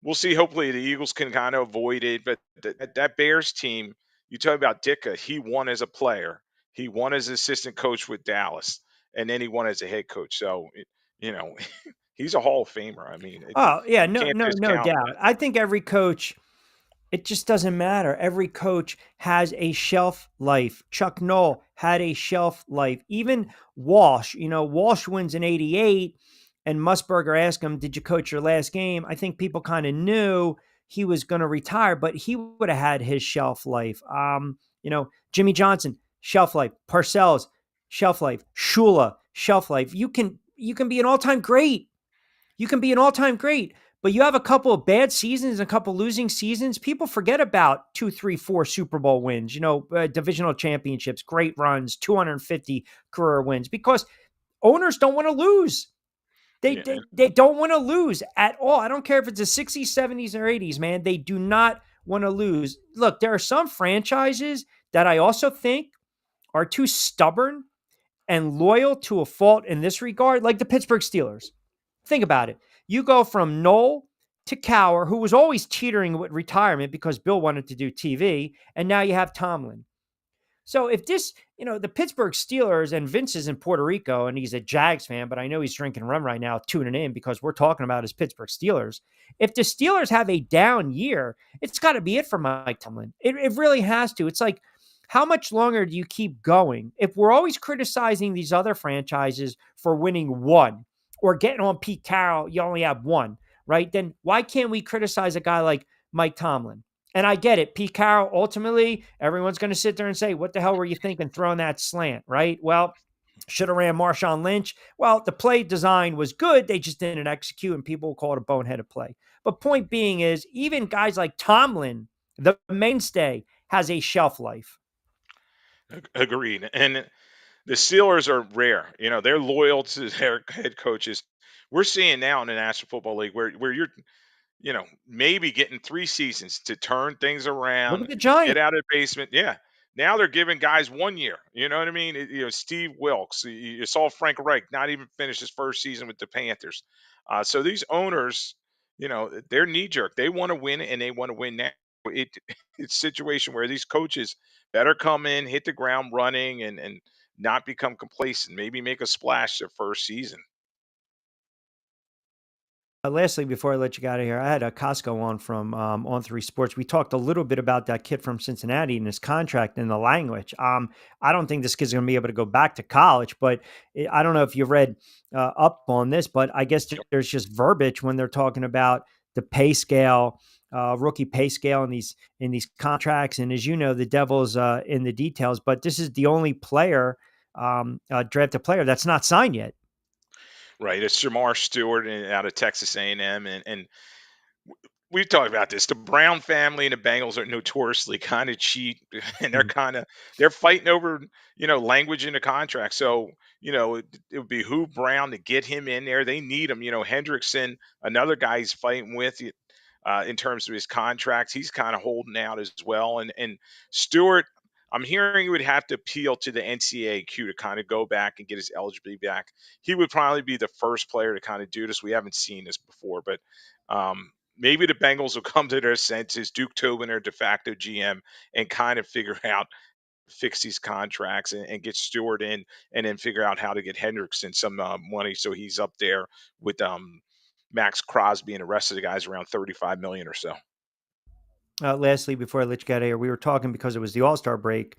we'll see. Hopefully, the Eagles can kind of avoid it. But that Bears team, you talk about Ditka, he won as a player, he won as assistant coach with Dallas, and then he won as a head coach. So, you know, he's a Hall of Famer. I mean, Oh, yeah, you can't no discount doubt. that. I think every coach, it just doesn't matter. Every coach has a shelf life. Chuck Noll had a shelf life. Even Walsh, Walsh wins in 88 and Musburger asked him, did you coach your last game? I think people kind of knew he was going to retire, but he would have had his shelf life. Jimmy Johnson, shelf life. Parcells, shelf life. Shula, shelf life. You can be an all-time great. You can be an all-time great, but you have a couple of bad seasons and a couple losing seasons. People forget about 2, 3, 4 Super Bowl wins, divisional championships, great runs, 250 career wins, because owners don't want to lose. Yeah, They don't want to lose at all. I don't care if it's the 60s, 70s, or 80s, man. They do not want to lose. Look, there are some franchises that I also think are too stubborn and loyal to a fault in this regard, like the Pittsburgh Steelers. Think about it. You go from Noel to Cower, who was always teetering with retirement because Bill wanted to do TV, and now you have Tomlin. So if this, the Pittsburgh Steelers, and Vince is in Puerto Rico and he's a Jags fan, but I know he's drinking rum right now, tuning in because we're talking about his Pittsburgh Steelers. If the Steelers have a down year, it's got to be it for Mike Tomlin. It really has to. It's like, how much longer do you keep going? If we're always criticizing these other franchises for winning one or getting on Pete Carroll, you only have one, right? Then why can't we criticize a guy like Mike Tomlin? And I get it. Pete Carroll, ultimately, everyone's going to sit there and say, what the hell were you thinking throwing that slant, right? Well, should have ran Marshawn Lynch. Well, the play design was good. They just didn't execute, and people will call it a boneheaded play. But point being is, even guys like Tomlin, the mainstay, has a shelf life. Agreed. And the Steelers are rare. They're loyal to their head coaches. We're seeing now in the National Football League where you're maybe getting 3 seasons to turn things Look around, at the Giants. get out of the basement. Yeah. Now they're giving guys 1 year. You know what I mean? Steve Wilkes. You saw Frank Reich not even finish his first season with the Panthers. So these owners, they're knee jerk. They want to win and they want to win now. It it's a situation where these coaches better come in, hit the ground running, and not become complacent. Maybe make a splash their first season. Lastly, before I let you get out of here, I had a Costco on from On Three Sports. We talked a little bit about that kid from Cincinnati and his contract and the language. I don't think this kid's going to be able to go back to college, but I don't know if you read up on this, but I guess there's just verbiage when they're talking about the pay scale, rookie pay scale in these contracts. And as you know, the devil's in the details. But this is the only player, drafted player, that's not signed yet. Right. It's Jamar Stewart out of Texas A&M, and we've talked about this. The Brown family and the Bengals are notoriously kind of cheat, and they're fighting over language in the contract. So it would behoove Brown to get him in there. They need him. Hendrickson, another guy he's fighting with. In terms of his contracts, he's kind of holding out as well. And Stewart, I'm hearing he would have to appeal to the NCAQ to kind of go back and get his eligibility back. He would probably be the first player to kind of do this. We haven't seen this before, but maybe the Bengals will come to their senses, Duke Tobin, their de facto GM, and kind of figure out, fix these contracts and get Stewart in, and then figure out how to get Hendrickson some money so he's up there with Max Crosby and the rest of the guys around 35 million or so. Lastly, before I let you get out of here, we were talking because it was the All-Star break.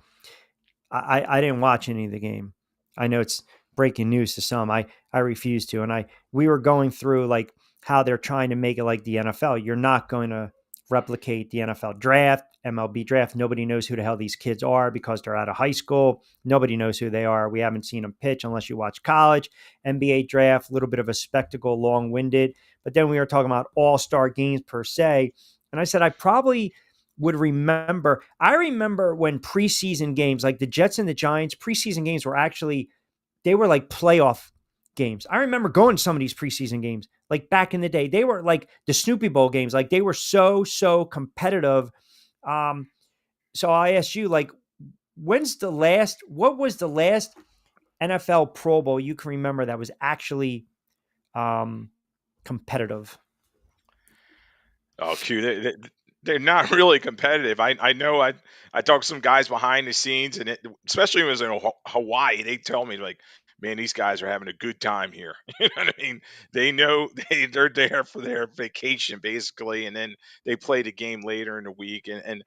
I didn't watch any of the game. I know it's breaking news to some. I refuse to. And we were going through like how they're trying to make it like the NFL. You're not going to replicate the NFL draft, MLB draft. Nobody knows who the hell these kids are because they're out of high school. Nobody knows who they are. We haven't seen them pitch unless you watch college. NBA draft, a little bit of a spectacle, long-winded. But then we were talking about all-star games per se. And I said, I probably would remember. I remember when preseason games, like the Jets and the Giants, preseason games were actually, they were like playoff games. I remember going to some of these preseason games, like back in the day. They were like the Snoopy Bowl games. Like they were so competitive. So I asked you, like, what was the last NFL Pro Bowl you can remember that was actually competitive? Oh, Q, they're not really competitive. I know I talked to some guys behind the scenes, and especially when it was in Hawaii, they tell me like, man, these guys are having a good time here. You know what I mean? They know they're there for their vacation basically, and then they play the game later in the week. And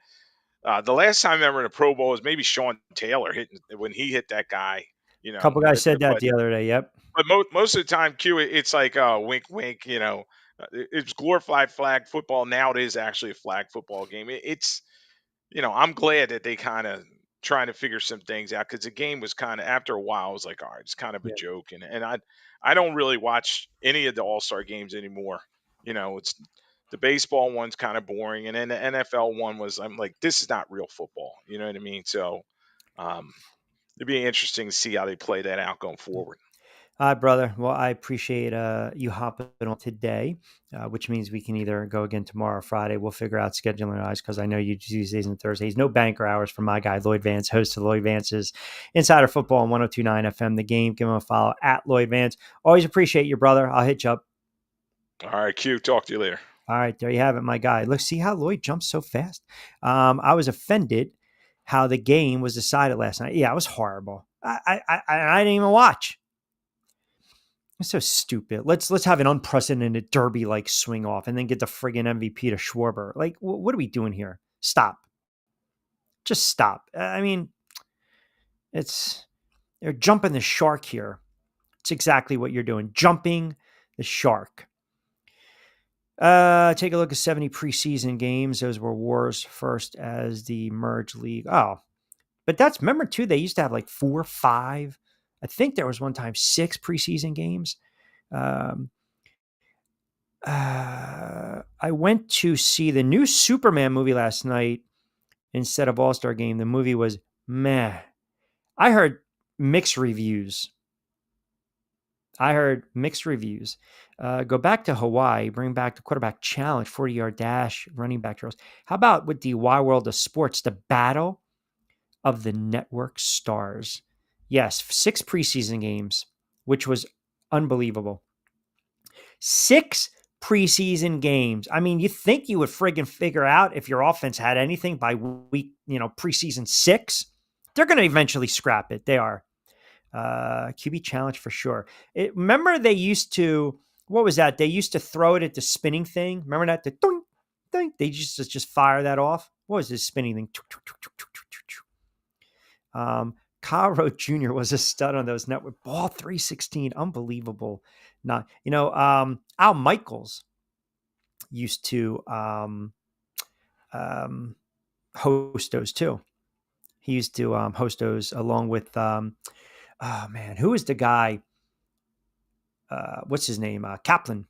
the last time I remember in a Pro Bowl was maybe Sean Taylor hitting when he hit that guy. A couple guys said that But the other day. Yep. most of the time, Q, it's like wink, wink. It's glorified flag football. Now it is actually a flag football game. It's I'm glad that they kind of trying to figure some things out, because the game was kind of, after a while, I was like, all right, it's kind of a Yeah. joke, and I don't really watch any of the All-Star games anymore. It's the baseball one's kind of boring, and then the NFL one was, I'm like, this is not real football. You know what I mean? So um, it'd be interesting to see how they play that out going forward. All right, brother. Well, I appreciate you hopping on today, which means we can either go again tomorrow or Friday. We'll figure out scheduling wise because I know you Tuesdays and Thursdays. No banker hours for my guy, Lloyd Vance, host of Lloyd Vance's Insider Football on 1029 FM. The Game. Give him a follow at Lloyd Vance. Always appreciate you, brother. I'll hit you up. All right, Q. Talk to you later. All right, there you have it, my guy. Look, see how Lloyd jumps so fast? I was offended how the game was decided last night. Yeah, it was horrible. I didn't even watch. It's so stupid. Let's have an unprecedented derby like swing off and then get the friggin' MVP to Schwarber. Like, what are we doing here? Stop. Just stop. I mean, they're jumping the shark here. It's exactly what you're doing. Jumping the shark. Take a look at 70 preseason games. Those were Wars first as the merged league. Oh, but remember too, they used to have like 4, 5. I think there was one time 6 preseason games. I went to see the new Superman movie last night instead of All-Star Game. The movie was meh. I heard mixed reviews. Go back to Hawaii, bring back the quarterback challenge, 40-yard dash, running back drills. How about with the wide world of sports, the battle of the network stars? Yes, 6 preseason games, which was unbelievable. 6 preseason games. I mean, you think you would friggin' figure out if your offense had anything by week, preseason 6? They're going to eventually scrap it. They are. QB challenge for sure. Remember they used to, what was that? They used to throw it at the spinning thing. Remember that? The doink, doink. They just fire that off. What was this spinning thing? Kyle Rote Jr. was a stud on those network. Ball 316. Unbelievable. Al Michaels used to host those too. He used to host those along with, who is the guy? What's his name? Kaplan.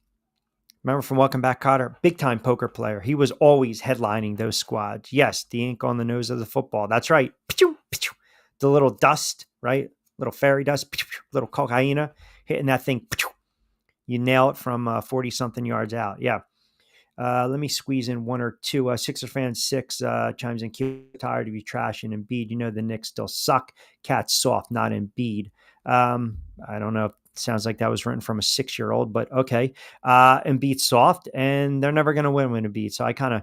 Remember from Welcome Back, Kotter? Big time poker player. He was always headlining those squads. Yes, the ink on the nose of the football. That's right. The little dust, right? Little fairy dust, little cocaine hitting that thing. You nail it from 40-something yards out. Yeah. Let me squeeze in one or two. Sixer fan 6 chimes in. Tired of you trashing Embiid. You know the Knicks still suck. Cat's soft, not Embiid. I don't know. It sounds like that was written from a 6-year-old, but okay. Embiid's soft, and they're never going to win Embiid. So I kind of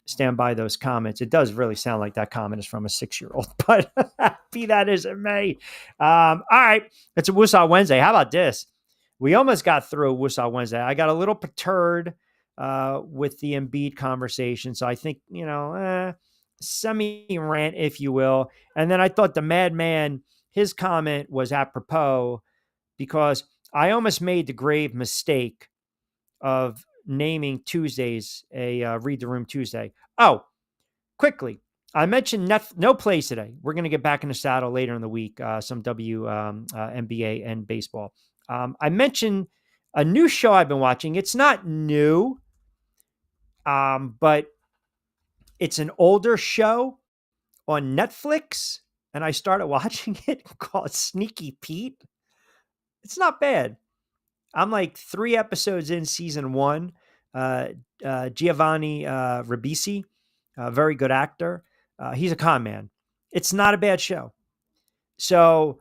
stand by those comments. It does really sound like that comment is from a 6-year-old, but be that as it may. All right. It's a Woosah Wednesday. How about this? We almost got through Woosah Wednesday. I got a little perturbed with the Embiid conversation. So I think, semi-rant, if you will. And then I thought the madman, his comment was apropos because I almost made the grave mistake of naming Tuesdays a Read the Room Tuesday. Oh, quickly. I mentioned No Plays today. We're going to get back in the saddle later in the week, some NBA and baseball. I mentioned a new show I've been watching. It's not new, but it's an older show on Netflix, and I started watching it called Sneaky Pete. It's not bad. I'm like 3 episodes in season 1. Giovanni Ribisi, a very good actor. He's a con man. It's not a bad show. So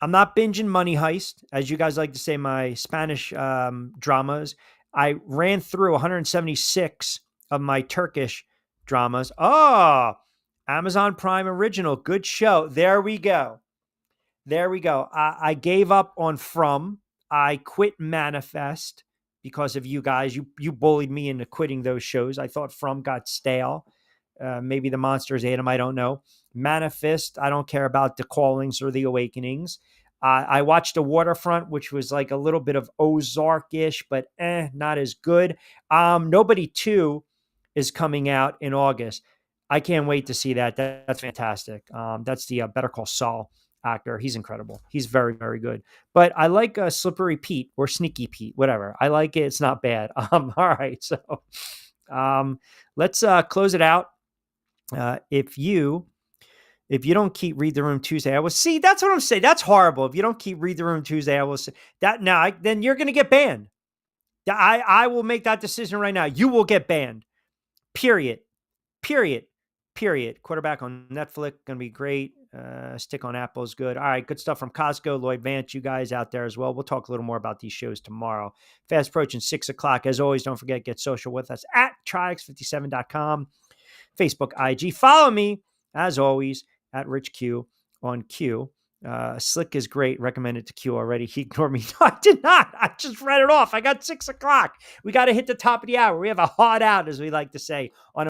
I'm not binging Money Heist, as you guys like to say, my Spanish dramas. I ran through 176 of my Turkish dramas. Oh, Amazon Prime original. Good show. There we go. I gave up on From. I quit Manifest because of you guys. You bullied me into quitting those shows. I thought From got stale. Maybe the monsters ate them. I don't know. Manifest, I don't care about the Callings or the Awakenings. I watched The Waterfront, which was like a little bit of Ozark-ish, but not as good. Nobody 2 is coming out in August. I can't wait to see that. That's fantastic. That's the Better Call Saul actor. He's incredible. He's very, very good. But I like Slippery Pete or Sneaky Pete, whatever. I like it. It's not bad. All right. So let's close it out. If you If you don't keep Read the Room Tuesday, I will see. That's what I'm saying. That's horrible. If you don't keep Read the Room Tuesday, I will say that now. Then you're going to get banned. I will make that decision right now. You will get banned. Period. Period. Period. Quarterback on Netflix going to be great. Stick on Apple is good. All right, good stuff from Costco, Lloyd Vance, you guys out there as well. We'll talk a little more about these shows tomorrow. Fast approaching 6 o'clock. As always, don't forget, get social with us at trix57.com, Facebook, IG. Follow me, as always, at Rich Q on Q. Slick is great. Recommended to Q already. He ignored me. No, I did not. I just read it off. I got 6 o'clock. We got to hit the top of the hour. We have a hard out, as we like to say, on